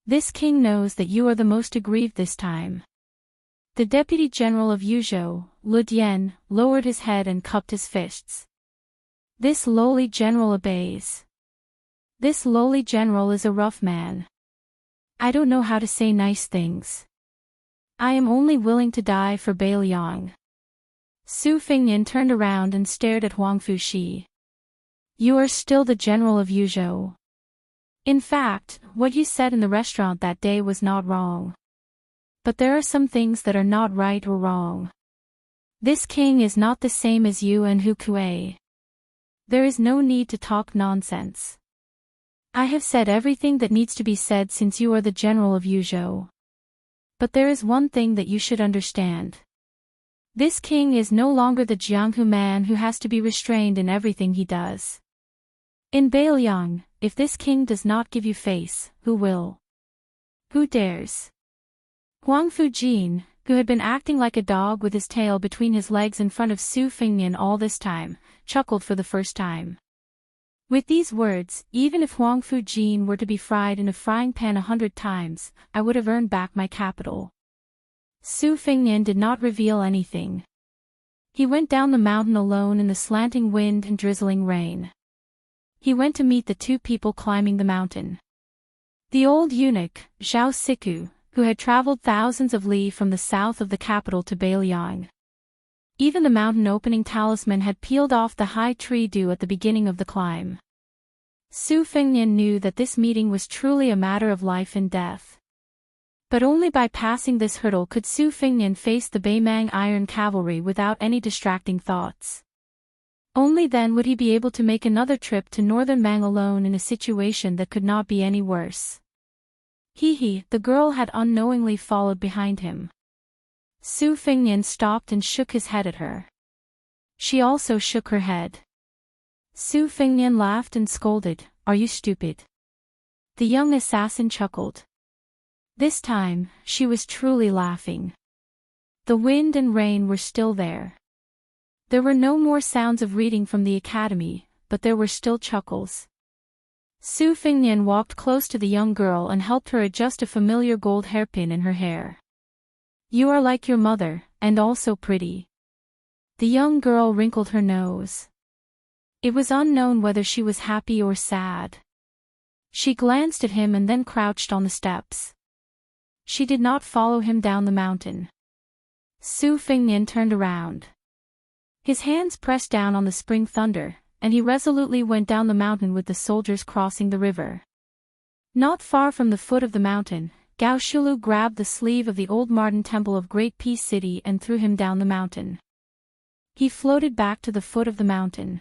Speaker 1: This king knows that you are the most aggrieved this time." The deputy general of Yuzhou, Lu Dian, lowered his head and cupped his fists. This lowly general obeys. This lowly general is a rough man. I don't know how to say nice things. I am only willing to die for Beiliang. Su Fingnian turned around and stared at Huang Fuxi. You are still the general of Yuzhou. In fact, what you said in the restaurant that day was not wrong. But there are some things that are not right or wrong. This king is not the same as you and Hu Kuei. There is no need to talk nonsense. I have said everything that needs to be said since you are the general of Yuzhou. But there is one thing that you should understand. This king is no longer the Jianghu man who has to be restrained in everything he does. In Beiliang, if this king does not give you face, who will? Who dares? Huang Fujin, who had been acting like a dog with his tail between his legs in front of Su Fingnian all this time, chuckled for the first time. With these words, even if Huang Fujin were to be fried in a frying pan 100 times, I would have earned back my capital. Su Fingnian did not reveal anything. He went down the mountain alone in the slanting wind and drizzling rain. He went to meet the two people climbing the mountain. The old eunuch, Zhao Siku, who had traveled thousands of li from the south of the capital to Beiliang. Even the mountain opening talisman had peeled off the high tree dew at the beginning of the climb. Su Fingnian knew that this meeting was truly a matter of life and death. But only by passing this hurdle could Su Fingnian face the Beimang Iron Cavalry without any distracting thoughts. Only then would he be able to make another trip to northern Mang alone in a situation that could not be any worse. The girl had unknowingly followed behind him. Su Fingnian stopped and shook his head at her. She also shook her head. Su Fingnian laughed and scolded, "Are you stupid?" The young assassin chuckled. This time, she was truly laughing. The wind and rain were still there. There were no more sounds of reading from the academy, but there were still chuckles. Su Fingnian walked close to the young girl and helped her adjust a familiar gold hairpin in her hair. "You are like your mother, and also pretty." The young girl wrinkled her nose. It was unknown whether she was happy or sad. She glanced at him and then crouched on the steps. She did not follow him down the mountain. Su Fingnian turned around. His hands pressed down on the spring thunder, and he resolutely went down the mountain with the soldiers crossing the river. Not far from the foot of the mountain, Gao Shulu grabbed the sleeve of the old Martin Temple of Great Peace City and threw him down the mountain. He floated back to the foot of the mountain.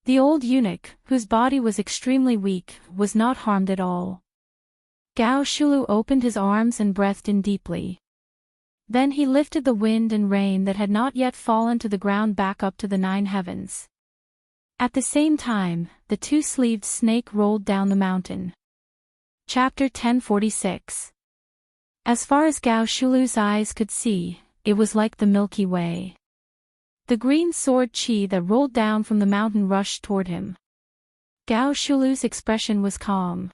Speaker 1: The old eunuch, whose body was extremely weak, was not harmed at all. Gao Shulu opened his arms and breathed in deeply. Then he lifted the wind and rain that had not yet fallen to the ground back up to the 9 heavens. At the same time, the two-sleeved snake rolled down the mountain. Chapter 1046. As far as Gao Shulu's eyes could see, it was like the Milky Way. The green sword chi that rolled down from the mountain rushed toward him. Gao Shulu's expression was calm.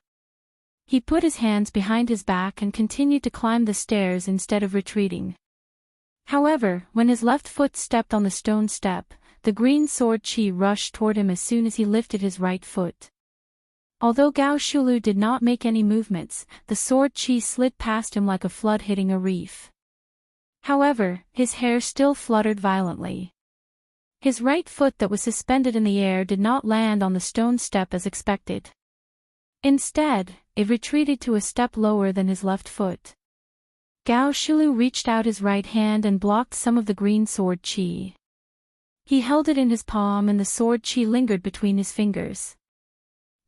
Speaker 1: He put his hands behind his back and continued to climb the stairs instead of retreating. However, when his left foot stepped on the stone step, the green sword chi rushed toward him as soon as he lifted his right foot. Although Gao Shulu did not make any movements, the sword chi slid past him like a flood hitting a reef. However, his hair still fluttered violently. His right foot that was suspended in the air did not land on the stone step as expected. Instead, it retreated to a step lower than his left foot. Gao Shulu reached out his right hand and blocked some of the green sword chi. He held it in his palm and the sword chi lingered between his fingers.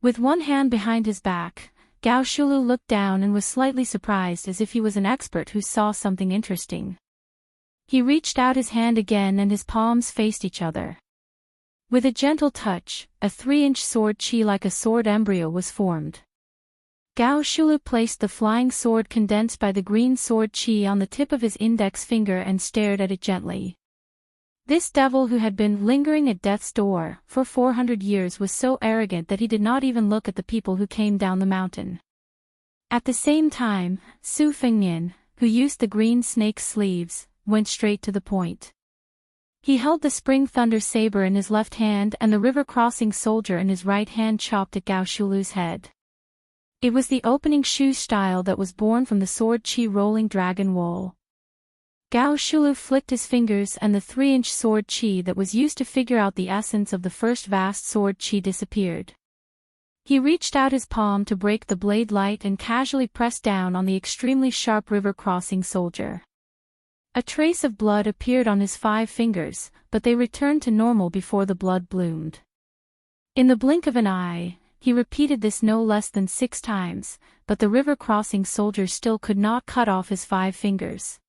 Speaker 1: With one hand behind his back, Gao Shulu looked down and was slightly surprised as if he was an expert who saw something interesting. He reached out his hand again and his palms faced each other. With a gentle touch, a 3-inch sword chi like a sword embryo was formed. Gao Shulu placed the flying sword condensed by the green sword chi on the tip of his index finger and stared at it gently. This devil who had been lingering at death's door for 400 years was so arrogant that he did not even look at the people who came down the mountain. At the same time, Su Fingnian, who used the green snake's sleeves, went straight to the point. He held the spring thunder saber in his left hand and the river-crossing soldier in his right hand chopped at Gao Shulu's head. It was the opening shoe style that was born from the sword chi rolling dragon wool. Gao Shulu flicked his fingers and the 3-inch sword chi that was used to figure out the essence of the first vast sword chi disappeared. He reached out his palm to break the blade light and casually pressed down on the extremely sharp river-crossing soldier. A trace of blood appeared on his 5 fingers, but they returned to normal before the blood bloomed. In the blink of an eye, he repeated this no less than 6 times, but the river-crossing soldier still could not cut off his 5 fingers.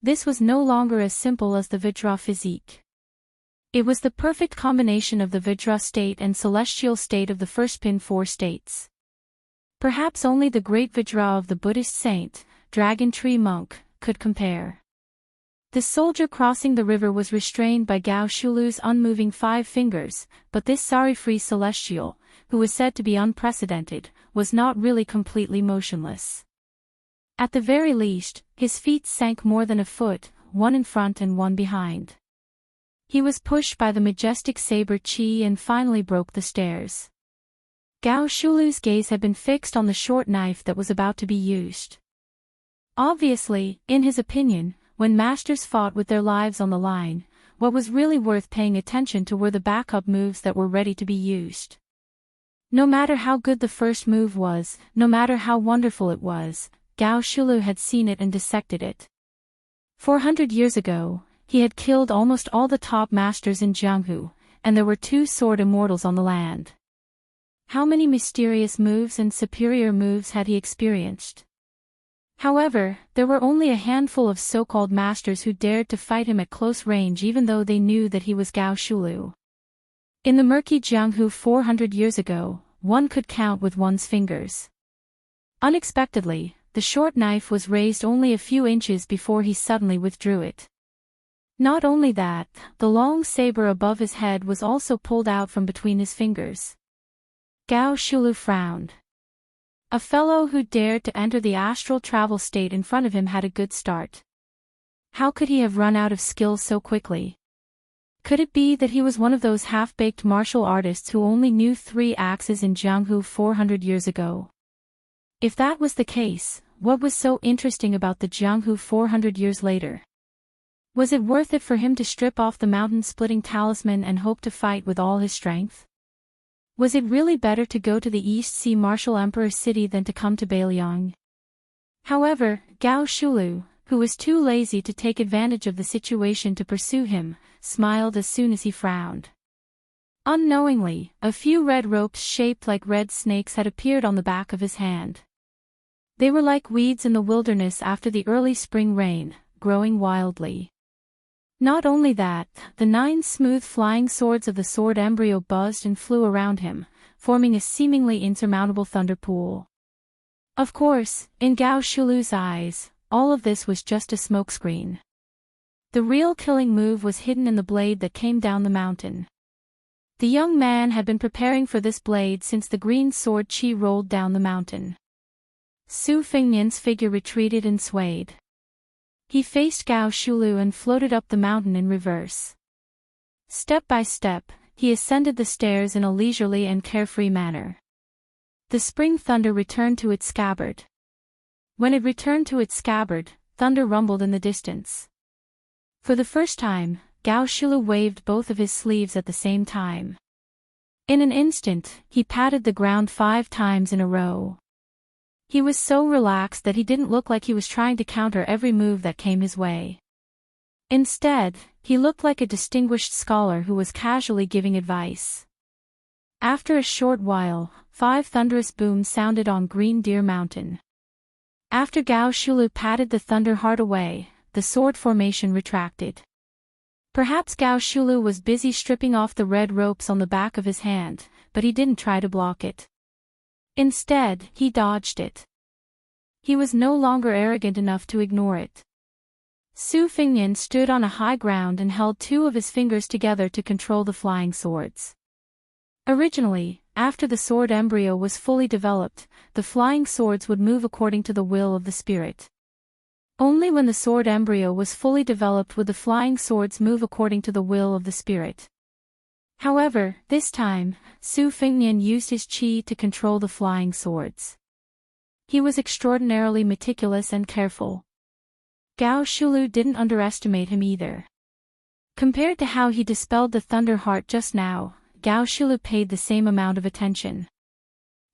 Speaker 1: This was no longer as simple as the Vajra physique. It was the perfect combination of the Vajra state and celestial state of the first pin 4 states. Perhaps only the great Vajra of the Buddhist saint, Dragon Tree Monk, could compare. The soldier crossing the river was restrained by Gao Shulu's unmoving 5 fingers, but this sorry-free celestial, who was said to be unprecedented, was not really completely motionless. At the very least, his feet sank more than a foot, one in front and one behind. He was pushed by the majestic saber chi and finally broke the stairs. Gao Shulu's gaze had been fixed on the short knife that was about to be used. Obviously, in his opinion, when masters fought with their lives on the line, what was really worth paying attention to were the backup moves that were ready to be used. No matter how good the first move was, no matter how wonderful it was, Gao Shulu had seen it and dissected it. 400 years ago, he had killed almost all the top masters in Jianghu, and there were 2 sword immortals on the land. How many mysterious moves and superior moves had he experienced? However, there were only a handful of so-called masters who dared to fight him at close range even though they knew that he was Gao Shulu. In the murky Jianghu 400 years ago, one could count with one's fingers. Unexpectedly, the short knife was raised only a few inches before he suddenly withdrew it. Not only that, the long saber above his head was also pulled out from between his fingers. Gao Shulu frowned. A fellow who dared to enter the astral travel state in front of him had a good start. How could he have run out of skills so quickly? Could it be that he was one of those half-baked martial artists who only knew 3 axes in Jianghu 400 years ago? If that was the case, what was so interesting about the Jianghu 400 years later? Was it worth it for him to strip off the mountain-splitting talisman and hope to fight with all his strength? Was it really better to go to the East Sea Martial Emperor city than to come to Beiliang? However, Gao Shulu, who was too lazy to take advantage of the situation to pursue him, smiled as soon as he frowned. Unknowingly, a few red ropes shaped like red snakes had appeared on the back of his hand. They were like weeds in the wilderness after the early spring rain, growing wildly. Not only that, the 9 smooth flying swords of the sword embryo buzzed and flew around him, forming a seemingly insurmountable thunder pool. Of course, in Gao Shulu's eyes, all of this was just a smokescreen. The real killing move was hidden in the blade that came down the mountain. The young man had been preparing for this blade since the green sword chi rolled down the mountain. Su Fengnian's figure retreated and swayed. He faced Gao Shulu and floated up the mountain in reverse. Step by step, he ascended the stairs in a leisurely and carefree manner. The spring thunder returned to its scabbard. When it returned to its scabbard, thunder rumbled in the distance. For the first time, Gao Shulu waved both of his sleeves at the same time. In an instant, he patted the ground 5 times in a row. He was so relaxed that he didn't look like he was trying to counter every move that came his way. Instead, he looked like a distinguished scholar who was casually giving advice. After a short while, 5 thunderous booms sounded on Green Deer Mountain. After Gao Shulu patted the thunder heart away, the sword formation retracted. Perhaps Gao Shulu was busy stripping off the red ropes on the back of his hand, but he didn't try to block it. Instead, he dodged it. He was no longer arrogant enough to ignore it. Su Fengnian stood on a high ground and held 2 of his fingers together to control the flying swords. Originally, after the sword embryo was fully developed, the flying swords would move according to the will of the spirit. Only when the sword embryo was fully developed would the flying swords move according to the will of the spirit. However, this time, Su Fengnian used his qi to control the flying swords. He was extraordinarily meticulous and careful. Gao Shulu didn't underestimate him either. Compared to how he dispelled the thunder heart just now, Gao Shulu paid the same amount of attention.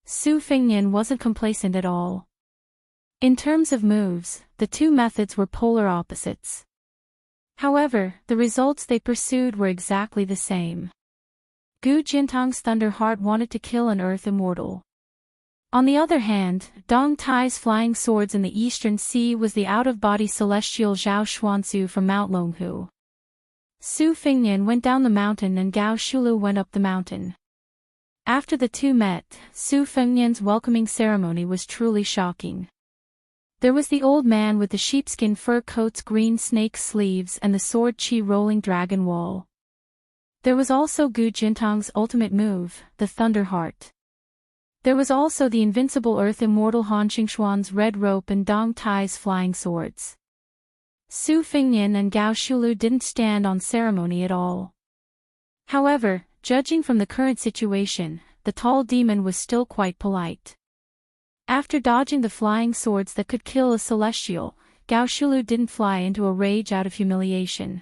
Speaker 1: Su Fengnian wasn't complacent at all. In terms of moves, the 2 methods were polar opposites. However, the results they pursued were exactly the same. Gu Jintang's Thunder Heart wanted to kill an Earth Immortal. On the other hand, Dong Tai's flying swords in the Eastern Sea was the out-of-body celestial Zhao Xuanzu from Mount Longhu. Su Fengnian went down the mountain and Gao Shulu went up the mountain. After the 2 met, Su Fengnian's welcoming ceremony was truly shocking. There was the old man with the sheepskin fur coat's green snake sleeves and the sword chi rolling dragon wall. There was also Gu Jintang's ultimate move, the Thunder Heart. There was also the invincible Earth Immortal Han Xingxuan's red rope and Dong Tai's flying swords. Su Fengnian and Gao Shulu didn't stand on ceremony at all. However, judging from the current situation, the tall demon was still quite polite. After dodging the flying swords that could kill a celestial, Gao Shulu didn't fly into a rage out of humiliation.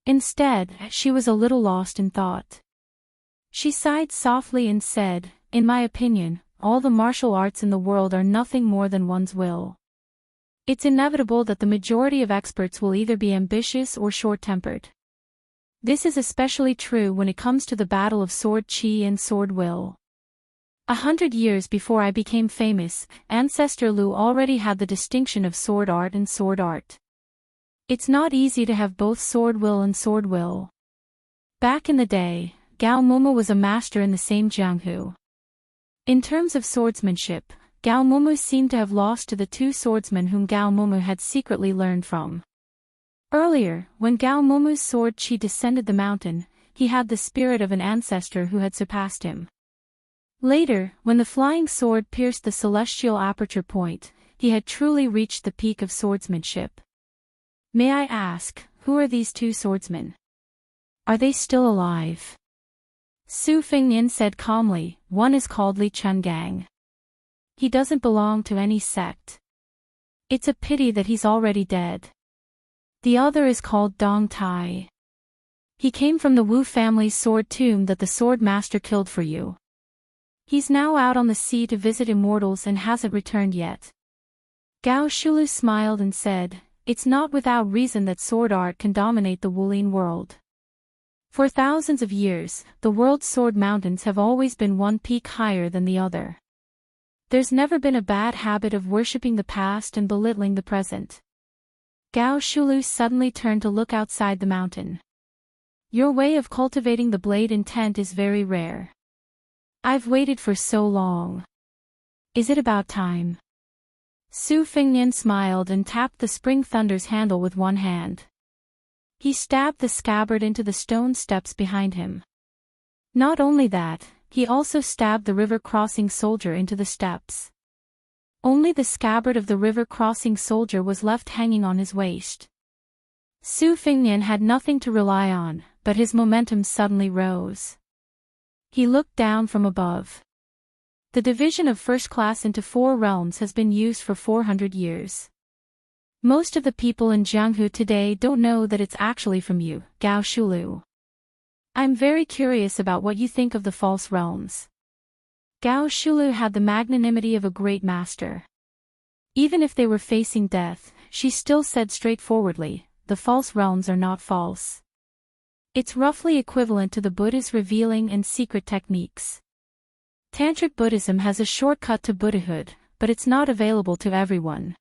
Speaker 1: Instead, she was a little lost in thought. She sighed softly and said, "In my opinion, all the martial arts in the world are nothing more than one's will. It's inevitable that the majority of experts will either be ambitious or short-tempered. This is especially true when it comes to the battle of sword chi and sword will. 100 years before I became famous, Ancestor Lu already had the distinction of sword art and sword art. It's not easy to have both sword will and sword will. Back in the day, Gao Momo was a master in the same Jianghu. In terms of swordsmanship, Gao Momo seemed to have lost to the 2 swordsmen whom Gao Momo had secretly learned from. Earlier, when Gao Momu's sword chi descended the mountain, he had the spirit of an ancestor who had surpassed him. Later, when the flying sword pierced the celestial aperture point, he had truly reached the peak of swordsmanship. May I ask, who are these two swordsmen? Are they still alive? Su Fengnian said calmly, one is called Li Chungang. He doesn't belong to any sect. It's a pity that he's already dead. The other is called Dong Tai. He came from the Wu family's sword tomb that the sword master killed for you. He's now out on the sea to visit immortals and hasn't returned yet. Gao Shulu smiled and said, it's not without reason that sword art can dominate the Wulin world. For thousands of years, the world's sword mountains have always been one peak higher than the other. There's never been a bad habit of worshipping the past and belittling the present. Gao Shulu suddenly turned to look outside the mountain. Your way of cultivating the blade intent is very rare. I've waited for so long. Is it about time? Su Fengnian smiled and tapped the spring thunder's handle with one hand. He stabbed the scabbard into the stone steps behind him. Not only that, he also stabbed the river-crossing soldier into the steps. Only the scabbard of the river-crossing soldier was left hanging on his waist. Su Fengnian had nothing to rely on, but his momentum suddenly rose. He looked down from above. The division of first class into 4 realms has been used for 400 years. Most of the people in Jianghu today don't know that it's actually from you, Gao Shulu. I'm very curious about what you think of the false realms. Gao Shulu had the magnanimity of a great master. Even if they were facing death, she still said straightforwardly, the false realms are not false. It's roughly equivalent to the Buddha's revealing and secret techniques. Tantric Buddhism has a shortcut to Buddhahood, but it's not available to everyone.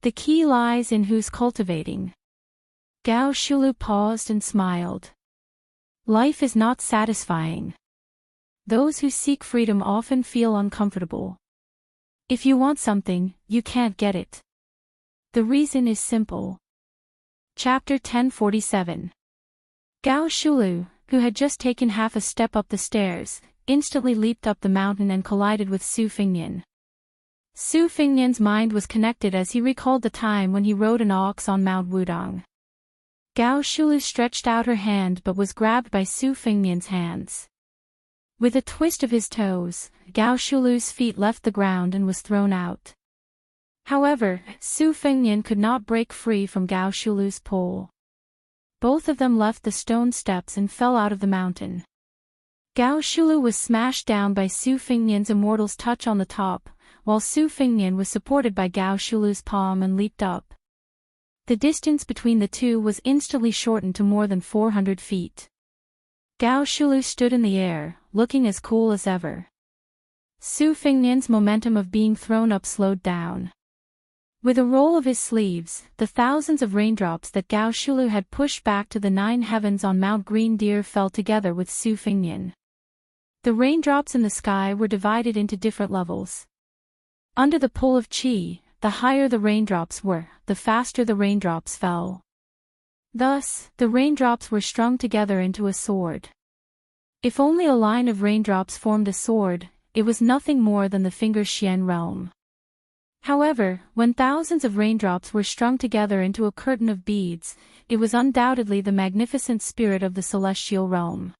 Speaker 1: The key lies in who's cultivating. Gao Shulu paused and smiled. Life is not satisfying. Those who seek freedom often feel uncomfortable. If you want something, you can't get it. The reason is simple. Chapter 1047. Gao Shulu, who had just taken half a step up the stairs, instantly leaped up the mountain and collided with Su Fengnian. Su Fengnian's mind was connected as he recalled the time when he rode an ox on Mount Wudong. Gao Shulu stretched out her hand but was grabbed by Su Fengnian's hands. With a twist of his toes, Gao Shulu's feet left the ground and was thrown out. However, Su Fengnian could not break free from Gao Shulu's pull. Both of them left the stone steps and fell out of the mountain. Gao Shulu was smashed down by Su Fengnian's immortal's touch on the top, while Su Fengnian was supported by Gao Shulu's palm and leaped up. The distance between the two was instantly shortened to more than 400 feet. Gao Shulu stood in the air, looking as cool as ever. Su Fengnian's momentum of being thrown up slowed down. With a roll of his sleeves, the thousands of raindrops that Gao Shulu had pushed back to the 9 heavens on Mount Green Deer fell together with Su Fengnian. The raindrops in the sky were divided into different levels. Under the pull of qi, the higher the raindrops were, the faster the raindrops fell. Thus, the raindrops were strung together into a sword. If only a line of raindrops formed a sword, it was nothing more than the finger Xian realm. However, when thousands of raindrops were strung together into a curtain of beads, it was undoubtedly the magnificent spirit of the celestial realm.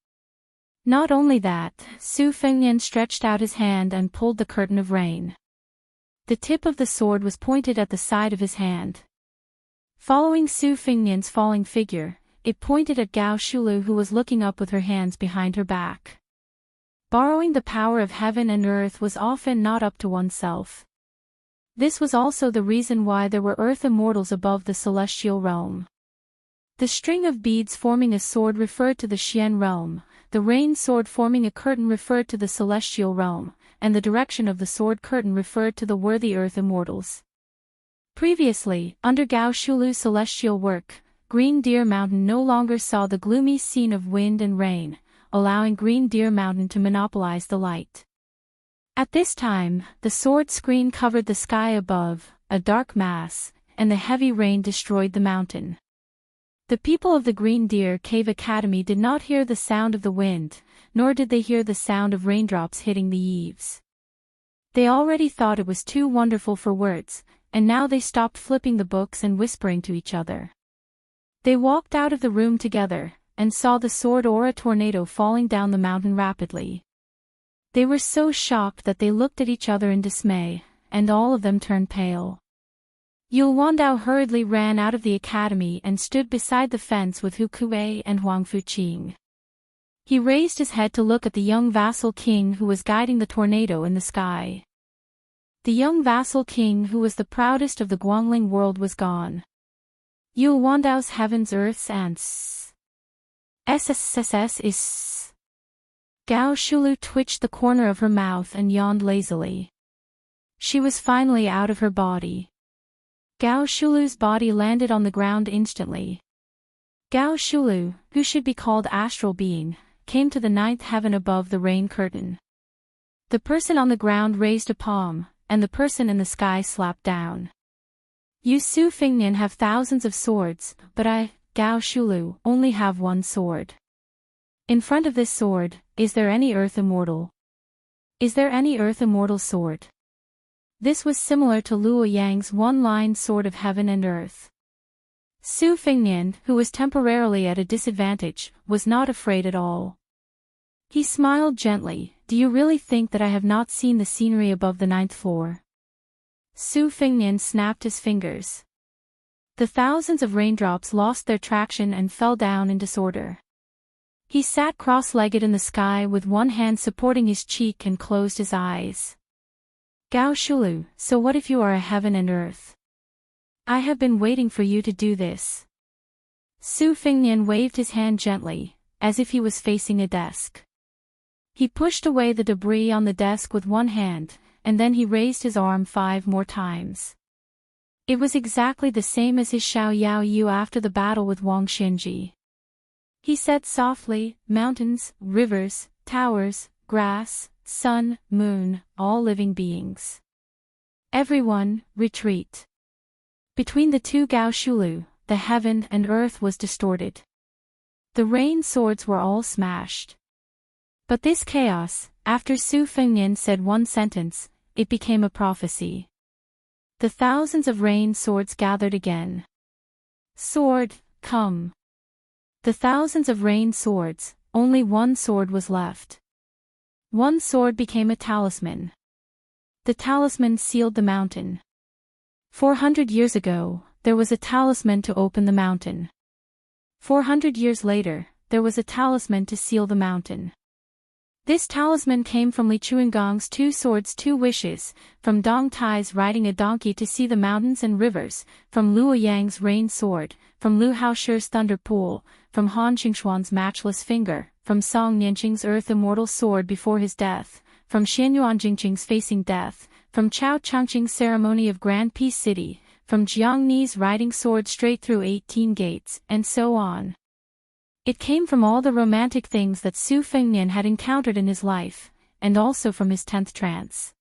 Speaker 1: Not only that, Su Fengnian stretched out his hand and pulled the curtain of rain. The tip of the sword was pointed at the side of his hand. Following Su Fengnian's falling figure, it pointed at Gao Shulu, who was looking up with her hands behind her back. Borrowing the power of heaven and earth was often not up to oneself. This was also the reason why there were earth immortals above the celestial realm. The string of beads forming a sword referred to the Xian realm, the rain sword forming a curtain referred to the celestial realm, and the direction of the sword curtain referred to the worthy earth immortals. Previously, under Gao Shulu's celestial work, Green Deer Mountain no longer saw the gloomy scene of wind and rain, allowing Green Deer Mountain to monopolize the light. At this time, the sword screen covered the sky above, a dark mass, and the heavy rain destroyed the mountain. The people of the Green Deer Cave Academy did not hear the sound of the wind, nor did they hear the sound of raindrops hitting the eaves. They already thought it was too wonderful for words, and now they stopped flipping the books and whispering to each other. They walked out of the room together, and saw the sword aura tornado falling down the mountain rapidly. They were so shocked that they looked at each other in dismay, and all of them turned pale. Yul Wandao hurriedly ran out of the academy and stood beside the fence with Hu Kuei and Huang Fuqing. He raised his head to look at the young vassal king who was guiding the tornado in the sky. The young vassal king who was the proudest of the Guangling world was gone. Yul Wandao's heavens, earths and SSSS is. Gao Shulu twitched the corner of her mouth and yawned lazily. She was finally out of her body. Gao Shulu's body landed on the ground instantly. Gao Shulu, who should be called astral being, came to the ninth heaven above the rain curtain. The person on the ground raised a palm, and the person in the sky slapped down. You Su Fingnian have thousands of swords, but I, Gao Shulu, only have one sword. In front of this sword, is there any earth immortal? Is there any earth immortal sword? This was similar to Luo Yang's one-line sword of heaven and earth. Su Fingnian, who was temporarily at a disadvantage, was not afraid at all. He smiled gently. Do you really think that I have not seen the scenery above the ninth floor? Su Fingnian snapped his fingers. The thousands of raindrops lost their traction and fell down in disorder. He sat cross-legged in the sky with one hand supporting his cheek and closed his eyes. Gao Shulu, so what if you are a heaven and earth? I have been waiting for you to do this. Su Fingnian waved his hand gently, as if he was facing a desk. He pushed away the debris on the desk with one hand, and then he raised his arm 5 more times. It was exactly the same as his Xiao Yao Yu after the battle with Wang Xinji. He said softly, mountains, rivers, towers, grass, sun, moon, all living beings. Everyone, retreat. Between the two Gao Shulu, the heaven and earth was distorted. The rain swords were all smashed. But this chaos, after Su Fingnian said one sentence, it became a prophecy. The thousands of rain swords gathered again. Sword, come. The thousands of rain swords, only one sword was left. One sword became a talisman. The talisman sealed the mountain. 400 years ago, there was a talisman to open the mountain. 400 years later, there was a talisman to seal the mountain. This talisman came from Li Chuangong's 2 swords 2 wishes, from Dong Tai's riding a donkey to see the mountains and rivers, from Luo Yang's rain sword, from Lu Haoshi's thunder pool, from Han Qingshuan's matchless finger, from Song Nianqing's earth immortal sword before his death, from Xianyuan Jingqing's facing death, from Chao Changqing's ceremony of Grand Peace City, from Jiang Ni's riding sword straight through 18 gates, and so on. It came from all the romantic things that Su Fingnian had encountered in his life, and also from his 10th trance.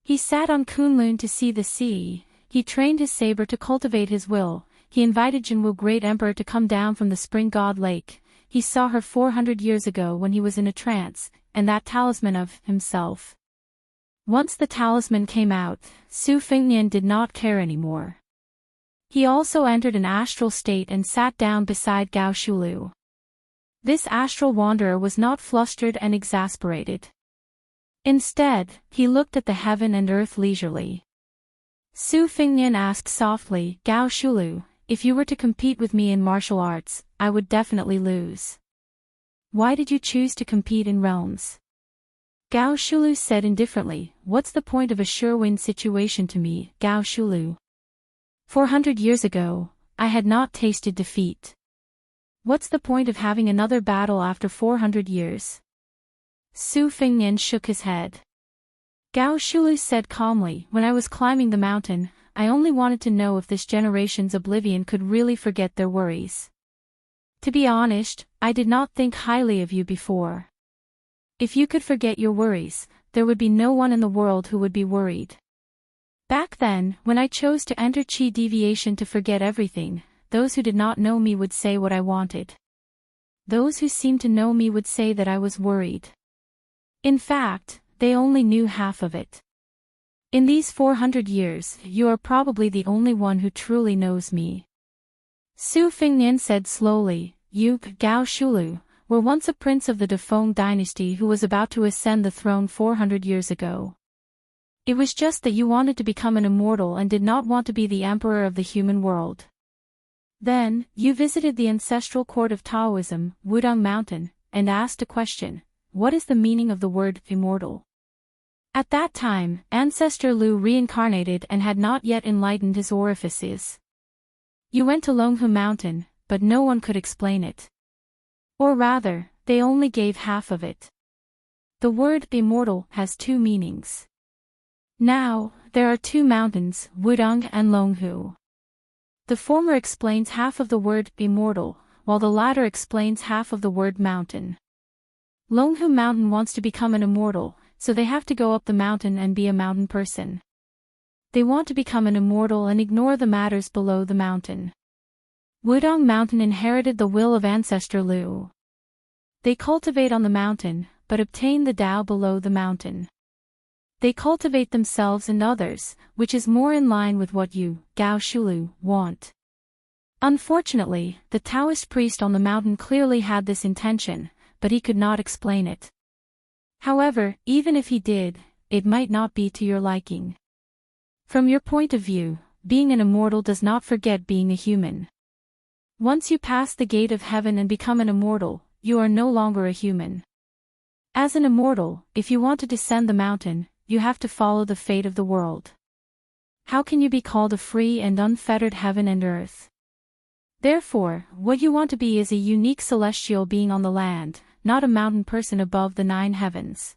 Speaker 1: He sat on Kunlun to see the sea, he trained his saber to cultivate his will, he invited Jinwu Great Emperor to come down from the Spring God Lake, he saw her 400 years ago when he was in a trance, and that talisman of himself. Once the talisman came out, Su Fingnian did not care anymore. He also entered an astral state and sat down beside Gao Shulu. This astral wanderer was not flustered and exasperated. Instead, he looked at the heaven and earth leisurely. Su Fingnian asked softly, Gao Shulu, if you were to compete with me in martial arts, I would definitely lose. Why did you choose to compete in realms? Gao Shulu said indifferently, what's the point of a sure-win situation to me, Gao Shulu? 400 years ago, I had not tasted defeat. What's the point of having another battle after 400 years? Su Fingnian shook his head. Gao Shulu said calmly, when I was climbing the mountain, I only wanted to know if this generation's oblivion could really forget their worries. To be honest, I did not think highly of you before. If you could forget your worries, there would be no one in the world who would be worried. Back then, when I chose to enter Qi deviation to forget everything, those who did not know me would say what I wanted. Those who seemed to know me would say that I was worried. In fact, they only knew half of it. In these 400 years, you are probably the only one who truly knows me. Su Fingnian said slowly, you, Gao Shulu, were once a prince of the Defeng dynasty who was about to ascend the throne 400 years ago. It was just that you wanted to become an immortal and did not want to be the emperor of the human world. Then, you visited the ancestral court of Taoism, Wudong Mountain, and asked a question: what is the meaning of the word immortal? At that time, Ancestor Lu reincarnated and had not yet enlightened his orifices. You went to Longhu Mountain, but no one could explain it. Or rather, they only gave half of it. The word immortal has two meanings. Now, there are two mountains, Wudong and Longhu. The former explains half of the word immortal, while the latter explains half of the word mountain. Longhu Mountain wants to become an immortal, so they have to go up the mountain and be a mountain person. They want to become an immortal and ignore the matters below the mountain. Wudong Mountain inherited the will of Ancestor Lu. They cultivate on the mountain, but obtain the Tao below the mountain. They cultivate themselves and others, which is more in line with what you, Gao Shulu, want. Unfortunately, the Taoist priest on the mountain clearly had this intention, but he could not explain it. However, even if he did, it might not be to your liking. From your point of view, being an immortal does not forget being a human. Once you pass the gate of heaven and become an immortal, you are no longer a human. As an immortal, if you want to descend the mountain, you have to follow the fate of the world. How can you be called a free and unfettered heaven and earth? Therefore, what you want to be is a unique celestial being on the land, not a mountain person above the 9 heavens.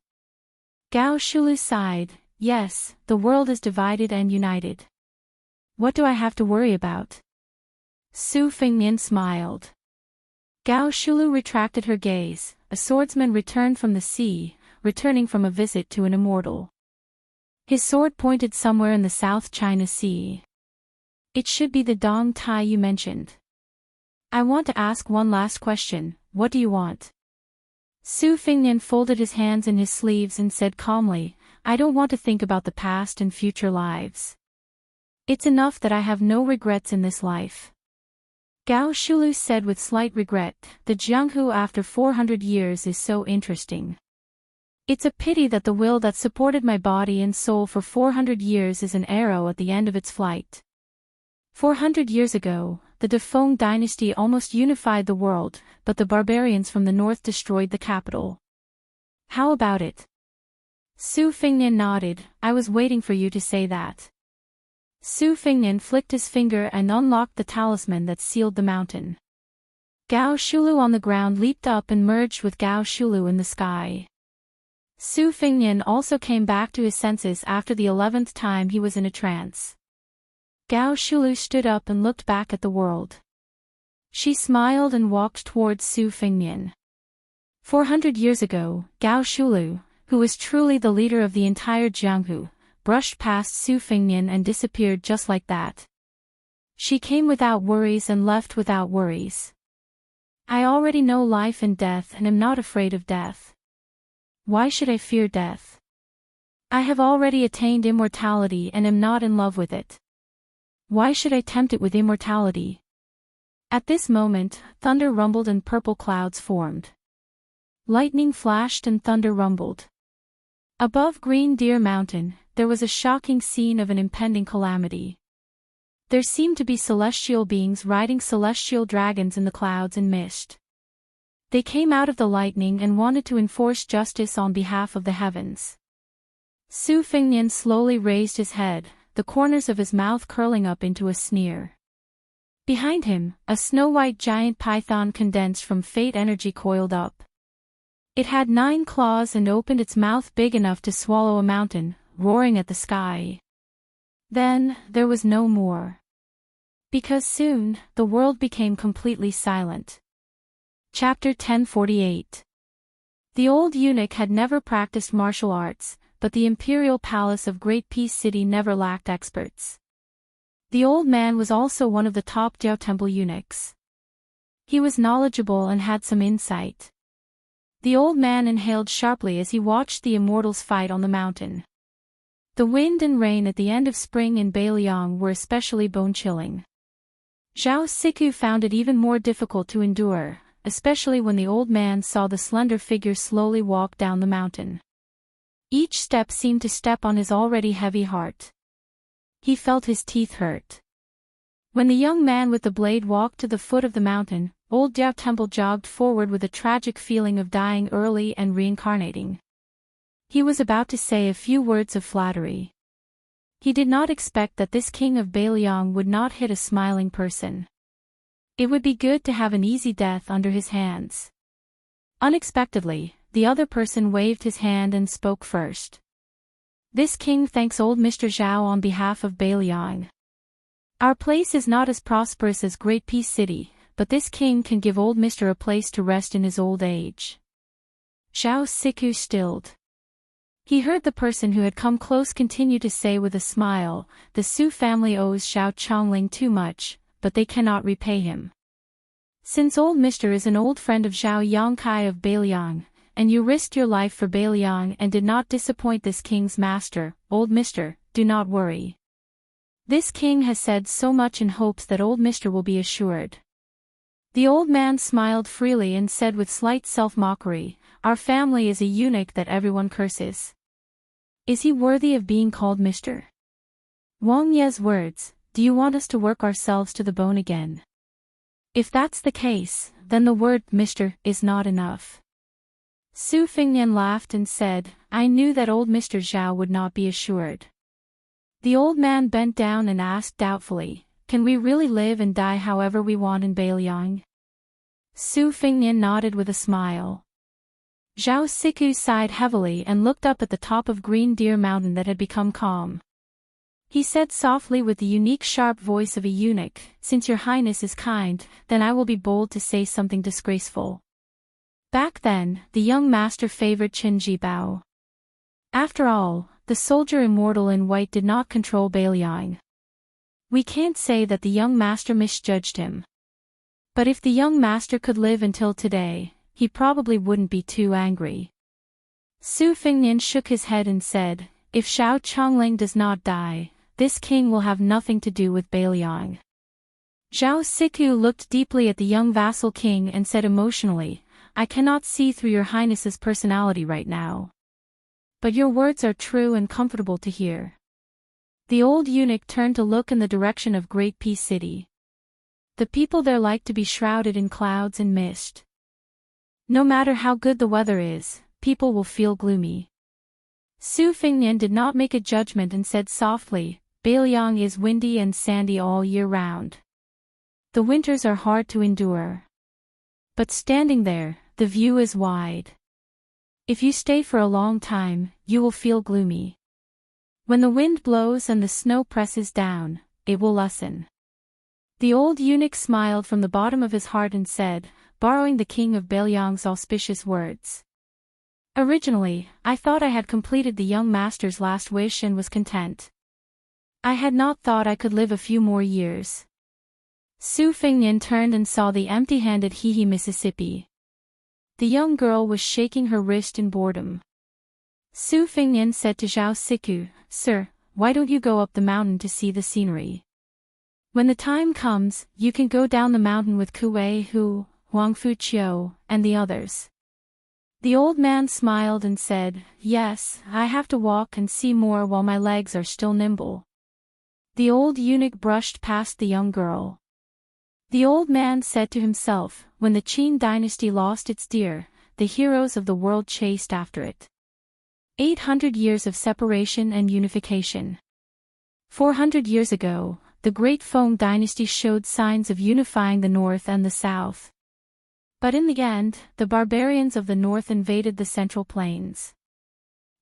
Speaker 1: Gao Shulu sighed, yes, the world is divided and united. What do I have to worry about? Su Fingnian smiled. Gao Shulu retracted her gaze. A swordsman returned from the sea, returning from a visit to an immortal. His sword pointed somewhere in the South China Sea. It should be the Dong Tai you mentioned. I want to ask one last question. What do you want? Su Fingnian folded his hands in his sleeves and said calmly, I don't want to think about the past and future lives. It's enough that I have no regrets in this life. Gao Shulu said with slight regret, the Jianghu after 400 years is so interesting. It's a pity that the will that supported my body and soul for 400 years is an arrow at the end of its flight. 400 years ago, the Defeng dynasty almost unified the world, but the barbarians from the north destroyed the capital. How about it? Su Fingnian nodded, I was waiting for you to say that. Su Fingnian flicked his finger and unlocked the talisman that sealed the mountain. Gao Shulu on the ground leaped up and merged with Gao Shulu in the sky. Su Fingnian also came back to his senses after the 11th time he was in a trance. Gao Shulu stood up and looked back at the world. She smiled and walked towards Su Fingnian. 400 years ago, Gao Shulu, who was truly the leader of the entire Jianghu, brushed past Su Fingnian and disappeared just like that. She came without worries and left without worries. I already know life and death and am not afraid of death. Why should I fear death? I have already attained immortality and am not in love with it. Why should I tempt it with immortality? At this moment, thunder rumbled and purple clouds formed. Lightning flashed and thunder rumbled. Above Green Deer Mountain, there was a shocking scene of an impending calamity. There seemed to be celestial beings riding celestial dragons in the clouds and mist. They came out of the lightning and wanted to enforce justice on behalf of the heavens. Su Fingnian slowly raised his head, the corners of his mouth curling up into a sneer. Behind him, a snow-white giant python condensed from fate energy coiled up. It had 9 claws and opened its mouth big enough to swallow a mountain, roaring at the sky. Then, there was no more. Because soon, the world became completely silent. Chapter 1048. The old eunuch had never practiced martial arts, but the imperial palace of Great Peace City never lacked experts. The old man was also one of the top Jiao temple eunuchs. He was knowledgeable and had some insight. The old man inhaled sharply as he watched the immortals fight on the mountain. The wind and rain at the end of spring in Beiliang were especially bone-chilling. Zhao Siku found it even more difficult to endure, especially when the old man saw the slender figure slowly walk down the mountain. Each step seemed to step on his already heavy heart. He felt his teeth hurt. When the young man with the blade walked to the foot of the mountain, old Jiao Temple jogged forward with a tragic feeling of dying early and reincarnating. He was about to say a few words of flattery. He did not expect that this king of Beiliang would not hit a smiling person. It would be good to have an easy death under his hands. Unexpectedly, the other person waved his hand and spoke first. This king thanks old Mr. Zhao on behalf of Beiliang. Our place is not as prosperous as Great Peace City, but this king can give old Mr. a place to rest in his old age. Zhao Siku stilled. He heard the person who had come close continue to say with a smile, the Su family owes Xiao Chongling too much, but they cannot repay him. Since old Mr. is an old friend of Zhao Yongkai of Beiliang, and you risked your life for Beiliang and did not disappoint this king's master, old Mr., do not worry. This king has said so much in hopes that old Mr. will be assured. The old man smiled freely and said with slight self-mockery, our family is a eunuch that everyone curses. Is he worthy of being called Mr.? Wang Ye's words, do you want us to work ourselves to the bone again? If that's the case, then the word Mr. is not enough. Su Fingnian laughed and said, I knew that old Mr. Zhao would not be assured. The old man bent down and asked doubtfully, can we really live and die however we want in Beiliang? Su Fingnian nodded with a smile. Zhao Siku sighed heavily and looked up at the top of Green Deer Mountain that had become calm. He said softly with the unique sharp voice of a eunuch, since your highness is kind, then I will be bold to say something disgraceful. Back then, the young master favored Qin Jibao. After all, the soldier immortal in white did not control Beiliang. We can't say that the young master misjudged him. But if the young master could live until today, he probably wouldn't be too angry. Su Fingnian shook his head and said, if Xiao Chongling does not die, this king will have nothing to do with Beiliang. Zhao Siku looked deeply at the young vassal king and said emotionally, I cannot see through your highness's personality right now. But your words are true and comfortable to hear. The old eunuch turned to look in the direction of Great Peace City. The people there like to be shrouded in clouds and mist. No matter how good the weather is, people will feel gloomy. Su Fingnian did not make a judgment and said softly, Beiliang is windy and sandy all year round. The winters are hard to endure. But standing there, the view is wide. If you stay for a long time, you will feel gloomy. When the wind blows and the snow presses down, it will lessen. The old eunuch smiled from the bottom of his heart and said, borrowing the king of Beiliang's auspicious words. Originally, I thought I had completed the young master's last wish and was content. I had not thought I could live a few more years. Su Fingnian turned and saw the empty-handed Hehe Mississippi. The young girl was shaking her wrist in boredom. Su Fingnian said to Zhao Siku, Sir, why don't you go up the mountain to see the scenery? When the time comes, you can go down the mountain with Kuei Hu, Huang Fuqiu, and the others. The old man smiled and said, yes, I have to walk and see more while my legs are still nimble. The old eunuch brushed past the young girl. The old man said to himself, when the Qin dynasty lost its deer, the heroes of the world chased after it. 800 years of separation and unification. 400 years ago, the Great Feng dynasty showed signs of unifying the north and the south. But in the end, the barbarians of the north invaded the central plains.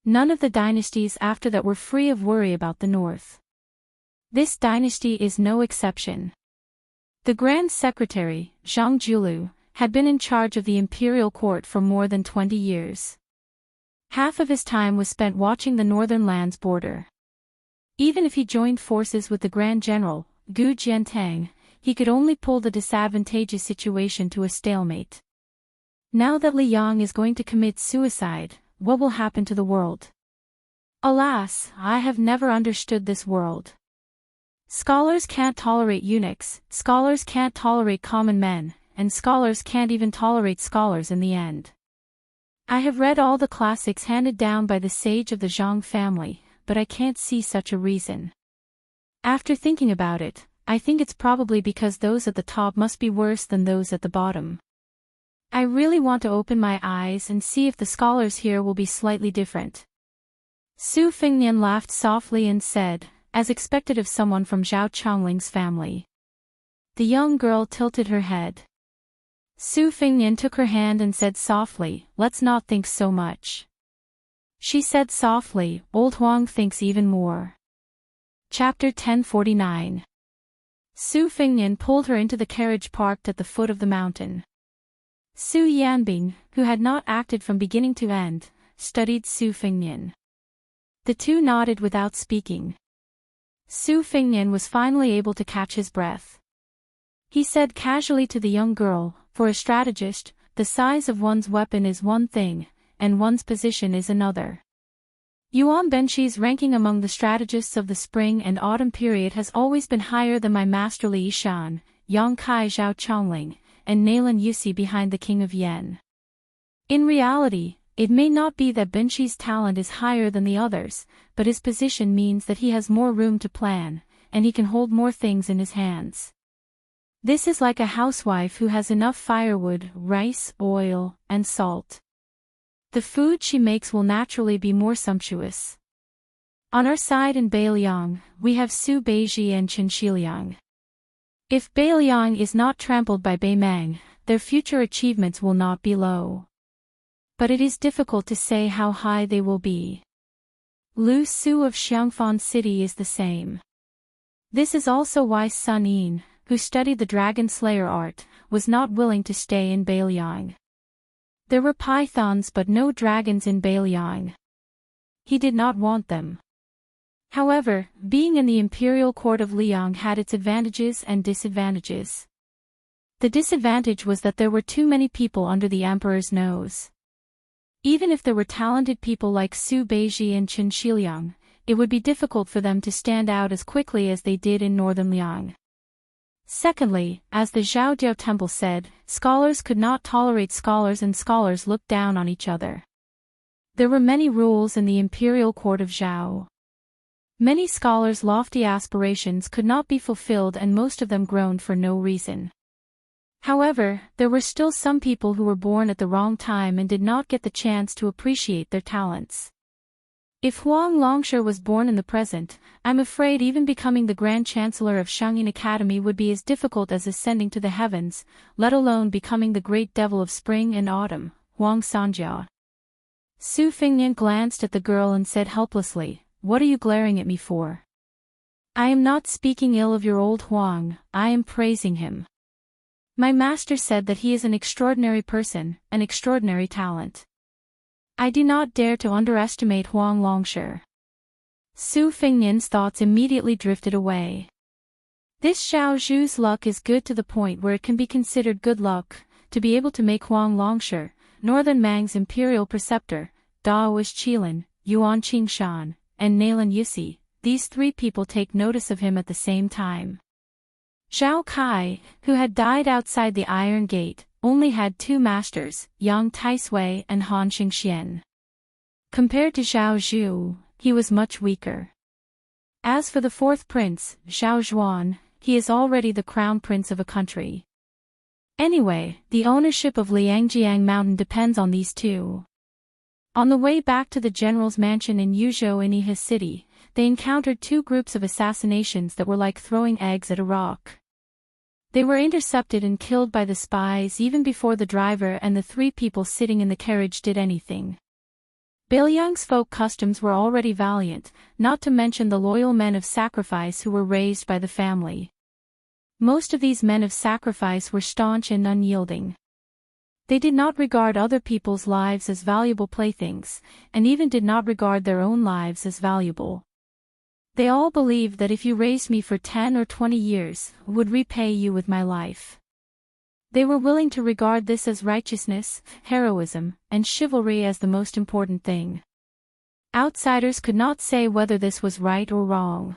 Speaker 1: None of the dynasties after that were free of worry about the north. This dynasty is no exception. The Grand Secretary, Zhang Julu, had been in charge of the imperial court for more than 20 years. Half of his time was spent watching the northern land's border. Even if he joined forces with the Grand General, Gu Jiantang, he could only pull the disadvantageous situation to a stalemate. Now that Li Yang is going to commit suicide, what will happen to the world? Alas, I have never understood this world. Scholars can't tolerate eunuchs, scholars can't tolerate common men, and scholars can't even tolerate scholars in the end. I have read all the classics handed down by the sage of the Zhang family, but I can't see such a reason. After thinking about it, I think it's probably because those at the top must be worse than those at the bottom. I really want to open my eyes and see if the scholars here will be slightly different. Su Fengnian laughed softly and said, as expected of someone from Zhao Chongling's family. The young girl tilted her head. Su Fengnian took her hand and said softly, let's not think so much. She said softly, old Huang thinks even more. Chapter 1049. Su Fengnian pulled her into the carriage parked at the foot of the mountain. Su Yanbing, who had not acted from beginning to end, studied Su Fengnian. The two nodded without speaking. Su Fengnian was finally able to catch his breath. He said casually to the young girl, for a strategist, the size of one's weapon is one thing, and one's position is another. Yuan Benqi's ranking among the strategists of the spring and autumn period has always been higher than my master Li Yishan, Yang Kai Zhao Chongling, and Nailan Yusi behind the king of Yen. In reality, it may not be that Benqi's talent is higher than the others, but his position means that he has more room to plan, and he can hold more things in his hands. This is like a housewife who has enough firewood, rice, oil, and salt. The food she makes will naturally be more sumptuous. On our side in Beiliang, we have Su Beiji and Chen Shiliang. If Beiliang is not trampled by Beimang, their future achievements will not be low. But it is difficult to say how high they will be. Lu Su of Xiangfan City is the same. This is also why Sun Yin, who studied the dragon slayer art, was not willing to stay in Beiliang. There were pythons but no dragons in Beiliang. He did not want them. However, being in the imperial court of Liang had its advantages and disadvantages. The disadvantage was that there were too many people under the emperor's nose. Even if there were talented people like Su Beiji and Chen Shiliang, it would be difficult for them to stand out as quickly as they did in northern Liang. Secondly, as the Zhaodiao temple said, scholars could not tolerate scholars and scholars looked down on each other. There were many rules in the imperial court of Zhao. Many scholars' lofty aspirations could not be fulfilled and most of them groaned for no reason. However, there were still some people who were born at the wrong time and did not get the chance to appreciate their talents. If Huang Longshi was born in the present, I'm afraid even becoming the Grand Chancellor of Shangyin Academy would be as difficult as ascending to the heavens, let alone becoming the great devil of spring and autumn, Huang Sanjia. Su Fengnian glanced at the girl and said helplessly, "What are you glaring at me for?" "I am not speaking ill of your old Huang, I am praising him. My master said that he is an extraordinary person, an extraordinary talent. I do not dare to underestimate Huang Longshi." Su Fengnian's thoughts immediately drifted away. This Xiao Zhu's luck is good to the point where it can be considered good luck, to be able to make Huang Longshi, Northern Mang's imperial preceptor, Daoist Qilin, Yuan Qingshan, and Nailan Yusi, these three people take notice of him at the same time. Zhao Kai, who had died outside the Iron Gate, only had two masters, Yang Taisui and Han Xingxian. Compared to Zhao Zhu, he was much weaker. As for the fourth prince, Zhao Zhuan, he is already the crown prince of a country. Anyway, the ownership of Liangjiang Mountain depends on these two. On the way back to the general's mansion in Yuzhou in Iha City, they encountered two groups of assassinations that were like throwing eggs at a rock. They were intercepted and killed by the spies even before the driver and the three people sitting in the carriage did anything. Beiliang's folk customs were already valiant, not to mention the loyal men of sacrifice who were raised by the family. Most of these men of sacrifice were staunch and unyielding. They did not regard other people's lives as valuable playthings, and even did not regard their own lives as valuable. They all believed that if you raised me for 10 or 20 years, I would repay you with my life. They were willing to regard this as righteousness, heroism, and chivalry as the most important thing. Outsiders could not say whether this was right or wrong.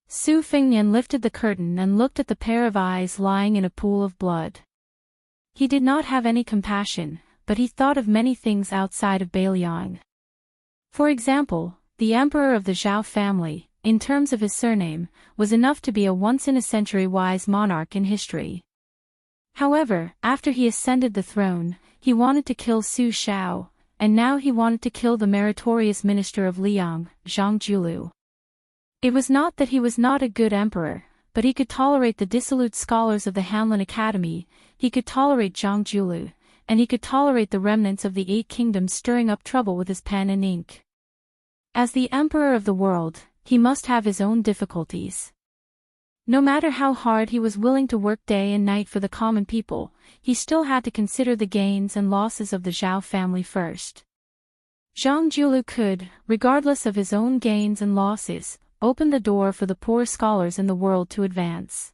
Speaker 1: Su Fengnian lifted the curtain and looked at the pair of eyes lying in a pool of blood. He did not have any compassion, but he thought of many things outside of Bailiang. For example, the emperor of the Zhao family, in terms of his surname, was enough to be a once-in-a-century wise monarch in history. However, after he ascended the throne, he wanted to kill Su Shao, and now he wanted to kill the meritorious minister of Liang, Zhang Julu. It was not that he was not a good emperor, but he could tolerate the dissolute scholars of the Hanlin Academy, he could tolerate Zhang Julu, and he could tolerate the remnants of the Eight Kingdoms stirring up trouble with his pen and ink. As the emperor of the world, he must have his own difficulties. No matter how hard he was willing to work day and night for the common people, he still had to consider the gains and losses of the Zhao family first. Zhang Julu could, regardless of his own gains and losses, open the door for the poor scholars in the world to advance.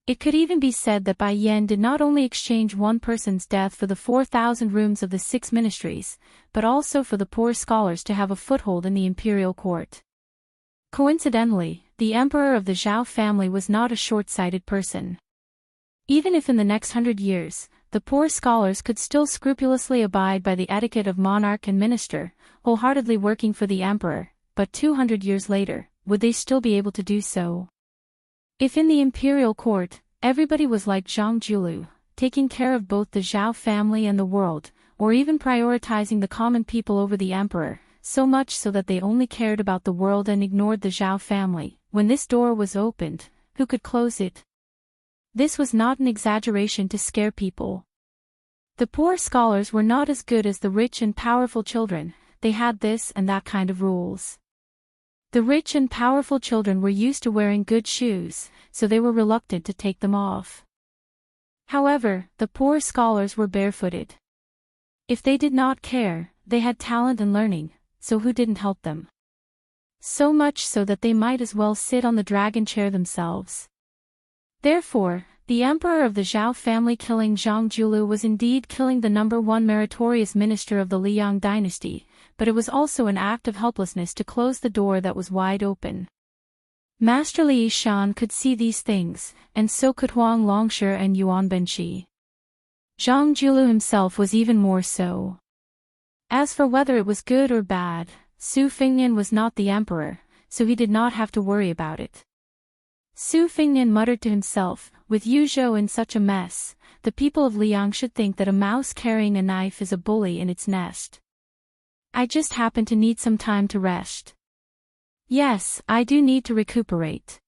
Speaker 1: It could even be said that Bai Yan did not only exchange one person's death for the 4,000 rooms of the 6 ministries, but also for the poor scholars to have a foothold in the imperial court. Coincidentally, the emperor of the Zhao family was not a short-sighted person. Even if in the next 100 years, the poor scholars could still scrupulously abide by the etiquette of monarch and minister, wholeheartedly working for the emperor, but 200 years later, would they still be able to do so? If in the imperial court, everybody was like Zhang Julu, taking care of both the Zhao family and the world, or even prioritizing the common people over the emperor, so much so that they only cared about the world and ignored the Zhao family, when this door was opened, who could close it? This was not an exaggeration to scare people. The poor scholars were not as good as the rich and powerful children, they had this and that kind of rules. The rich and powerful children were used to wearing good shoes, so they were reluctant to take them off. However, the poor scholars were barefooted. If they did not care, they had talent and learning, so who didn't help them? So much so that they might as well sit on the dragon chair themselves. Therefore, the emperor of the Zhao family killing Zhang Julu was indeed killing the #1 meritorious minister of the Liang dynasty, but it was also an act of helplessness to close the door that was wide open. Master Li Shan could see these things, and so could Huang Longshi and Yuan Benqi. Zhang Julu himself was even more so. As for whether it was good or bad, Su Fengnian was not the emperor, so he did not have to worry about it. Su Fengnian muttered to himself, with Yu Zhou in such a mess, the people of Liang should think that a mouse carrying a knife is a bully in its nest. I just happen to need some time to rest. Yes, I do need to recuperate.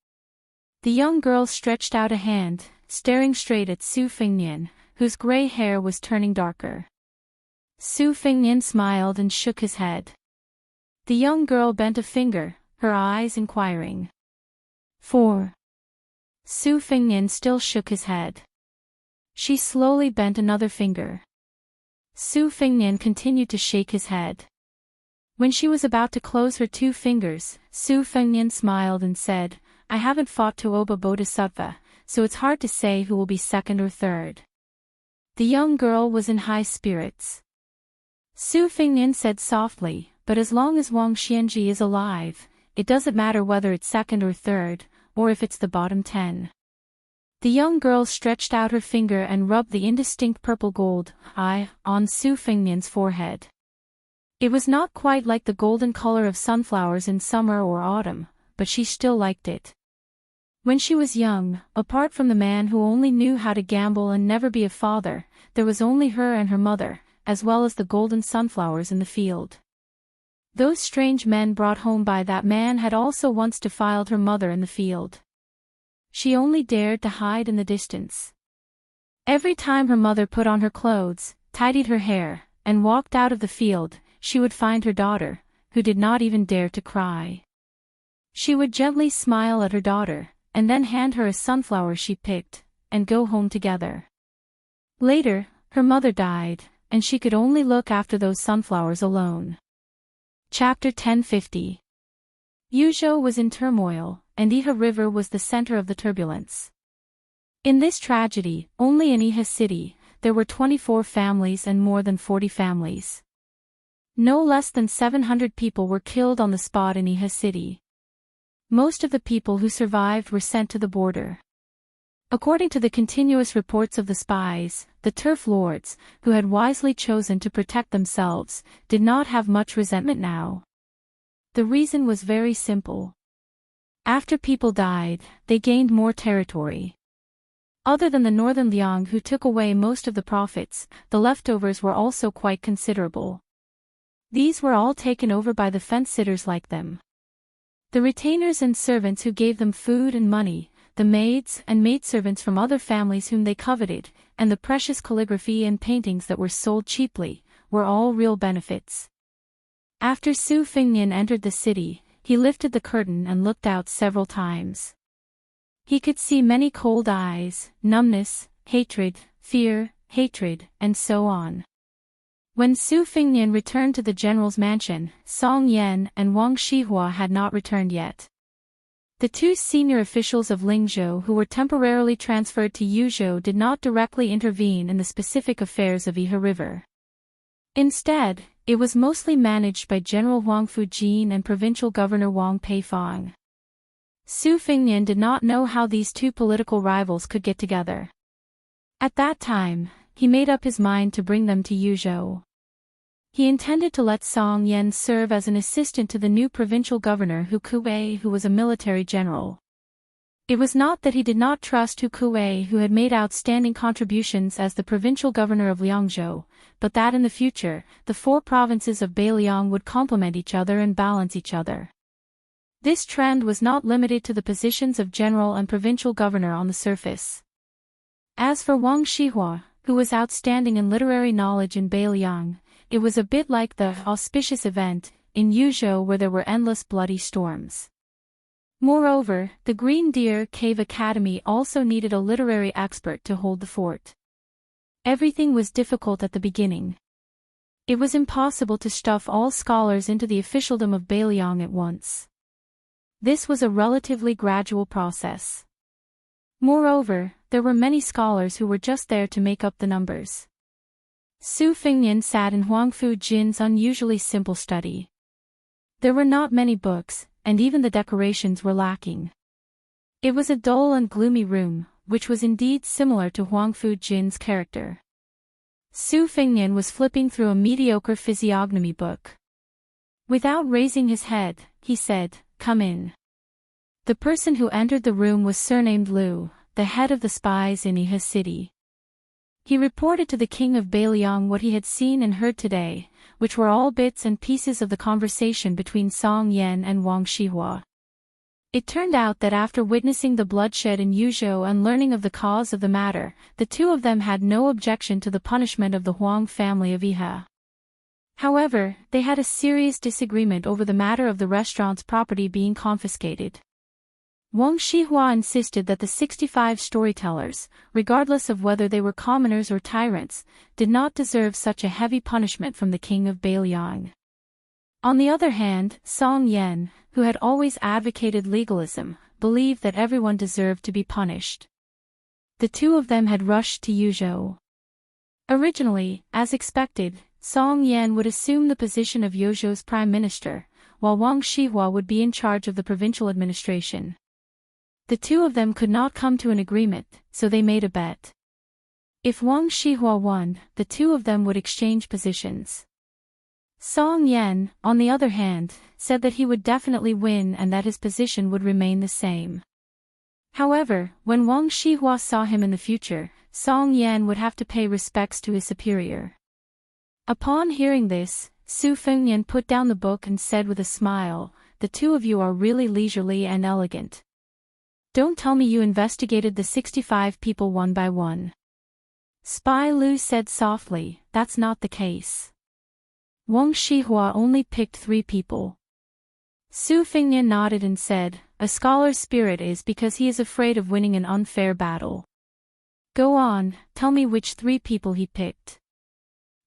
Speaker 1: The young girl stretched out a hand, staring straight at Su Fengnian, whose gray hair was turning darker. Su Fengnian smiled and shook his head. The young girl bent a finger, her eyes inquiring. 4. Su Fengnian still shook his head. She slowly bent another finger. Su Fengnian continued to shake his head. When she was about to close her 2 fingers, Su Fengnian smiled and said, I haven't fought Tuoba Bodhisattva, so it's hard to say who will be second or third. The young girl was in high spirits. Su Fengnian said softly, but as long as Wang Xianji is alive, it doesn't matter whether it's second or third, or if it's the bottom 10. The young girl stretched out her finger and rubbed the indistinct purple gold eye on Su Fengnian's forehead. It was not quite like the golden color of sunflowers in summer or autumn, but she still liked it. When she was young, apart from the man who only knew how to gamble and never be a father, there was only her and her mother, as well as the golden sunflowers in the field. Those strange men brought home by that man had also once defiled her mother in the field. She only dared to hide in the distance. Every time her mother put on her clothes, tidied her hair, and walked out of the field, she would find her daughter, who did not even dare to cry. She would gently smile at her daughter, and then hand her a sunflower she picked, and go home together. Later, her mother died, and she could only look after those sunflowers alone. Chapter 1050. Yuzhou was in turmoil, and Iha River was the center of the turbulence. In this tragedy, only in Iha City, there were 24 families and more than 40 families. No less than 700 people were killed on the spot in Iha City. Most of the people who survived were sent to the border. According to the continuous reports of the spies, the turf lords, who had wisely chosen to protect themselves, did not have much resentment now. The reason was very simple. After people died, they gained more territory. Other than the northern Liang who took away most of the profits, the leftovers were also quite considerable. These were all taken over by the fence-sitters like them. The retainers and servants who gave them food and money, the maids and maidservants from other families whom they coveted, and the precious calligraphy and paintings that were sold cheaply, were all real benefits. After Su Fingnian entered the city, he lifted the curtain and looked out several times. He could see many cold eyes, numbness, hatred, fear, hatred, and so on. When Su Fingnian returned to the general's mansion, Song Yan and Wang Shihua had not returned yet. The two senior officials of Lingzhou who were temporarily transferred to Yuzhou did not directly intervene in the specific affairs of Iha River. Instead, it was mostly managed by General Wang Fujin and Provincial Governor Wang Peifang. Su Fingnian did not know how these two political rivals could get together. At that time, he made up his mind to bring them to Yuzhou. He intended to let Song Yan serve as an assistant to the new provincial governor Hu Kuei, who was a military general. It was not that he did not trust Hu Kuei, who had made outstanding contributions as the provincial governor of Liangzhou, but that in the future, the four provinces of Beiliang would complement each other and balance each other. This trend was not limited to the positions of general and provincial governor on the surface. As for Wang Shihua, who was outstanding in literary knowledge in Beiliang, it was a bit like the auspicious event in Yuzhou where there were endless bloody storms. Moreover, the Green Deer Cave Academy also needed a literary expert to hold the fort. Everything was difficult at the beginning. It was impossible to stuff all scholars into the officialdom of Beiliang at once. This was a relatively gradual process. Moreover, there were many scholars who were just there to make up the numbers. Su Fingnian sat in Huang Fujin's unusually simple study. There were not many books, and even the decorations were lacking. It was a dull and gloomy room, which was indeed similar to Huang Fujin's character. Su Fingnian was flipping through a mediocre physiognomy book. Without raising his head, he said, "Come in." The person who entered the room was surnamed Liu, the head of the spies in Iha City. He reported to the king of Beiliang what he had seen and heard today, which were all bits and pieces of the conversation between Song Yan and Wang Shihua. It turned out that after witnessing the bloodshed in Yuzhou and learning of the cause of the matter, the two of them had no objection to the punishment of the Huang family of Iha. However, they had a serious disagreement over the matter of the restaurant's property being confiscated. Wang Shihua insisted that the 65 storytellers, regardless of whether they were commoners or tyrants, did not deserve such a heavy punishment from the king of Beiliang. On the other hand, Song Yan, who had always advocated legalism, believed that everyone deserved to be punished. The two of them had rushed to Yuzhou. Originally, as expected, Song Yan would assume the position of Yuzhou's prime minister, while Wang Shihua would be in charge of the provincial administration. The two of them could not come to an agreement, so they made a bet. If Wang Shihua won, the two of them would exchange positions. Song Yan, on the other hand, said that he would definitely win and that his position would remain the same. However, when Wang Shihua saw him in the future, Song Yan would have to pay respects to his superior. Upon hearing this, Su Fengnian put down the book and said with a smile, "The two of you are really leisurely and elegant. Don't tell me you investigated the 65 people one by one." Spy Liu said softly, "That's not the case. Wang Shihua only picked 3 people." Su Fengnian nodded and said, "A scholar's spirit is because he is afraid of winning an unfair battle. Go on, tell me which 3 people he picked."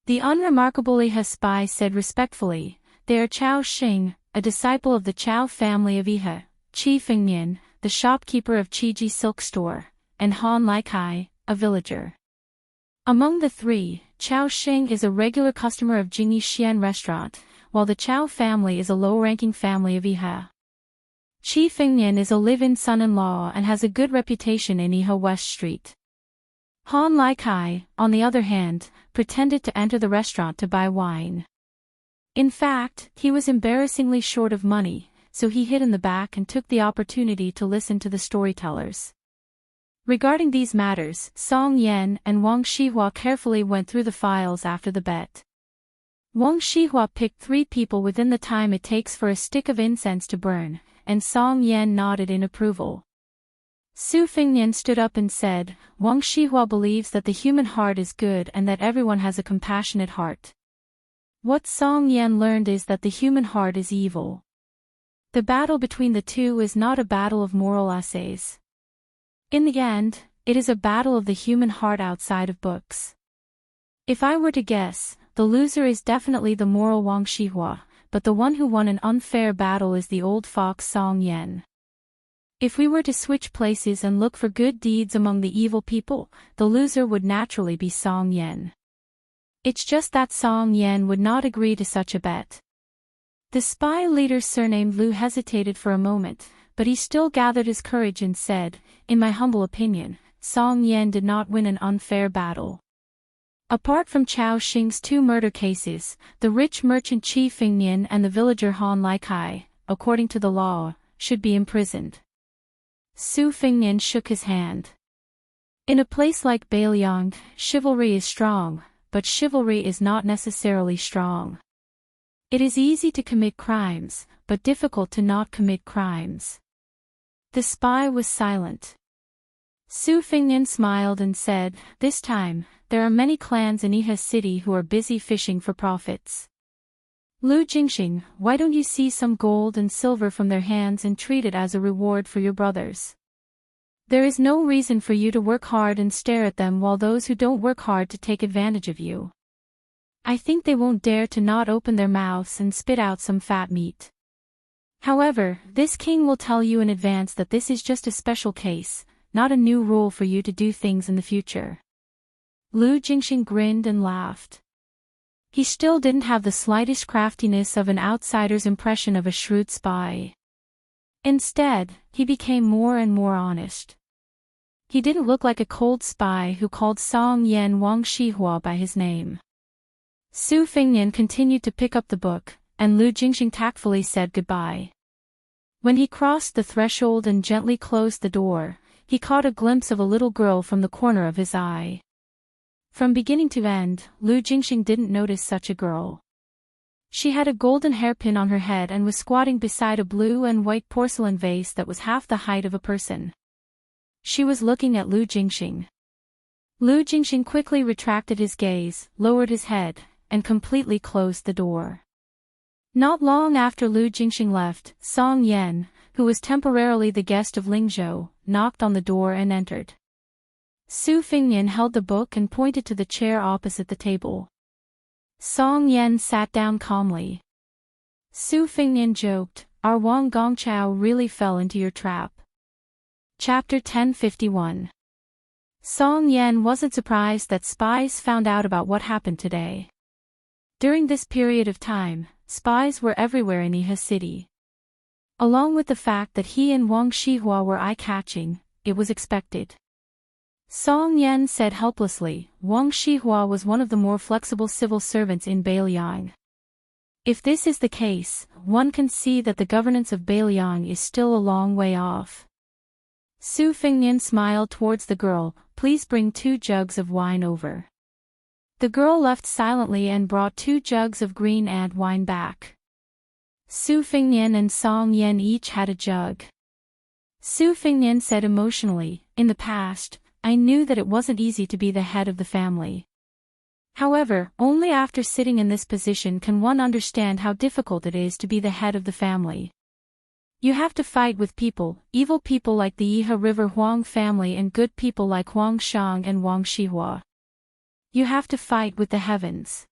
Speaker 1: The unremarkable Iha spy said respectfully, "They are Chao Xing, a disciple of the Chao family of Iha, Qi Fengnian, the shopkeeper of Qiji Silk Store, and Han Laikai, a villager. Among the three, Chao Xing is a regular customer of Jingyi Xian restaurant, while the Chao family is a low-ranking family of Iha. Qi Fengnian is a live-in son-in-law and has a good reputation in Iha West Street. Han Laikai, on the other hand, pretended to enter the restaurant to buy wine. In fact, he was embarrassingly short of money, so he hid in the back and took the opportunity to listen to the storytellers. Regarding these matters, Song Yan and Wang Shihua carefully went through the files after the bet. Wang Shihua picked 3 people within the time it takes for a stick of incense to burn, and Song Yan nodded in approval. Su Fengnian stood up and said, Wang Shihua believes that the human heart is good and that everyone has a compassionate heart. What Song Yan learned is that the human heart is evil. The battle between the two is not a battle of moral essays. In the end, it is a battle of the human heart outside of books. If I were to guess, the loser is definitely the moral Wang Shihua, but the one who won an unfair battle is the old fox Song Yan. If we were to switch places and look for good deeds among the evil people, the loser would naturally be Song Yan. It's just that Song Yan would not agree to such a bet. The spy leader surnamed Lu hesitated for a moment, but he still gathered his courage and said, in my humble opinion, Song Yan did not win an unfair battle. Apart from Chao Xing's 2 murder cases, the rich merchant Qi Fengnian and the villager Han Laikai, according to the law, should be imprisoned. Su Fengnian shook his hand. In a place like Beiliang, chivalry is strong, but chivalry is not necessarily strong. It is easy to commit crimes, but difficult to not commit crimes. The spy was silent. Su Fengnian smiled and said, this time, there are many clans in Iha City who are busy fishing for profits. Lu Jingxing, why don't you seize some gold and silver from their hands and treat it as a reward for your brothers? There is no reason for you to work hard and stare at them while those who don't work hard to take advantage of you. I think they won't dare to not open their mouths and spit out some fat meat. However, this king will tell you in advance that this is just a special case, not a new rule for you to do things in the future. Lu Jingxing grinned and laughed. He still didn't have the slightest craftiness of an outsider's impression of a shrewd spy. Instead, he became more and more honest. He didn't look like a cold spy who called Song Yan Wang Shihua by his name. Su Fengnian continued to pick up the book, and Lu Jingxing tactfully said goodbye. When he crossed the threshold and gently closed the door, he caught a glimpse of a little girl from the corner of his eye. From beginning to end, Lu Jingxing didn't notice such a girl. She had a golden hairpin on her head and was squatting beside a blue and white porcelain vase that was half the height of a person. She was looking at Lu Jingxing. Lu Jingxing quickly retracted his gaze, lowered his head, and completely closed the door. Not long after Lu Jingxing left, Song Yan, who was temporarily the guest of Lingzhou, knocked on the door and entered. Su Fengnian held the book and pointed to the chair opposite the table. Song Yan sat down calmly. Su Fengnian joked, "Our Wang Gongchao really fell into your trap." Chapter 1051. Song Yan wasn't surprised that spies found out about what happened today. During this period of time, spies were everywhere in Iha City. Along with the fact that he and Wang Shihua were eye-catching, it was expected. Song Yan said helplessly, Wang Shihua was one of the more flexible civil servants in Beiliang. If this is the case, one can see that the governance of Beiliang is still a long way off. Su Fengnian smiled towards the girl, "Please bring 2 jugs of wine over." The girl left silently and brought 2 jugs of green ant wine back. Su Fengnian and Song Yan each had a jug. Su Fengnian said emotionally, "In the past, I knew that it wasn't easy to be the head of the family. However, only after sitting in this position can one understand how difficult it is to be the head of the family. You have to fight with people, evil people like the Iha River Huang family and good people like Huang Shang and Wang Shihua. You have to fight with the heavens.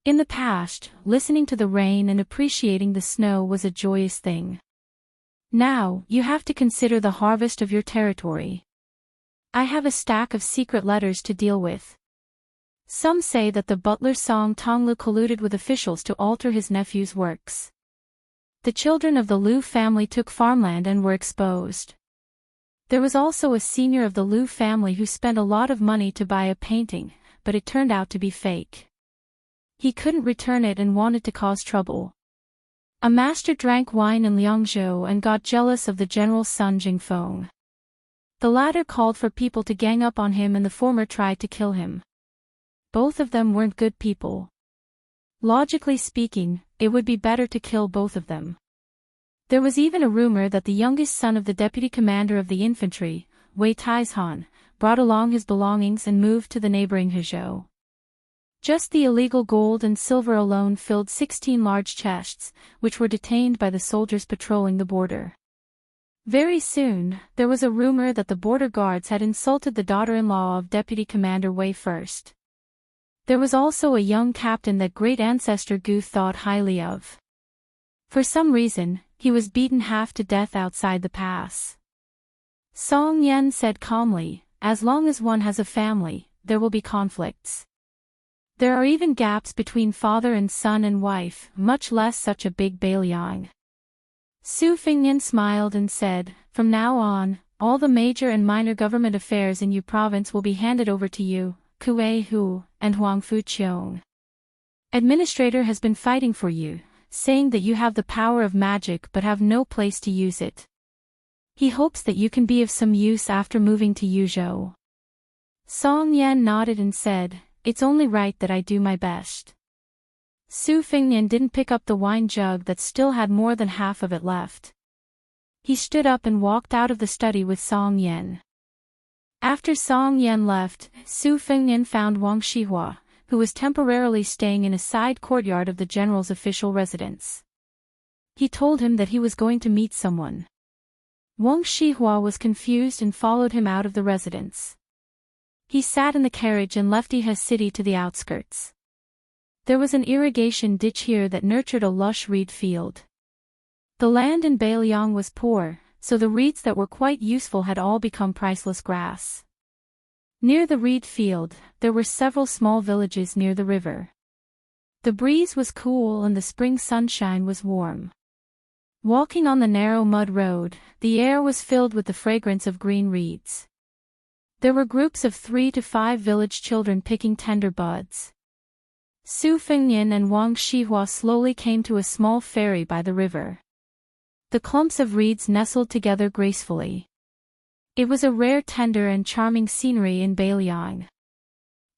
Speaker 1: In the past, listening to the rain and appreciating the snow was a joyous thing. Now, you have to consider the harvest of your territory. I have a stack of secret letters to deal with. Some say that the butler Song Tonglu colluded with officials to alter his nephew's works. The children of the Liu family took farmland and were exposed. There was also a senior of the Liu family who spent a lot of money to buy a painting, but it turned out to be fake. He couldn't return it and wanted to cause trouble. A master drank wine in Liangzhou and got jealous of the general's son Jingfeng. The latter called for people to gang up on him and the former tried to kill him. Both of them weren't good people. Logically speaking, it would be better to kill both of them. There was even a rumor that the youngest son of the deputy commander of the infantry, Wei Taizhan, brought along his belongings and moved to the neighboring Hezhou. Just the illegal gold and silver alone filled 16 large chests, which were detained by the soldiers patrolling the border. Very soon, there was a rumor that the border guards had insulted the daughter-in-law of Deputy Commander Wei first. There was also a young captain that great ancestor Gu thought highly of. For some reason, he was beaten half to death outside the pass. Song Yan said calmly, "As long as one has a family, there will be conflicts. There are even gaps between father and son and wife, much less such a big Beiliang." Su Fingyan smiled and said, "From now on, all the major and minor government affairs in Yu province will be handed over to you, Kuei Hu, and Huang Fuqiong. Administrator has been fighting for you, saying that you have the power of magic but have no place to use it. He hopes that you can be of some use after moving to Yuzhou." Song Yan nodded and said, "It's only right that I do my best." Su Fingyan didn't pick up the wine jug that still had more than half of it left. He stood up and walked out of the study with Song Yan. After Song Yan left, Su Fingyan found Wang Shihua, who was temporarily staying in a side courtyard of the general's official residence. He told him that he was going to meet someone. Wang Shihua was confused and followed him out of the residence. He sat in the carriage and left Ihe city to the outskirts. There was an irrigation ditch here that nurtured a lush reed field. The land in Beiliang was poor, so the reeds that were quite useful had all become priceless grass. Near the reed field, there were several small villages near the river. The breeze was cool and the spring sunshine was warm. Walking on the narrow mud road, the air was filled with the fragrance of green reeds. There were groups of 3 to 5 village children picking tender buds. Su Fingyan and Wang Shihua slowly came to a small ferry by the river. The clumps of reeds nestled together gracefully. It was a rare, tender and charming scenery in Beiliang.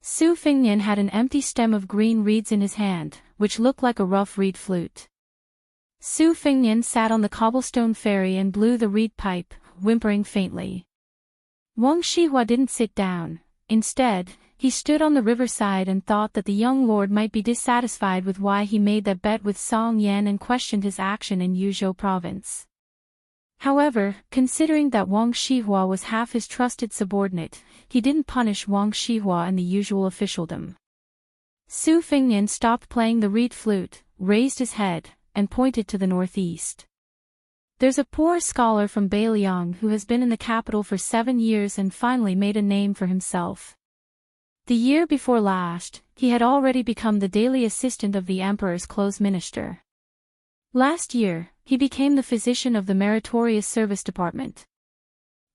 Speaker 1: Su Fingyan had an empty stem of green reeds in his hand, which looked like a rough reed flute. Su Fingyan sat on the cobblestone ferry and blew the reed pipe, whimpering faintly. Wang Shihua didn't sit down. Instead, he stood on the riverside and thought that the young lord might be dissatisfied with why he made that bet with Song Yan and questioned his action in Yuzhou province. However, considering that Wang Shihua was half his trusted subordinate, he didn't punish Wang Shihua in the usual officialdom. Su Fingyan stopped playing the reed flute, raised his head, and pointed to the northeast. "There's a poor scholar from Beiliang who has been in the capital for 7 years and finally made a name for himself. The year before last, he had already become the daily assistant of the emperor's close minister. Last year, he became the physician of the meritorious service department.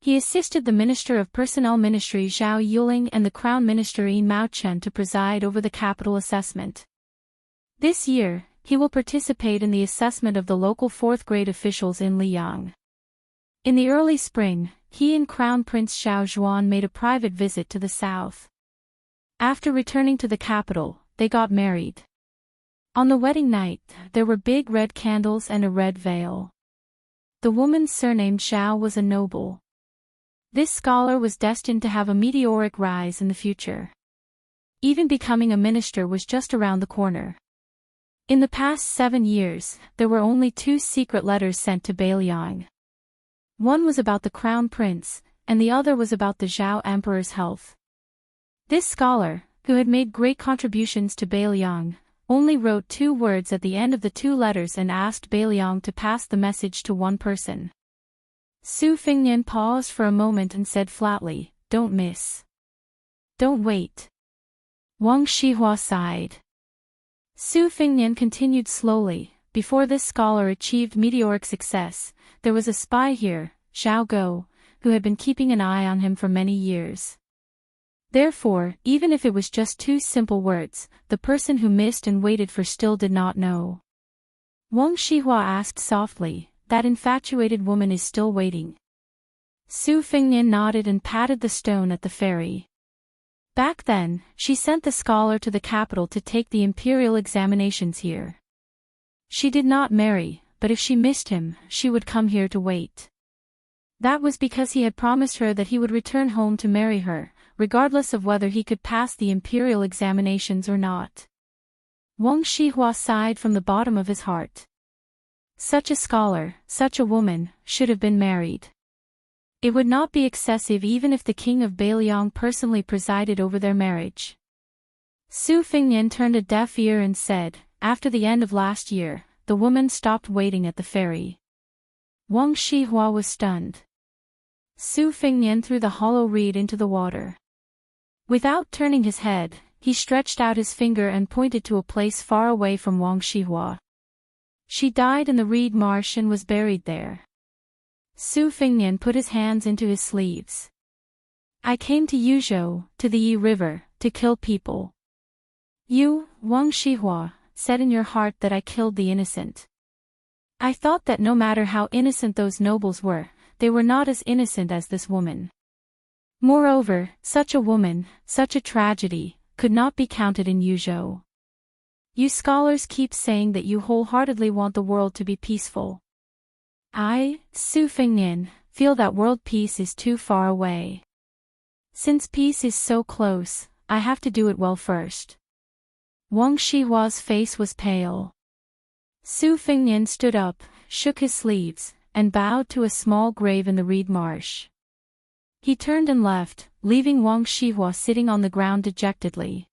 Speaker 1: He assisted the Minister of Personnel Ministry Zhao Yuling and the Crown Minister Yin Mao Chen to preside over the capital assessment. This year, he will participate in the assessment of the local 4th-grade officials in Liang. In the early spring, he and Crown Prince Xiao Zhuan made a private visit to the south. After returning to the capital, they got married. On the wedding night, there were big red candles and a red veil. The woman surnamed Xiao was a noble. This scholar was destined to have a meteoric rise in the future. Even becoming a minister was just around the corner. In the past 7 years, there were only 2 secret letters sent to Beiliang. One was about the crown prince, and the other was about the Zhao emperor's health. This scholar, who had made great contributions to Beiliang, only wrote 2 words at the end of the 2 letters and asked Beiliang to pass the message to one person. Su Fingnian paused for a moment and said flatly, "Don't miss. Don't wait." Wang Shihua sighed. Su Fingnian continued slowly, "Before this scholar achieved meteoric success, there was a spy here, Xiao Go, who had been keeping an eye on him for many years. Therefore, even if it was just 2 simple words, the person who missed and waited for still did not know." Wang Shihua asked softly, "That infatuated woman is still waiting?" Su Fingnian nodded and patted the stone at the ferry. Back then, she sent the scholar to the capital to take the imperial examinations here. She did not marry, but if she missed him, she would come here to wait. That was because he had promised her that he would return home to marry her, regardless of whether he could pass the imperial examinations or not. Wang Shihua sighed from the bottom of his heart. Such a scholar, such a woman, should have been married. It would not be excessive even if the king of Beiliang personally presided over their marriage. Su Fingnian turned a deaf ear and said, "After the end of last year, the woman stopped waiting at the ferry." Wang Shihua was stunned. Su Fingnian threw the hollow reed into the water. Without turning his head, he stretched out his finger and pointed to a place far away from Wang Shihua. "She died in the reed marsh and was buried there." Su Fingnian put his hands into his sleeves. "I came to Yuzhou, to the Yi River, to kill people. You, Wang Shihua, said in your heart that I killed the innocent. I thought that no matter how innocent those nobles were, they were not as innocent as this woman. Moreover, such a woman, such a tragedy, could not be counted in Yuzhou. You scholars keep saying that you wholeheartedly want the world to be peaceful. I, Su Fingnian, feel that world peace is too far away. Since peace is so close, I have to do it well first." Wang Shihua's face was pale. Su Fingnian stood up, shook his sleeves, and bowed to a small grave in the reed marsh. He turned and left, leaving Wang Shihua sitting on the ground dejectedly.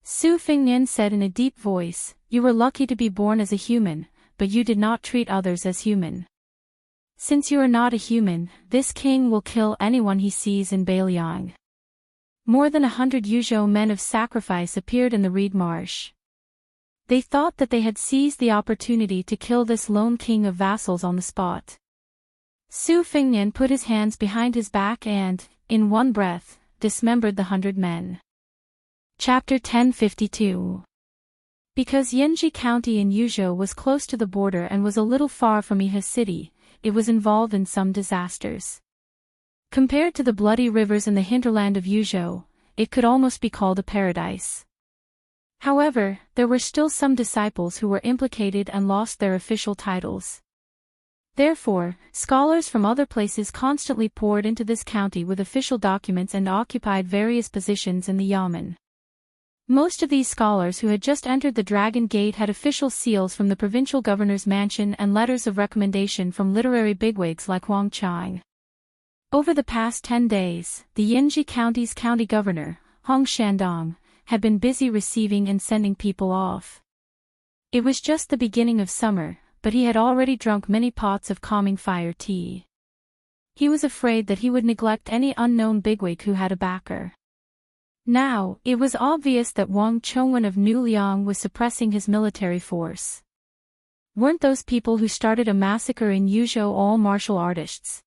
Speaker 1: Su Fingnian said in a deep voice, "You were lucky to be born as a human, but you did not treat others as human. Since you are not a human, this king will kill anyone he sees in Beiliang." More than 100 Yuzhou men of sacrifice appeared in the reed marsh. They thought that they had seized the opportunity to kill this lone king of vassals on the spot. Su Fingnian put his hands behind his back and, in one breath, dismembered the 100 men. Chapter 1052. Because Yanji County in Yuzhou was close to the border and was a little far from Iha City, it was involved in some disasters. Compared to the bloody rivers in the hinterland of Yuzhou, it could almost be called a paradise. However, there were still some disciples who were implicated and lost their official titles. Therefore, scholars from other places constantly poured into this county with official documents and occupied various positions in the yamen. Most of these scholars who had just entered the Dragon Gate had official seals from the provincial governor's mansion and letters of recommendation from literary bigwigs like Huang Chang. Over the past 10 days, the Yanji County's county governor, Hong Shandong, had been busy receiving and sending people off. It was just the beginning of summer, but he had already drunk many pots of calming fire tea. He was afraid that he would neglect any unknown bigwig who had a backer. Now, it was obvious that Wang Chongwen of New Liang was suppressing his military force. Weren't those people who started a massacre in Yuzhou all martial artists?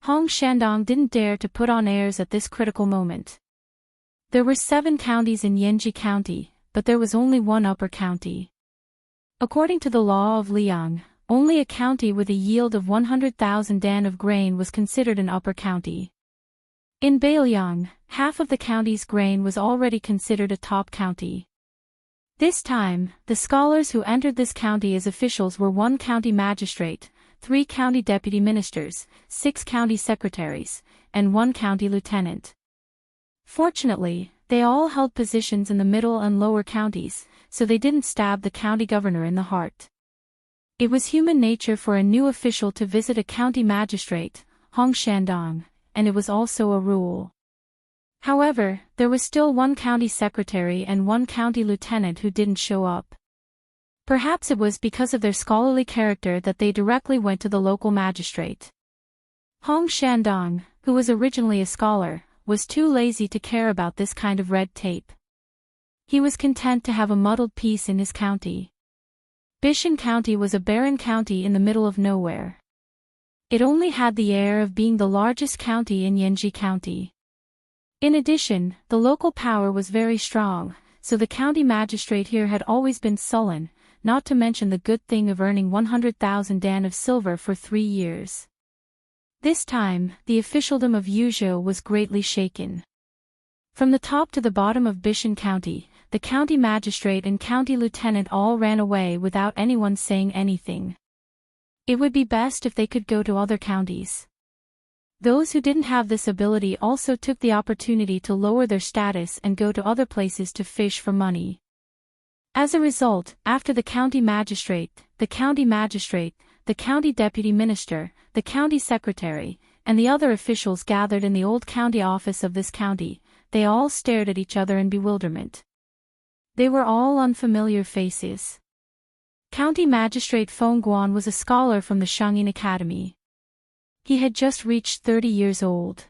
Speaker 1: Hong Shandong didn't dare to put on airs at this critical moment. There were 7 counties in Yanji County, but there was only one upper county. According to the law of Liang, only a county with a yield of 100,000 dan of grain was considered an upper county. In Beiliang, half of the county's grain was already considered a top county. This time, the scholars who entered this county as officials were 1 county magistrate, 3 county deputy ministers, 6 county secretaries, and 1 county lieutenant. Fortunately, they all held positions in the middle and lower counties, so they didn't stab the county governor in the heart. It was human nature for a new official to visit a county magistrate, Hong Shandong, and it was also a rule. However, there was still one county secretary and one county lieutenant who didn't show up. Perhaps it was because of their scholarly character that they directly went to the local magistrate. Hong Shandong, who was originally a scholar, was too lazy to care about this kind of red tape. He was content to have a muddled peace in his county. Bishan County was a barren county in the middle of nowhere. It only had the air of being the largest county in Yanji County. In addition, the local power was very strong, so the county magistrate here had always been sullen, not to mention the good thing of earning 100,000 dan of silver for 3 years. This time, the officialdom of Yuzhou was greatly shaken. From the top to the bottom of Bishan County, the county magistrate and county lieutenant all ran away without anyone saying anything. It would be best if they could go to other counties. Those who didn't have this ability also took the opportunity to lower their status and go to other places to fish for money. As a result, after the county magistrate, the county deputy minister, the county secretary, and the other officials gathered in the old county office of this county, they all stared at each other in bewilderment. They were all unfamiliar faces. County Magistrate Feng Guan was a scholar from the Shangyin Academy. He had just reached 30 years old.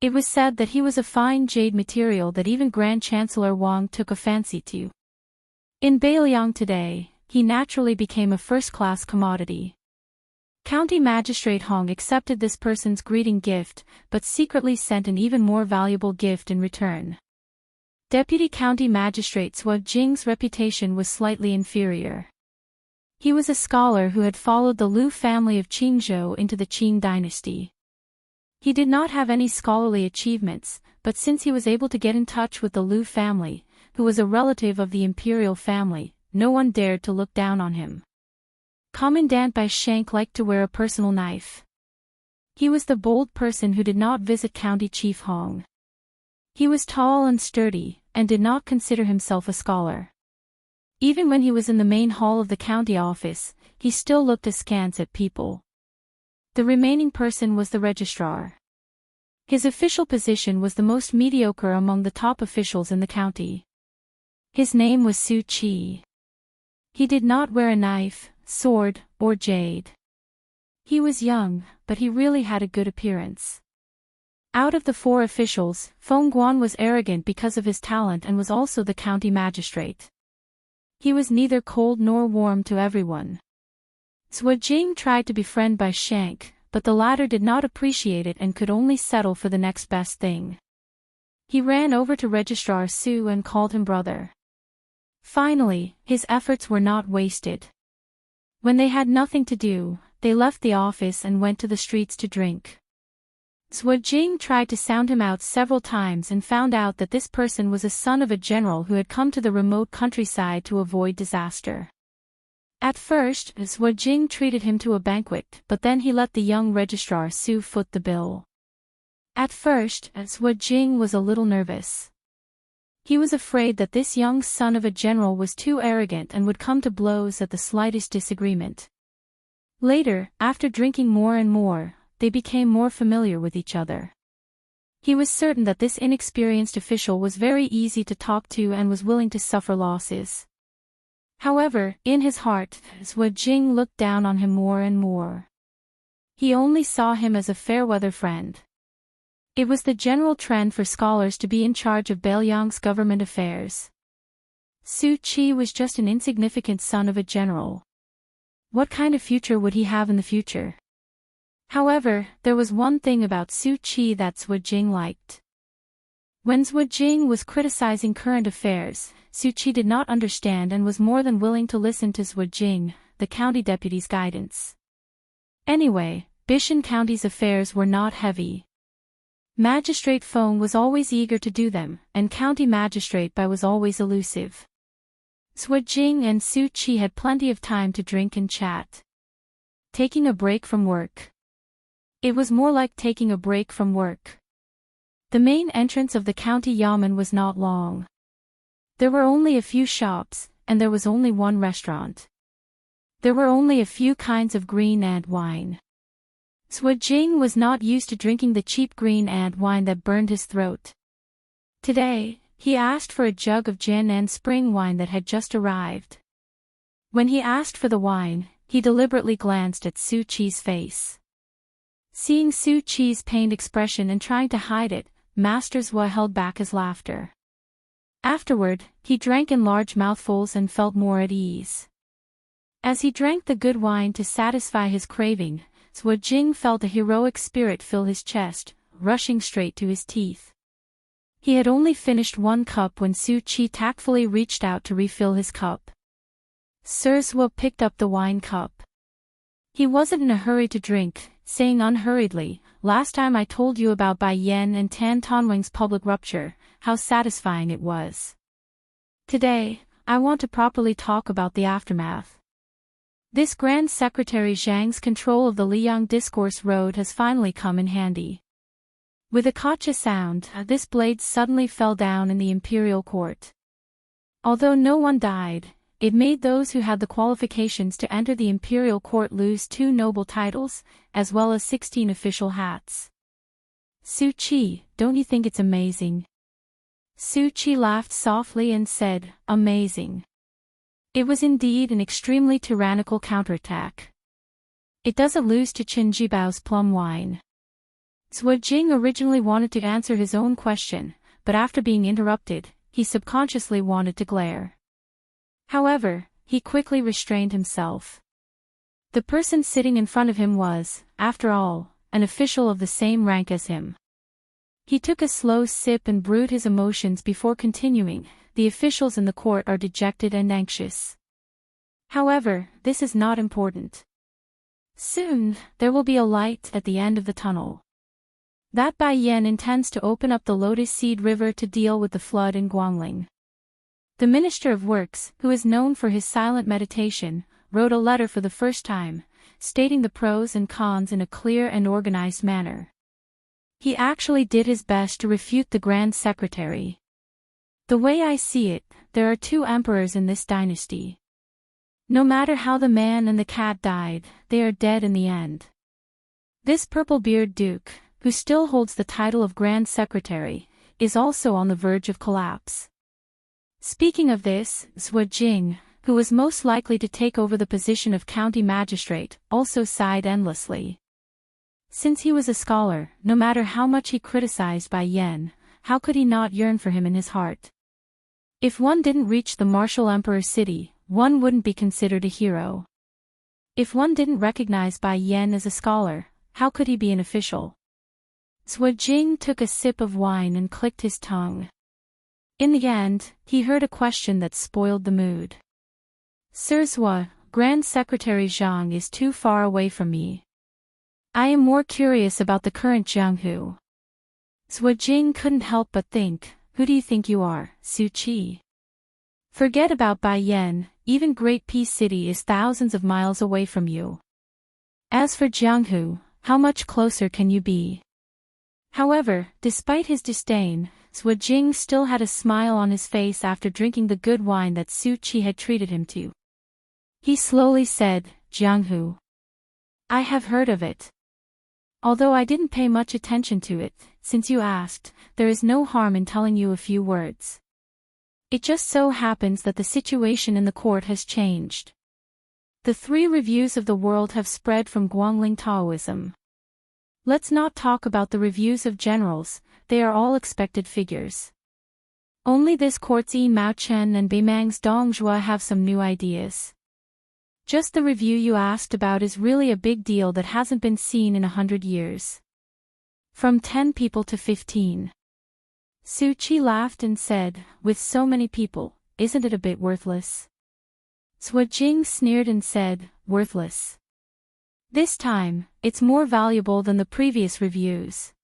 Speaker 1: It was said that he was a fine jade material that even Grand Chancellor Wang took a fancy to. In Beiliang today, he naturally became a first-class commodity. County Magistrate Hong accepted this person's greeting gift, but secretly sent an even more valuable gift in return. Deputy County Magistrate Zhuo Jing's reputation was slightly inferior. He was a scholar who had followed the Liu family of Qingzhou into the Qing dynasty. He did not have any scholarly achievements, but since he was able to get in touch with the Liu family, who was a relative of the imperial family, no one dared to look down on him. Commandant Bai Shank liked to wear a personal knife. He was the bold person who did not visit County Chief Hong. He was tall and sturdy, and did not consider himself a scholar. Even when he was in the main hall of the county office, he still looked askance at people. The remaining person was the registrar. His official position was the most mediocre among the top officials in the county. His name was Su Qi. He did not wear a knife, sword, or jade. He was young, but he really had a good appearance. Out of the 4 officials, Feng Guan was arrogant because of his talent and was also the county magistrate. He was neither cold nor warm to everyone. Zhuo Jing tried to befriend Bai Shank, but the latter did not appreciate it and could only settle for the next best thing. He ran over to Registrar Su and called him brother. Finally, his efforts were not wasted. When they had nothing to do, they left the office and went to the streets to drink. Zhuo Jing tried to sound him out several times and found out that this person was a son of a general who had come to the remote countryside to avoid disaster. At first, Zhuo Jing treated him to a banquet, but then he let the young registrar Su foot the bill. At first, Zhuo Jing was a little nervous. He was afraid that this young son of a general was too arrogant and would come to blows at the slightest disagreement. Later, after drinking more and more, they became more familiar with each other. He was certain that this inexperienced official was very easy to talk to and was willing to suffer losses. However, in his heart, Zhuo Jing looked down on him more and more. He only saw him as a fair-weather friend. It was the general trend for scholars to be in charge of Beiliang's government affairs. Su Qi was just an insignificant son of a general. What kind of future would he have in the future? However, there was one thing about Su Qi that Zhuo Jing liked. When Zhuo Jing was criticizing current affairs, Su Qi did not understand and was more than willing to listen to Zhuo Jing, the county deputy's guidance. Anyway, Bishan County's affairs were not heavy. Magistrate Feng was always eager to do them, and County Magistrate Bai was always elusive. Zhuo Jing and Su Qi had plenty of time to drink and chat. Taking a break from work. It was more like taking a break from work. The main entrance of the county yamen was not long. There were only a few shops, and there was only one restaurant. There were only a few kinds of green and wine. Zhuo Jing was not used to drinking the cheap green and wine that burned his throat. Today, he asked for a jug of gin and spring wine that had just arrived. When he asked for the wine, he deliberately glanced at Su Qi's face. Seeing Su Qi's pained expression and trying to hide it, Master Zhua held back his laughter. Afterward, he drank in large mouthfuls and felt more at ease. As he drank the good wine to satisfy his craving, Zhua Jing felt a heroic spirit fill his chest, rushing straight to his teeth. He had only finished one cup when Su Qi tactfully reached out to refill his cup. Sir Zhua picked up the wine cup. He wasn't in a hurry to drink, saying unhurriedly, "Last time I told you about Bai Yan and Tan Tanwang's public rupture, how satisfying it was. Today, I want to properly talk about the aftermath. This Grand Secretary Zhang's control of the Liyang Discourse Road has finally come in handy." With a gotcha sound, this blade suddenly fell down in the imperial court. Although no one died, it made those who had the qualifications to enter the imperial court lose 2 noble titles, as well as 16 official hats. "Su Qi, don't you think it's amazing?" Su Qi laughed softly and said, "Amazing." It was indeed an extremely tyrannical counterattack. It doesn't lose to Qin Jibao's plum wine. Zhua Jing originally wanted to answer his own question, but after being interrupted, he subconsciously wanted to glare. However, he quickly restrained himself. The person sitting in front of him was, after all, an official of the same rank as him. He took a slow sip and brewed his emotions before continuing. "The officials in the court are dejected and anxious. However, this is not important. Soon, there will be a light at the end of the tunnel. That Bai Yan intends to open up the Lotus Seed River to deal with the flood in Guangling." The Minister of Works, who is known for his silent meditation, wrote a letter for the first time, stating the pros and cons in a clear and organized manner. He actually did his best to refute the Grand Secretary. "The way I see it, there are 2 emperors in this dynasty. No matter how the man and the cat died, they are dead in the end. This purple-beard duke, who still holds the title of Grand Secretary, is also on the verge of collapse." Speaking of this, Zhua Jing, who was most likely to take over the position of county magistrate, also sighed endlessly. Since he was a scholar, no matter how much he criticized Bai Yan, how could he not yearn for him in his heart? If one didn't reach the martial emperor's city, one wouldn't be considered a hero. If one didn't recognize Bai Yan as a scholar, how could he be an official? Zhua Jing took a sip of wine and clicked his tongue. In the end, he heard a question that spoiled the mood. "Sir Zhua, Grand Secretary Zhang is too far away from me. I am more curious about the current Jianghu." Zhua Jing couldn't help but think, "Who do you think you are, Su Qi? Forget about Bai Yan, even Great Peace City is thousands of miles away from you. As for Jianghu, how much closer can you be?" However, despite his disdain, Zhua Jing still had a smile on his face after drinking the good wine that Su Qi had treated him to. He slowly said, "Jianghu. I have heard of it. Although I didn't pay much attention to it, since you asked, there is no harm in telling you a few words. It just so happens that the situation in the court has changed. The 3 reviews of the world have spread from Guangling Taoism. Let's not talk about the reviews of generals, they are all expected figures. Only this court's Yi Mao Chen and Beimang's Dong Zhua have some new ideas. Just the review you asked about is really a big deal that hasn't been seen in 100 years. From 10 people to 15. Su Qi laughed and said, "With so many people, isn't it a bit worthless?" Zhua Jing sneered and said, "Worthless. This time, it's more valuable than the previous reviews.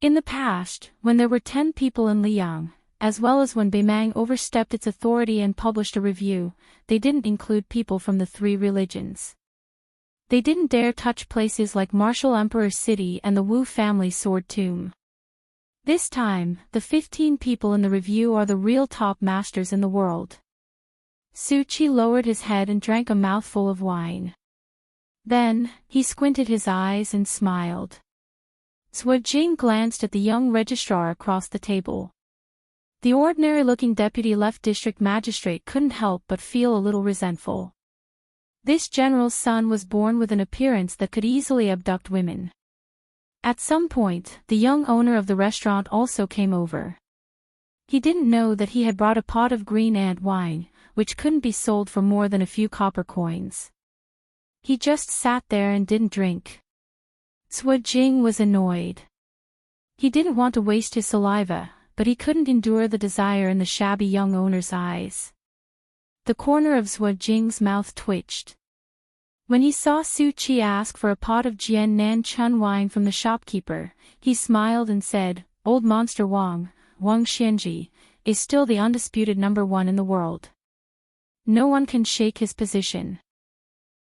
Speaker 1: In the past, when there were 10 people in Liyang, as well as when Beimang overstepped its authority and published a review, they didn't include people from the 3 religions. They didn't dare touch places like Martial Emperor's City and the Wu family sword tomb. This time, the 15 people in the review are the real top masters in the world." Su Qi lowered his head and drank a mouthful of wine. Then, he squinted his eyes and smiled. Zhua Jing glanced at the young registrar across the table. The ordinary-looking deputy left district magistrate couldn't help but feel a little resentful. This general's son was born with an appearance that could easily abduct women. At some point, the young owner of the restaurant also came over. He didn't know that he had brought a pot of green ant wine, which couldn't be sold for more than a few copper coins. He just sat there and didn't drink. Sui Jing was annoyed. He didn't want to waste his saliva, but he couldn't endure the desire in the shabby young owner's eyes. The corner of Sui Jing's mouth twitched. When he saw Su Qi ask for a pot of Jian Nan Chun wine from the shopkeeper, he smiled and said, "Old monster Wang Xianji, is still the undisputed #1 in the world. No one can shake his position.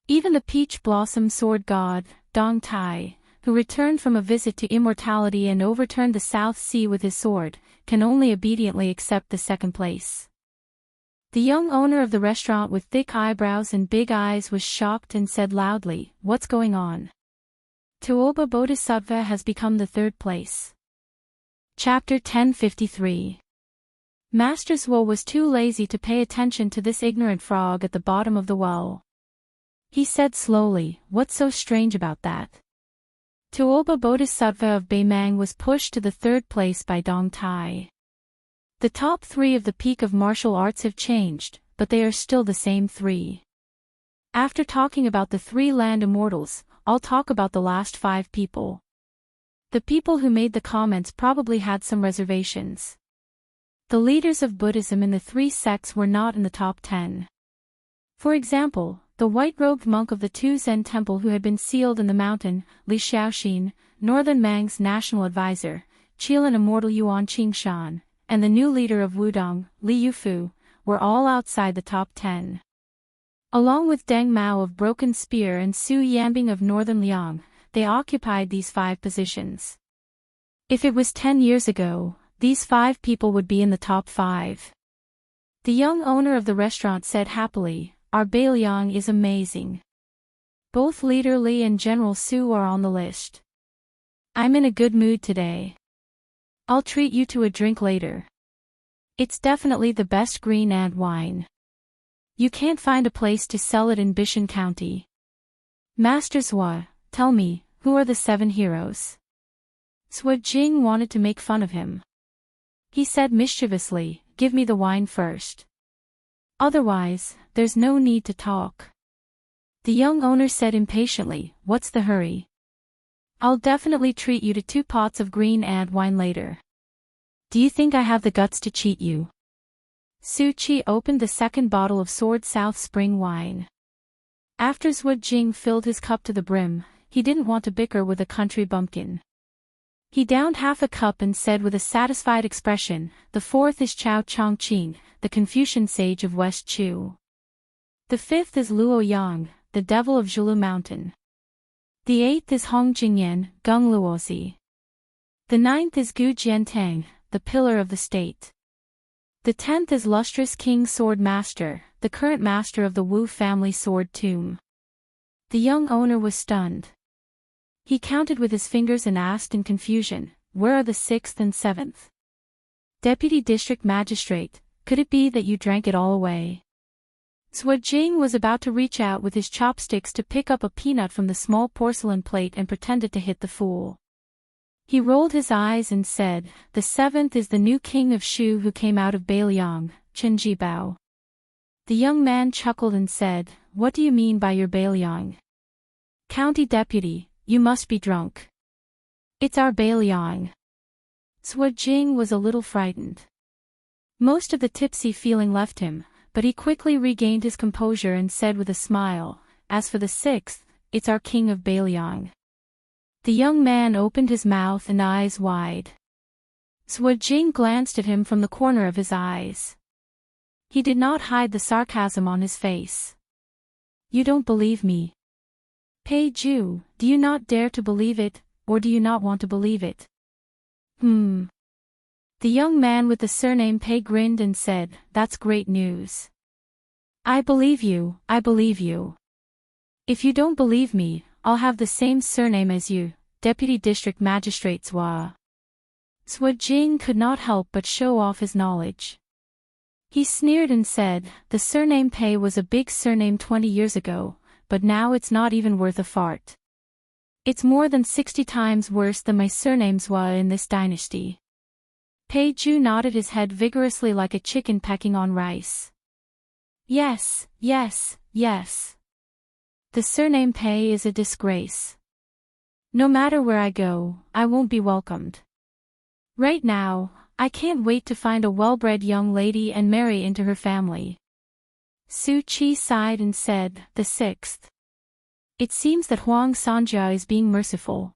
Speaker 1: Even the peach blossom sword god, Dong Tai, who returned from a visit to Immortality and overturned the South Sea with his sword, can only obediently accept the second place." The young owner of the restaurant with thick eyebrows and big eyes was shocked and said loudly, "What's going on?" Tuoba Bodhisattva has become the third place. Chapter 1053. Master Zhuo was too lazy to pay attention to this ignorant frog at the bottom of the well. He said slowly, "What's so strange about that?" Tuoba Bodhisattva of Beimang was pushed to the third place by Dong Tai. The top 3 of the peak of martial arts have changed, but they are still the same 3. After talking about the 3 land immortals, I'll talk about the last 5 people. The people who made the comments probably had some reservations. The leaders of Buddhism in the 3 sects were not in the top 10. For example, the white-robed monk of the Tu Zen temple who had been sealed in the mountain, Li Xiaoxin, Northern Mang's national advisor, Qilin Immortal Yuan Qingshan, and the new leader of Wudong, Li Yufu, were all outside the top 10. Along with Deng Mao of Broken Spear and Su Yambing of Northern Liang, they occupied these 5 positions. If it was 10 years ago, these 5 people would be in the top 5. The young owner of the restaurant said happily, "Our Beiliang is amazing. Both Leader Li and General Su are on the list. I'm in a good mood today. I'll treat you to a drink later. It's definitely the best green ant wine. You can't find a place to sell it in Bishan County. Master Zhuo, tell me, who are the 7 heroes?" Sui Jing wanted to make fun of him. He said mischievously, "Give me the wine first. Otherwise, there's no need to talk." The young owner said impatiently, "What's the hurry? I'll definitely treat you to 2 pots of green ant wine later. Do you think I have the guts to cheat you?" Su Qi opened the 2nd bottle of Sword South Spring wine. After Zhuo Jing filled his cup to the brim, he didn't want to bicker with a country bumpkin. He downed half a cup and said with a satisfied expression, "The 4th is Chao Chongqing, the Confucian sage of West Chu. The 5th is Luo Yang, the devil of Zhulu Mountain. The 8th is Hong Jingyan, Gung Luozi. The 9th is Gu Jiantang, the pillar of the state. The 10th is lustrous King Sword Master, the current master of the Wu family sword tomb." The young owner was stunned. He counted with his fingers and asked in confusion, "Where are the 6th and 7th? Deputy District Magistrate, could it be that you drank it all away?" Sui Jing was about to reach out with his chopsticks to pick up a peanut from the small porcelain plate and pretended to hit the fool. He rolled his eyes and said, "The 7th is the new king of Shu who came out of Beiliang, Chen Jibao." The young man chuckled and said, "What do you mean by your Beiliang? County deputy, you must be drunk. It's our Beiliang." Sui Jing was a little frightened. Most of the tipsy feeling left him, but he quickly regained his composure and said with a smile, "As for the 6th, it's our king of Beiliang." The young man opened his mouth and eyes wide. Sui Jing glanced at him from the corner of his eyes. He did not hide the sarcasm on his face. "You don't believe me? Pei Ju, do you not dare to believe it, or do you not want to believe it?" The young man with the surname Pei grinned and said, "That's great news. I believe you, I believe you. If you don't believe me, I'll have the same surname as you, Deputy District Magistrate Zhuo." Sui Jing could not help but show off his knowledge. He sneered and said, the surname Pei was a big surname 20 years ago, but now it's not even worth a fart. It's more than 60 times worse than my surname Zhua in this dynasty. Pei Ju nodded his head vigorously like a chicken pecking on rice. Yes, yes, yes. The surname Pei is a disgrace. No matter where I go, I won't be welcomed. Right now, I can't wait to find a well-bred young lady and marry into her family. Su Qi sighed and said, the sixth. It seems that Huang Sanjia is being merciful.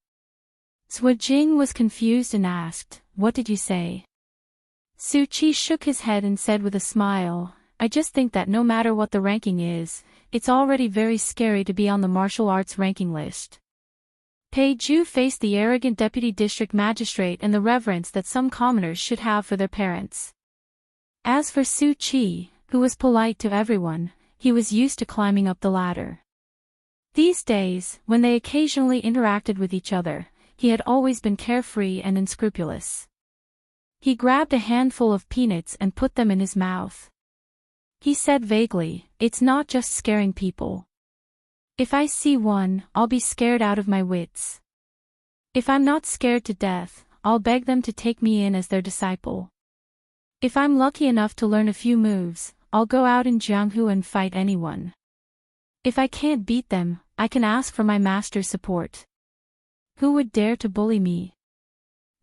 Speaker 1: Sui Jing was confused and asked, what did you say? Su Qi shook his head and said with a smile, I just think that no matter what the ranking is, it's already very scary to be on the martial arts ranking list. Pei Ju faced the arrogant deputy district magistrate and the reverence that some commoners should have for their parents. As for Su Qi, who was polite to everyone, he was used to climbing up the ladder. These days, when they occasionally interacted with each other, he had always been carefree and unscrupulous. He grabbed a handful of peanuts and put them in his mouth. He said vaguely, it's not just scaring people. If I see one, I'll be scared out of my wits. If I'm not scared to death, I'll beg them to take me in as their disciple. If I'm lucky enough to learn a few moves, I'll go out in Jianghu and fight anyone. If I can't beat them, I can ask for my master's support. Who would dare to bully me?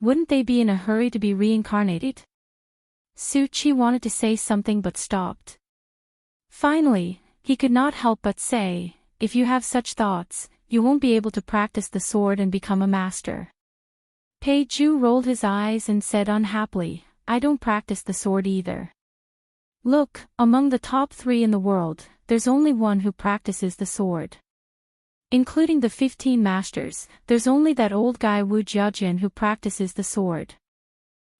Speaker 1: Wouldn't they be in a hurry to be reincarnated? Su Qi wanted to say something but stopped. Finally, he could not help but say, if you have such thoughts, you won't be able to practice the sword and become a master. Pei Ju rolled his eyes and said unhappily, I don't practice the sword either. Look, among the top 3 in the world, there's only one who practices the sword. Including the 15 masters, there's only that old guy Wu Jiajin who practices the sword.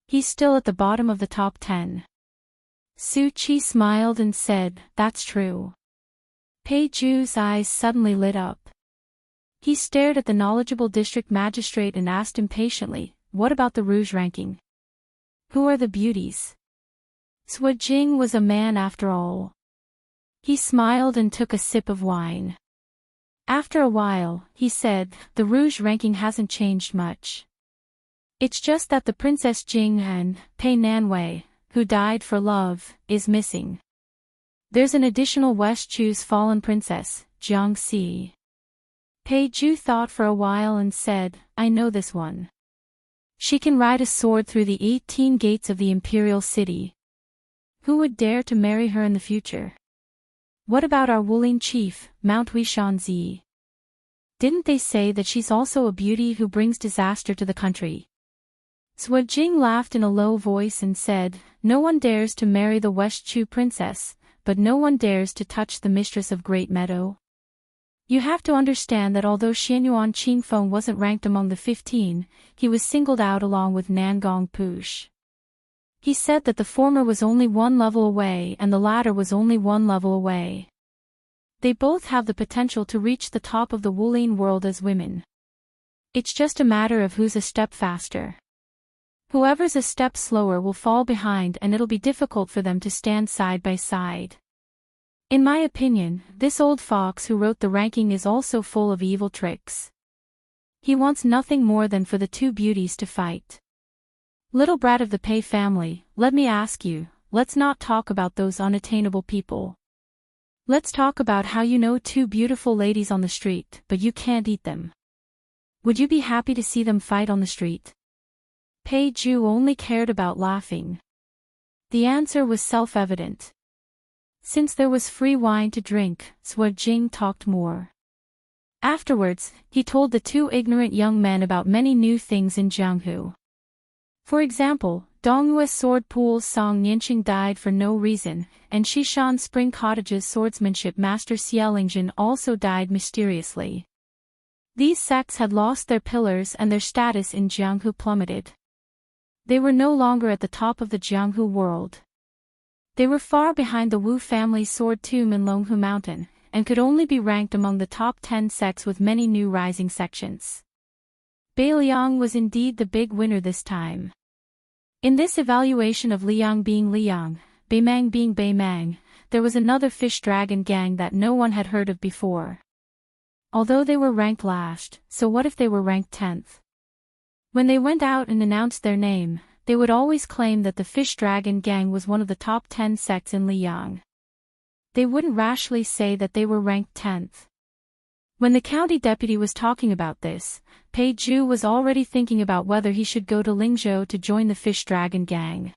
Speaker 1: He's still at the bottom of the top 10. Su Qi smiled and said, that's true. Pei Ju's eyes suddenly lit up. He stared at the knowledgeable district magistrate and asked impatiently, what about the rouge ranking? Who are the beauties? Sui Jing was a man after all. He smiled and took a sip of wine. After a while, he said, the rouge ranking hasn't changed much. It's just that the Princess Jing and Pei Nanwei, who died for love, is missing. There's an additional West Chu's fallen princess, Jiang Si. Pei Ju thought for a while and said, I know this one. She can ride a sword through the 18 gates of the imperial city. Who would dare to marry her in the future? What about our Wulin chief, Mount Huishanzi? Didn't they say that she's also a beauty who brings disaster to the country? Sui Jing laughed in a low voice and said, no one dares to marry the West Chu princess, but no one dares to touch the mistress of Great Meadow. You have to understand that although Xianyuan Qingfeng wasn't ranked among the 15, he was singled out along with Nangong Push. He said that the former was only 1 level away and the latter was only 1 level away. They both have the potential to reach the top of the Wulin world as women. It's just a matter of who's a step faster. Whoever's a step slower will fall behind and it'll be difficult for them to stand side by side. In my opinion, this old fox who wrote the ranking is also full of evil tricks. He wants nothing more than for the 2 beauties to fight. Little brat of the Pei family, let me ask you, let's not talk about those unattainable people. Let's talk about how you know 2 beautiful ladies on the street, but you can't eat them. Would you be happy to see them fight on the street? Pei Ju only cared about laughing. The answer was self-evident. Since there was free wine to drink, Sui Jing talked more. Afterwards, he told the 2 ignorant young men about many new things in Jianghu. For example, Dongyue's sword pool's Song Nianqing died for no reason, and Shishan Spring Cottage's swordsmanship master Xielingzhen also died mysteriously. These sects had lost their pillars and their status in Jianghu plummeted. They were no longer at the top of the Jianghu world. They were far behind the Wu family's sword tomb in Longhu Mountain, and could only be ranked among the top 10 sects with many new rising sections. Beiliang was indeed the big winner this time. In this evaluation of Liang being Liang, Beimang being Beimang, there was another fish dragon gang that no one had heard of before. Although they were ranked last, so what if they were ranked 10th? When they went out and announced their name, they would always claim that the fish dragon gang was one of the top 10 sects in Liang. They wouldn't rashly say that they were ranked 10th. When the county deputy was talking about this, Pei Ju was already thinking about whether he should go to Lingzhou to join the fish dragon gang.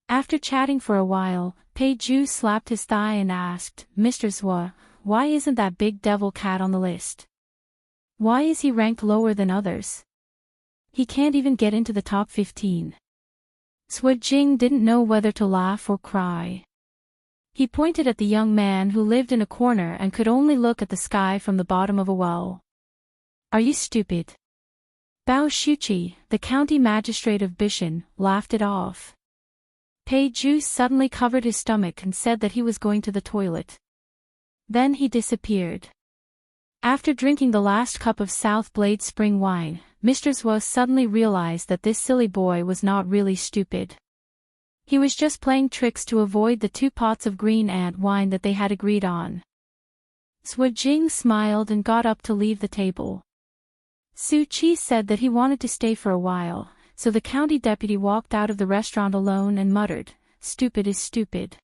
Speaker 1: After chatting for a while, Pei Ju slapped his thigh and asked, "Mr. Zhua, why isn't that big devil cat on the list? Why is he ranked lower than others? He can't even get into the top 15. Zhua Jing didn't know whether to laugh or cry. He pointed at the young man who lived in a corner and could only look at the sky from the bottom of a well. "Are you stupid?" Bao Shuqi, the county magistrate of Bishan, laughed it off. Pei Ju suddenly covered his stomach and said that he was going to the toilet. Then he disappeared. After drinking the last cup of South Blade spring wine, Mr. Zhua suddenly realized that this silly boy was not really stupid. He was just playing tricks to avoid the 2 pots of green ant wine that they had agreed on. Zhua Jing smiled and got up to leave the table. Su Qi said that he wanted to stay for a while, so the county deputy walked out of the restaurant alone and muttered, "Stupid is stupid.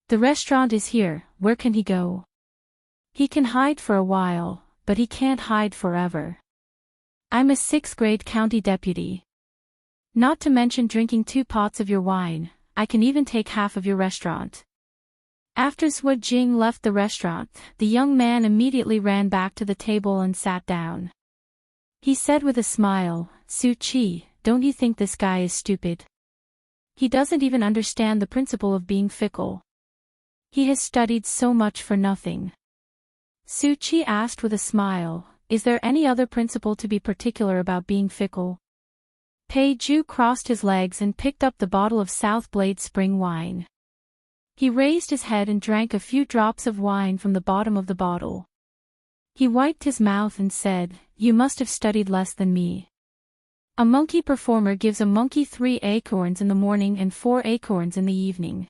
Speaker 1: The restaurant is here, where can he go? He can hide for a while, but he can't hide forever. I'm a 6th grade county deputy. Not to mention drinking 2 pots of your wine, I can even take half of your restaurant." After Zhua Jing left the restaurant, the young man immediately ran back to the table and sat down. He said with a smile, "Su Qi, don't you think this guy is stupid? He doesn't even understand the principle of being fickle. He has studied so much for nothing." Su Qi asked with a smile, "Is there any other principle to be particular about being fickle?" Pei Ju crossed his legs and picked up the bottle of South Blade spring wine. He raised his head and drank a few drops of wine from the bottom of the bottle. He wiped his mouth and said, "You must have studied less than me. A monkey performer gives a monkey 3 acorns in the morning and 4 acorns in the evening.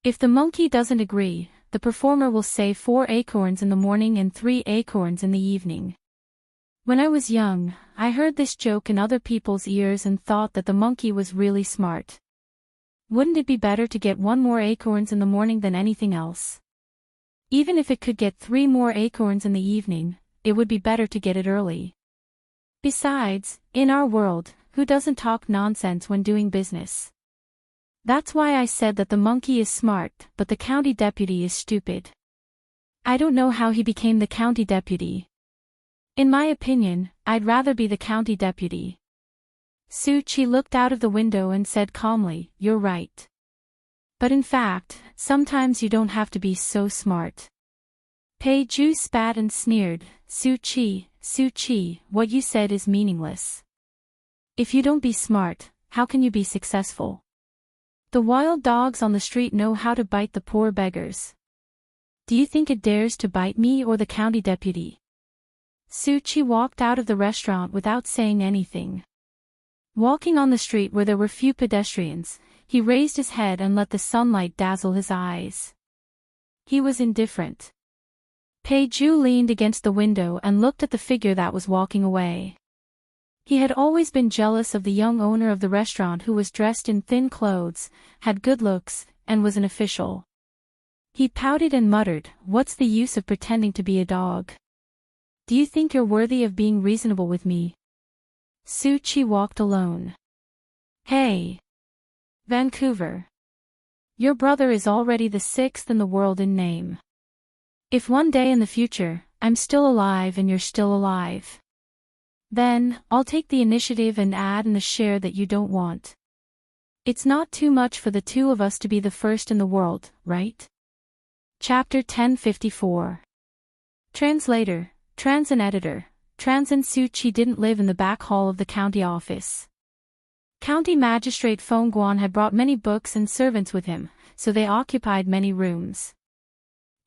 Speaker 1: If the monkey doesn't agree, the performer will say 4 acorns in the morning and 3 acorns in the evening. When I was young, I heard this joke in other people's ears and thought that the monkey was really smart. Wouldn't it be better to get 1 more acorns in the morning than anything else? Even if it could get 3 more acorns in the evening, it would be better to get it early. Besides, in our world, who doesn't talk nonsense when doing business? That's why I said that the monkey is smart, but the county deputy is stupid. I don't know how he became the county deputy. In my opinion, I'd rather be the county deputy." Su Qi looked out of the window and said calmly, "You're right. But in fact, sometimes you don't have to be so smart." Pei Ju spat and sneered, Su Qi, what you said is meaningless. If you don't be smart, how can you be successful? The wild dogs on the street know how to bite the poor beggars. Do you think it dares to bite me or the county deputy?" Su Qi walked out of the restaurant without saying anything. Walking on the street where there were few pedestrians, he raised his head and let the sunlight dazzle his eyes. He was indifferent. Pei Ju leaned against the window and looked at the figure that was walking away. He had always been jealous of the young owner of the restaurant who was dressed in thin clothes, had good looks, and was an official. He pouted and muttered, "What's the use of pretending to be a dog? Do you think you're worthy of being reasonable with me?" Su Qi walked alone. "Hey, Vancouver. Your brother is already the 6th in the world in name. If one day in the future, I'm still alive and you're still alive, then, I'll take the initiative and add in the share that you don't want. It's not too much for the 2 of us to be the 1st in the world, right?" Chapter 1054. Translator, Trans and Editor. Trans and Su Qi didn't live in the back hall of the county office. County Magistrate Feng Guan had brought many books and servants with him, so they occupied many rooms.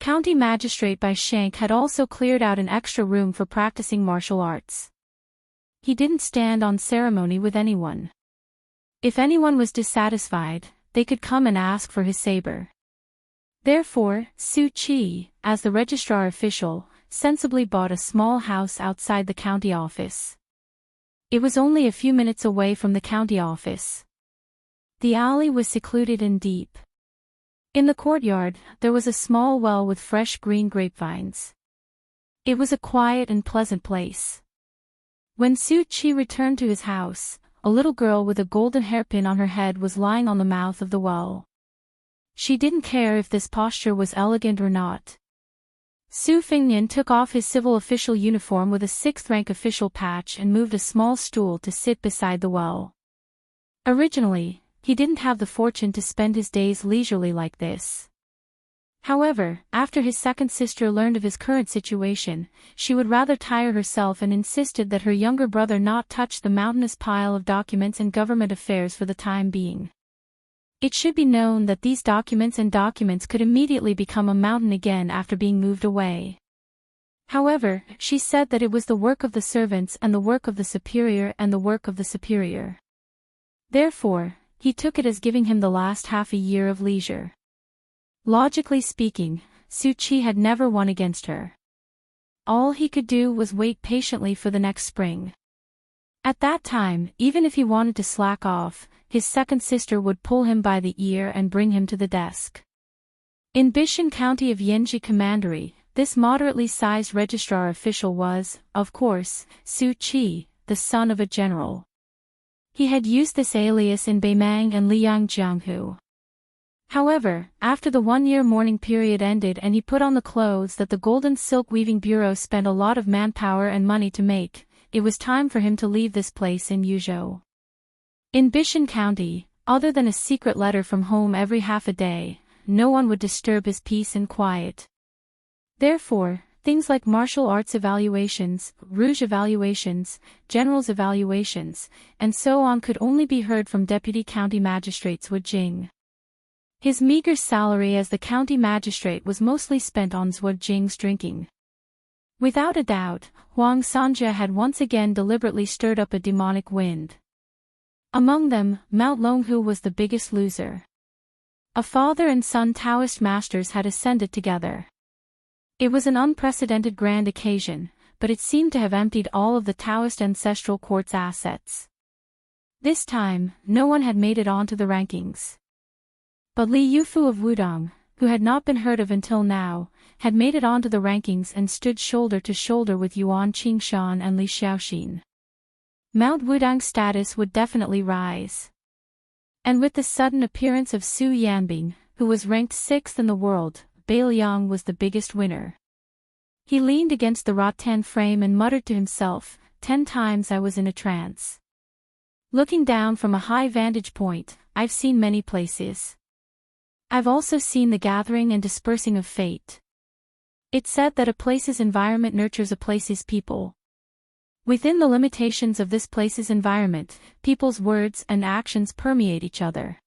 Speaker 1: County Magistrate Bai Shank had also cleared out an extra room for practicing martial arts. He didn't stand on ceremony with anyone. If anyone was dissatisfied, they could come and ask for his saber. Therefore, Su Qi, as the registrar official, sensibly bought a small house outside the county office. It was only a few minutes away from the county office. The alley was secluded and deep. In the courtyard, there was a small well with fresh green grapevines. It was a quiet and pleasant place. When Su Qi returned to his house, a little girl with a golden hairpin on her head was lying on the mouth of the well. She didn't care if this posture was elegant or not. Su Fengnian took off his civil official uniform with a 6th-rank official patch and moved a small stool to sit beside the well. Originally, he didn't have the fortune to spend his days leisurely like this. However, after his second sister learned of his current situation, she would rather tire herself and insisted that her younger brother not touch the mountainous pile of documents and government affairs for the time being. It should be known that these documents could immediately become a mountain again after being moved away. However, she said that it was the work of the servants and the work of the superior and the work of the superior. Therefore, he took it as giving him the last half a year of leisure. Logically speaking, Su Qi had never won against her. All he could do was wait patiently for the next spring. At that time, even if he wanted to slack off, his second sister would pull him by the ear and bring him to the desk. In Bishan County of Yanji Commandery, this moderately sized registrar official was, of course, Su Qi, the son of a general. He had used this alias in Beimang and Liangjianghu. However, after the 1-year mourning period ended and he put on the clothes that the Golden Silk Weaving Bureau spent a lot of manpower and money to make, it was time for him to leave this place in Yuzhou. In Bishan County, other than a secret letter from home every half a day, no one would disturb his peace and quiet. Therefore, things like martial arts evaluations, rouge evaluations, generals evaluations, and so on could only be heard from deputy county magistrates Jing. His meager salary as the county magistrate was mostly spent on Jing's drinking. Without a doubt, Huang Sanja had once again deliberately stirred up a demonic wind. Among them, Mount Longhu was the biggest loser. A father and son Taoist masters had ascended together. It was an unprecedented grand occasion, but it seemed to have emptied all of the Taoist ancestral court's assets. This time, no one had made it onto the rankings. But Li Yufu of Wudong, who had not been heard of until now, had made it onto the rankings and stood shoulder to shoulder with Yuan Qingshan and Li Xiaoxin. Mount Wudong's status would definitely rise. And with the sudden appearance of Su Yanbing, who was ranked 6th in the world, Bai Liang was the biggest winner. He leaned against the rattan frame and muttered to himself, 10 times I was in a trance. Looking down from a high vantage point, I've seen many places. I've also seen the gathering and dispersing of fate. It's said that a place's environment nurtures a place's people. Within the limitations of this place's environment, people's words and actions permeate each other.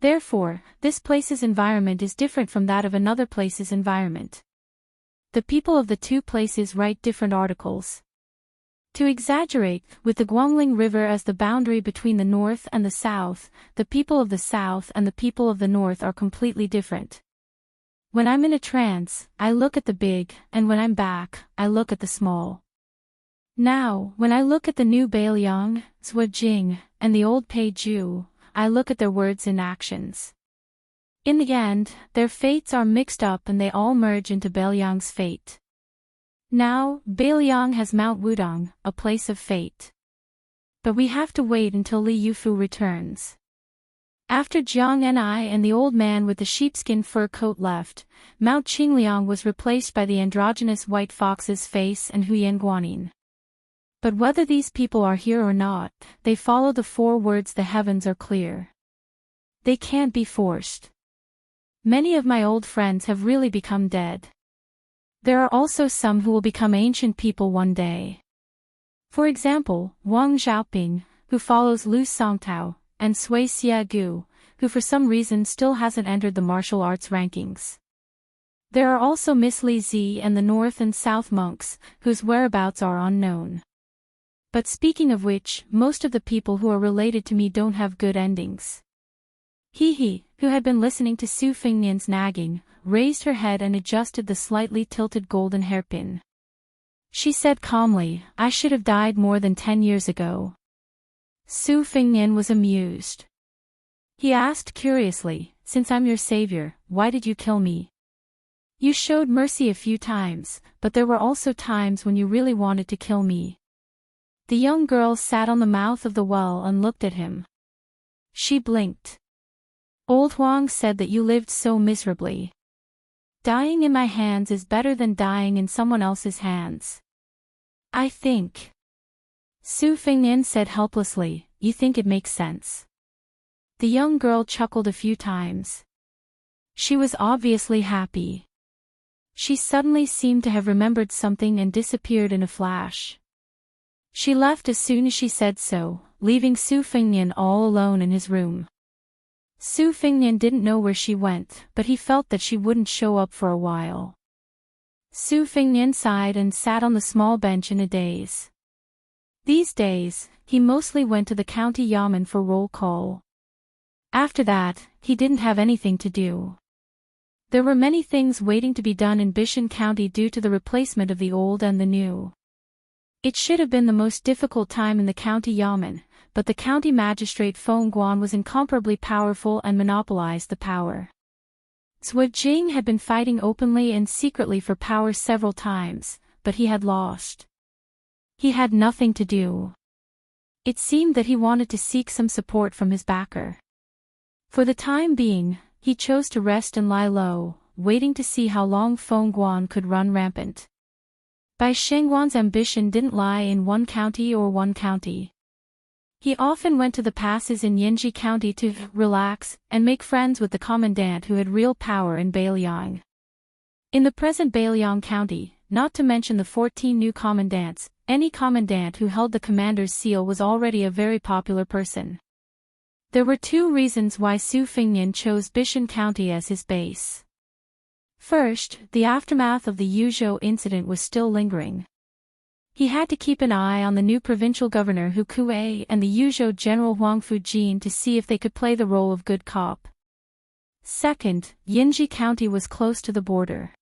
Speaker 1: Therefore, this place's environment is different from that of another place's environment. The people of the two places write different articles. To exaggerate, with the Guangling River as the boundary between the north and the south, the people of the south and the people of the north are completely different. When I'm in a trance, I look at the big, and when I'm back, I look at the small. Now, when I look at the new Bai Liang, Zhou Jing, and the old Pei Ju, I look at their words and actions. In the end, their fates are mixed up and they all merge into Bai Liang's fate. Now, Bai Liang has Mount Wudong, a place of fate. But we have to wait until Li Yufu returns. After Jiang Ni and the old man with the sheepskin fur coat left, Mount Qingliang was replaced by the androgynous white fox's face and Huyan Guanyin. But whether these people are here or not, they follow the 4 words the heavens are clear. They can't be forced. Many of my old friends have really become dead. There are also some who will become ancient people one day. For example, Wang Xiaoping, who follows Lu Songtao, and Sui Xiegu, who for some reason still hasn't entered the martial arts rankings. There are also Miss Li Zi and the North and South monks, whose whereabouts are unknown. But speaking of which, most of the people who are related to me don't have good endings. He, who had been listening to Su Fengnian's nagging, raised her head and adjusted the slightly tilted golden hairpin. She said calmly, I should have died more than 10 years ago. Su Fengnian was amused. He asked curiously, since I'm your savior, why did you kill me? You showed mercy a few times, but there were also times when you really wanted to kill me. The young girl sat on the mouth of the well and looked at him. She blinked. Old Huang said that you lived so miserably. Dying in my hands is better than dying in someone else's hands. I think. Su Fengnian said helplessly, you think it makes sense. The young girl chuckled a few times. She was obviously happy. She suddenly seemed to have remembered something and disappeared in a flash. She left as soon as she said so, leaving Su Fengnian all alone in his room. Su Fengnian didn't know where she went, but he felt that she wouldn't show up for a while. Su Fengnian sighed and sat on the small bench in a daze. These days, he mostly went to the county yamen for roll call. After that, he didn't have anything to do. There were many things waiting to be done in Bishan County due to the replacement of the old and the new. It should have been the most difficult time in the county yamen, but the county magistrate Feng Guan was incomparably powerful and monopolized the power. Zhuo Jing had been fighting openly and secretly for power several times, but he had lost. He had nothing to do. It seemed that he wanted to seek some support from his backer. For the time being, he chose to rest and lie low, waiting to see how long Feng Guan could run rampant. Bai Shengguan's ambition didn't lie in one county or one county. He often went to the passes in Yanji County to relax and make friends with the commandant who had real power in Bailiang. In the present Bailiang County, not to mention the 14 new commandants, any commandant who held the commander's seal was already a very popular person. There were two reasons why Su Fengnian chose Bishan County as his base. First, the aftermath of the Yuzhou incident was still lingering. He had to keep an eye on the new provincial governor Hu Kuei and the Yuzhou general Huang Fujin to see if they could play the role of good cop. Second, Yinji County was close to the border.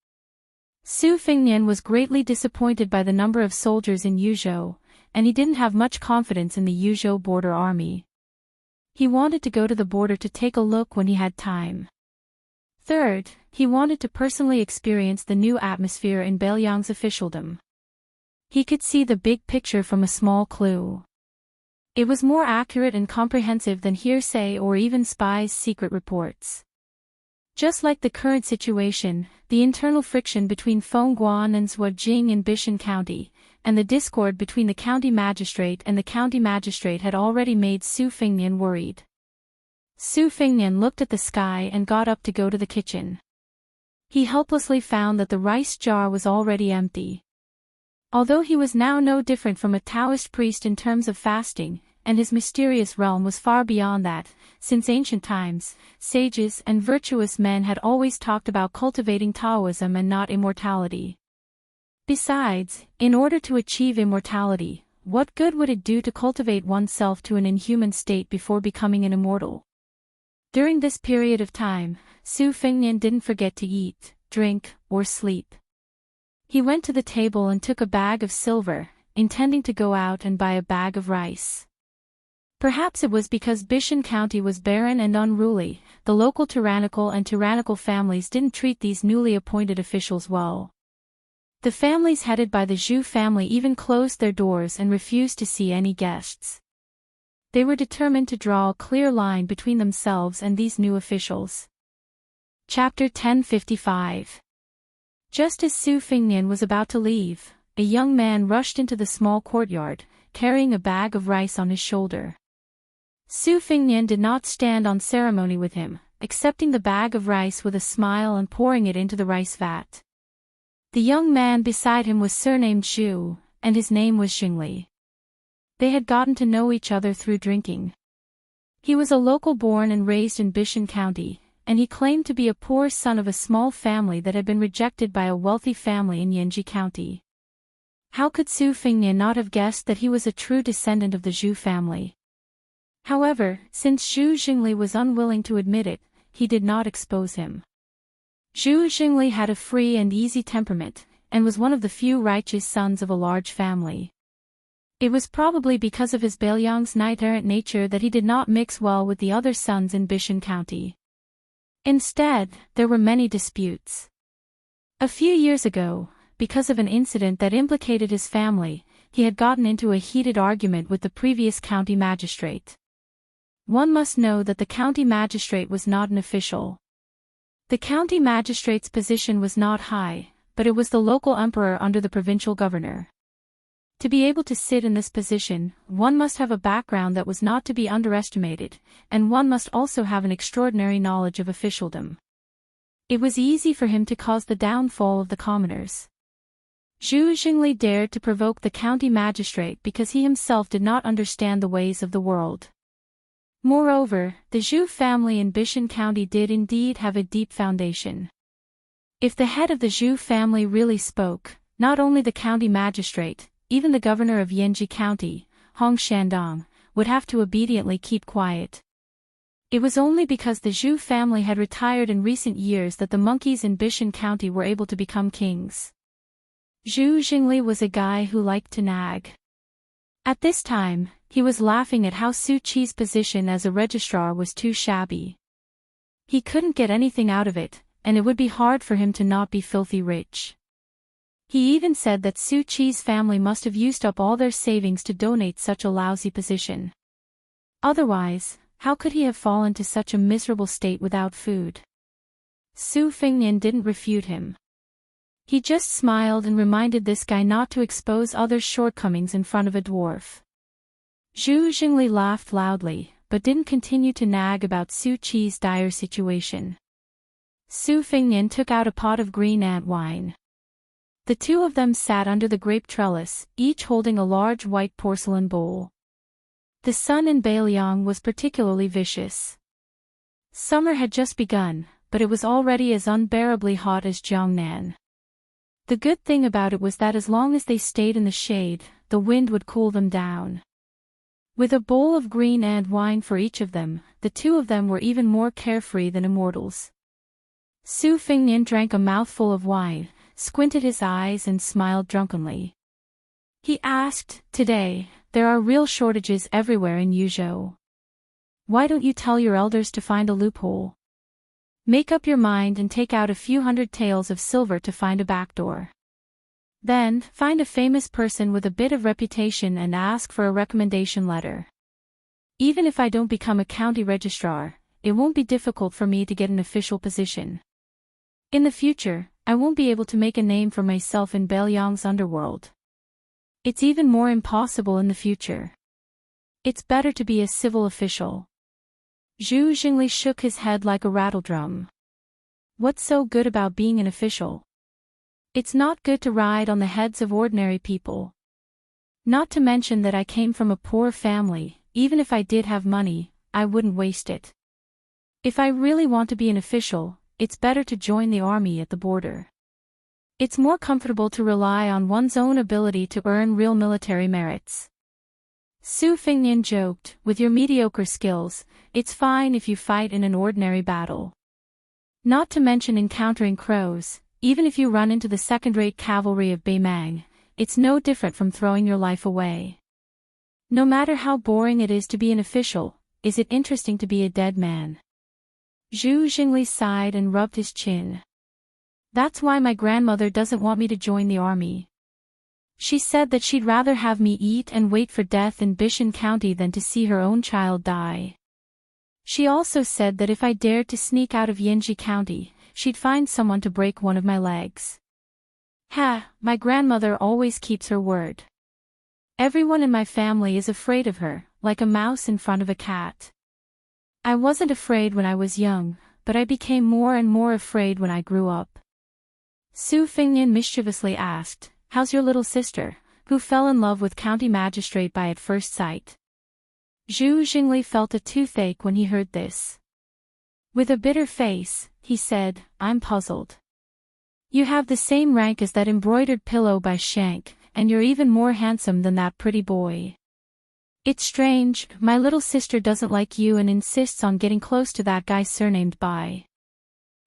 Speaker 1: Su Fengnian was greatly disappointed by the number of soldiers in Yuzhou, and he didn't have much confidence in the Yuzhou border army. He wanted to go to the border to take a look when he had time. Third, he wanted to personally experience the new atmosphere in Bailiang's officialdom. He could see the big picture from a small clue. It was more accurate and comprehensive than hearsay or even spies' secret reports. Just like the current situation, the internal friction between Feng Guan and Zhuo Jing in Bishan County, and the discord between the county magistrate and the county magistrate had already made Su Fengnian worried. Su Fengnian looked at the sky and got up to go to the kitchen. He helplessly found that the rice jar was already empty. Although he was now no different from a Taoist priest in terms of fasting, and his mysterious realm was far beyond that, since ancient times, sages and virtuous men had always talked about cultivating Taoism and not immortality. Besides, in order to achieve immortality, what good would it do to cultivate oneself to an inhuman state before becoming an immortal? During this period of time, Su Fengnian didn't forget to eat, drink, or sleep. He went to the table and took a bag of silver, intending to go out and buy a bag of rice. Perhaps it was because Bishan County was barren and unruly, the local tyrannical families didn't treat these newly appointed officials well. The families headed by the Zhu family even closed their doors and refused to see any guests. They were determined to draw a clear line between themselves and these new officials. Chapter 1055. Just as Su Fengnian was about to leave, a young man rushed into the small courtyard, carrying a bag of rice on his shoulder. Su Fengnian did not stand on ceremony with him, accepting the bag of rice with a smile and pouring it into the rice vat. The young man beside him was surnamed Zhu, and his name was Xingli. They had gotten to know each other through drinking. He was a local born and raised in Bishan County, and he claimed to be a poor son of a small family that had been rejected by a wealthy family in Yanji County. How could Su Fingnian not have guessed that he was a true descendant of the Zhu family? However, since Zhu Xingli was unwilling to admit it, he did not expose him. Zhu Xingli had a free and easy temperament, and was one of the few righteous sons of a large family. It was probably because of his Beiliang's knight-errant nature that he did not mix well with the other sons in Bishan County. Instead, there were many disputes. A few years ago, because of an incident that implicated his family, he had gotten into a heated argument with the previous county magistrate. One must know that the county magistrate was not an official. The county magistrate's position was not high, but it was the local emperor under the provincial governor. To be able to sit in this position, one must have a background that was not to be underestimated, and one must also have an extraordinary knowledge of officialdom. It was easy for him to cause the downfall of the commoners. Zhu Xingli dared to provoke the county magistrate because he himself did not understand the ways of the world. Moreover, the Zhu family in Bishan County did indeed have a deep foundation. If the head of the Zhu family really spoke, not only the county magistrate, even the governor of Yanji County, Hong Shandong, would have to obediently keep quiet. It was only because the Zhu family had retired in recent years that the monkeys in Bishan County were able to become kings. Zhu Xingli was a guy who liked to nag. At this time, he was laughing at how Su Qi's position as a registrar was too shabby. He couldn't get anything out of it, and it would be hard for him to not be filthy rich. He even said that Su Qi's family must have used up all their savings to donate such a lousy position. Otherwise, how could he have fallen to such a miserable state without food? Su Fingnian didn't refute him. He just smiled and reminded this guy not to expose others' shortcomings in front of a dwarf. Zhu Xingli laughed loudly, but didn't continue to nag about Su Qi's dire situation. Su Fingnian took out a pot of green ant wine. The two of them sat under the grape trellis, each holding a large white porcelain bowl. The sun in Beiliang was particularly vicious. Summer had just begun, but it was already as unbearably hot as Jiangnan. The good thing about it was that as long as they stayed in the shade, the wind would cool them down. With a bowl of green ant wine for each of them, the two of them were even more carefree than immortals. Su Fingnian drank a mouthful of wine, squinted his eyes and smiled drunkenly. He asked, "Today, there are real shortages everywhere in Yuzhou. Why don't you tell your elders to find a loophole? Make up your mind and take out a few hundred taels of silver to find a backdoor. Then, find a famous person with a bit of reputation and ask for a recommendation letter. Even if I don't become a county registrar, it won't be difficult for me to get an official position. In the future, I won't be able to make a name for myself in Beiliang's underworld. It's even more impossible in the future. It's better to be a civil official." Zhu Xingli shook his head like a rattledrum. What's so good about being an official? It's not good to ride on the heads of ordinary people. Not to mention that I came from a poor family. Even if I did have money, I wouldn't waste it. If I really want to be an official, it's better to join the army at the border. It's more comfortable to rely on one's own ability to earn real military merits. Su Fingnian joked, "With your mediocre skills, it's fine if you fight in an ordinary battle. Not to mention encountering crows, even if you run into the second-rate cavalry of Beimang, it's no different from throwing your life away. No matter how boring it is to be an official, is it interesting to be a dead man?" Zhu Xingli sighed and rubbed his chin. "That's why my grandmother doesn't want me to join the army. She said that she'd rather have me eat and wait for death in Bishan County than to see her own child die. She also said that if I dared to sneak out of Yanji County, she'd find someone to break one of my legs. Ha, my grandmother always keeps her word. Everyone in my family is afraid of her, like a mouse in front of a cat. I wasn't afraid when I was young, but I became more and more afraid when I grew up." Su Fingnian mischievously asked, "How's your little sister, who fell in love with county magistrate by at first sight?" Zhu Xingli felt a toothache when he heard this. With a bitter face, he said, "I'm puzzled. You have the same rank as that embroidered pillow by Shank, and you're even more handsome than that pretty boy. It's strange, my little sister doesn't like you and insists on getting close to that guy surnamed Bai.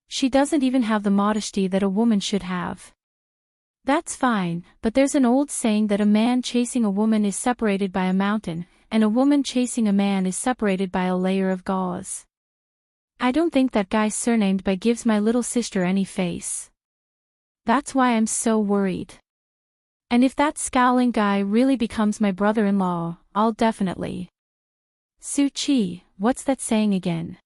Speaker 1: She doesn't even have the modesty that a woman should have. That's fine, but there's an old saying that a man chasing a woman is separated by a mountain, and a woman chasing a man is separated by a layer of gauze. I don't think that guy surnamed Bai gives my little sister any face. That's why I'm so worried. And if that scowling guy really becomes my brother-in-law, I'll definitely. Su Chi, what's that saying again?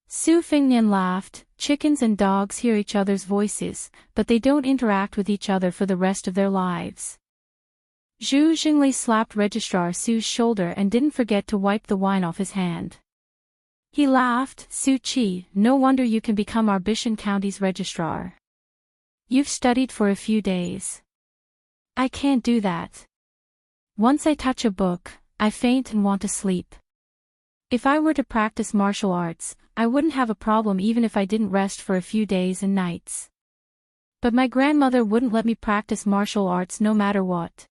Speaker 1: Su Fingnian laughed. Chickens and dogs hear each other's voices, but they don't interact with each other for the rest of their lives. Zhu Jingli slapped Registrar Su's shoulder and didn't forget to wipe the wine off his hand. He laughed. Su Chi, no wonder you can become our Bishan County's registrar. You've studied for a few days. I can't do that. Once I touch a book, I faint and want to sleep. If I were to practice martial arts, I wouldn't have a problem even if I didn't rest for a few days and nights. But my grandmother wouldn't let me practice martial arts no matter what.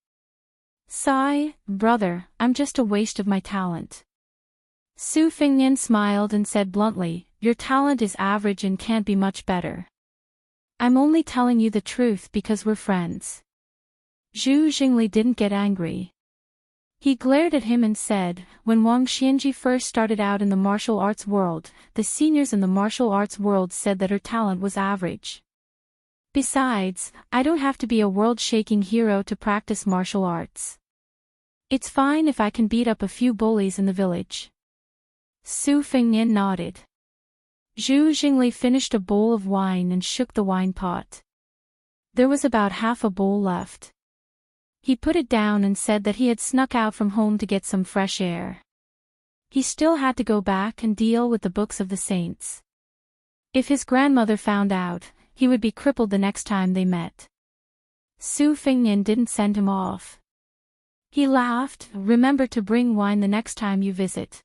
Speaker 1: Sigh, brother, I'm just a waste of my talent. Su Fingnian smiled and said bluntly, your talent is average and can't be much better. I'm only telling you the truth because we're friends. Zhu Jingli didn't get angry. He glared at him and said, when Wang Xianji first started out in the martial arts world, the seniors in the martial arts world said that her talent was average. Besides, I don't have to be a world-shaking hero to practice martial arts. It's fine if I can beat up a few bullies in the village. Su Fingnian nodded. Zhu Jingli finished a bowl of wine and shook the wine pot. There was about half a bowl left. He put it down and said that he had snuck out from home to get some fresh air. He still had to go back and deal with the books of the saints. If his grandmother found out, he would be crippled the next time they met. Su Fingnian didn't send him off. He laughed, remember to bring wine the next time you visit.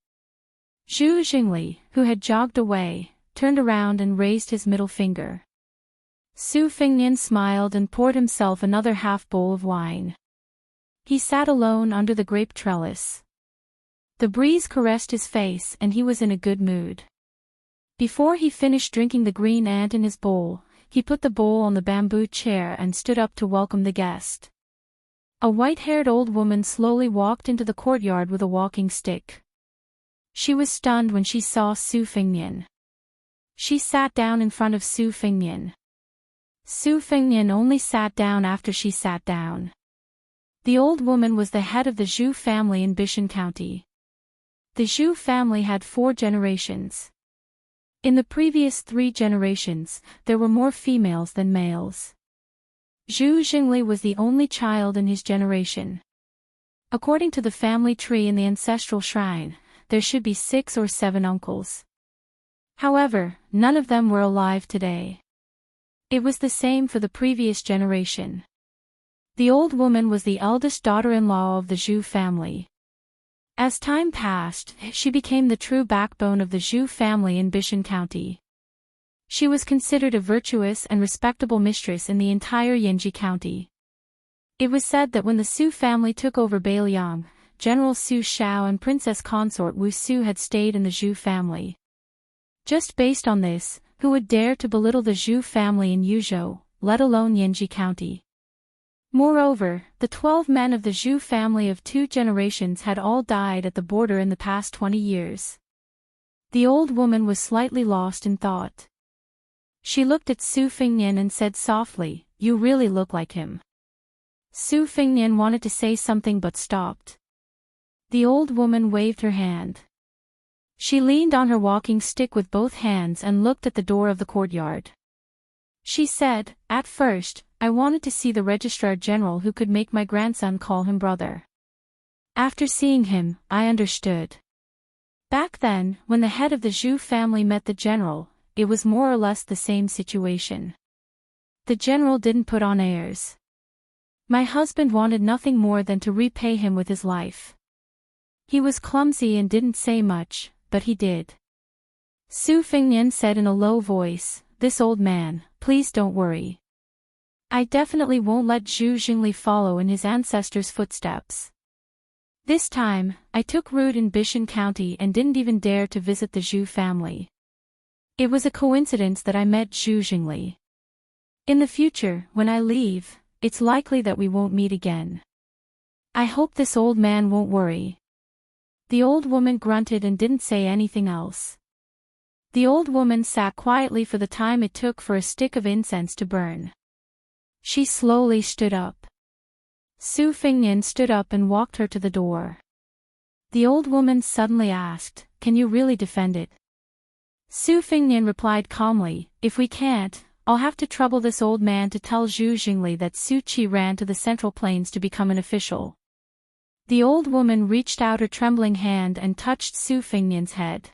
Speaker 1: Zhu Jingli, who had jogged away, turned around and raised his middle finger. Su Fingnian smiled and poured himself another half bowl of wine. He sat alone under the grape trellis. The breeze caressed his face and he was in a good mood. Before he finished drinking the green ant in his bowl, he put the bowl on the bamboo chair and stood up to welcome the guest. A white-haired old woman slowly walked into the courtyard with a walking stick. She was stunned when she saw Su Fingnian. She sat down in front of Su Fingnian. Su Fingnian only sat down after she sat down. The old woman was the head of the Zhu family in Bishan County. The Zhu family had 4 generations. In the previous 3 generations, there were more females than males. Zhu Jingli was the only child in his generation. According to the family tree in the ancestral shrine, there should be 6 or 7 uncles. However, none of them were alive today. It was the same for the previous generation. The old woman was the eldest daughter-in-law of the Zhu family. As time passed, she became the true backbone of the Zhu family in Bishan County. She was considered a virtuous and respectable mistress in the entire Yanji County. It was said that when the Su family took over Beiliang, General Su Shao and Princess Consort Wu Su had stayed in the Zhu family. Just based on this, who would dare to belittle the Zhu family in Yuzhou, let alone Yanji County? Moreover, the 12 men of the Zhu family of 2 generations had all died at the border in the past 20 years. The old woman was slightly lost in thought. She looked at Su Fingnian and said softly, "You really look like him." Su Fingnian wanted to say something but stopped. The old woman waved her hand. She leaned on her walking stick with both hands and looked at the door of the courtyard. She said, "At first, I wanted to see the Registrar General who could make my grandson call him brother. After seeing him, I understood. Back then, when the head of the Zhu family met the general, it was more or less the same situation. The general didn't put on airs. My husband wanted nothing more than to repay him with his life. He was clumsy and didn't say much, but he did." Su Fingnian said in a low voice, "This old man, please don't worry. I definitely won't let Zhu Jingli follow in his ancestors' footsteps. This time, I took root in Bishan County and didn't even dare to visit the Zhu family. It was a coincidence that I met Zhu Jingli. In the future, when I leave, it's likely that we won't meet again. I hope this old man won't worry. The old woman grunted and didn't say anything else. The old woman sat quietly for the time it took for a stick of incense to burn. She slowly stood up. Su Fingnian stood up and walked her to the door. The old woman suddenly asked, "Can you really defend it?" Su Fingnian replied calmly, "If we can't, I'll have to trouble this old man to tell Zhu Jingli that Su Qi ran to the Central Plains to become an official." The old woman reached out her trembling hand and touched Su Fingnian's head.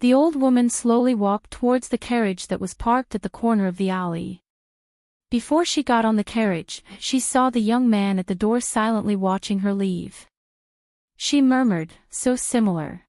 Speaker 1: The old woman slowly walked towards the carriage that was parked at the corner of the alley. Before she got on the carriage, she saw the young man at the door silently watching her leave. She murmured, "So similar."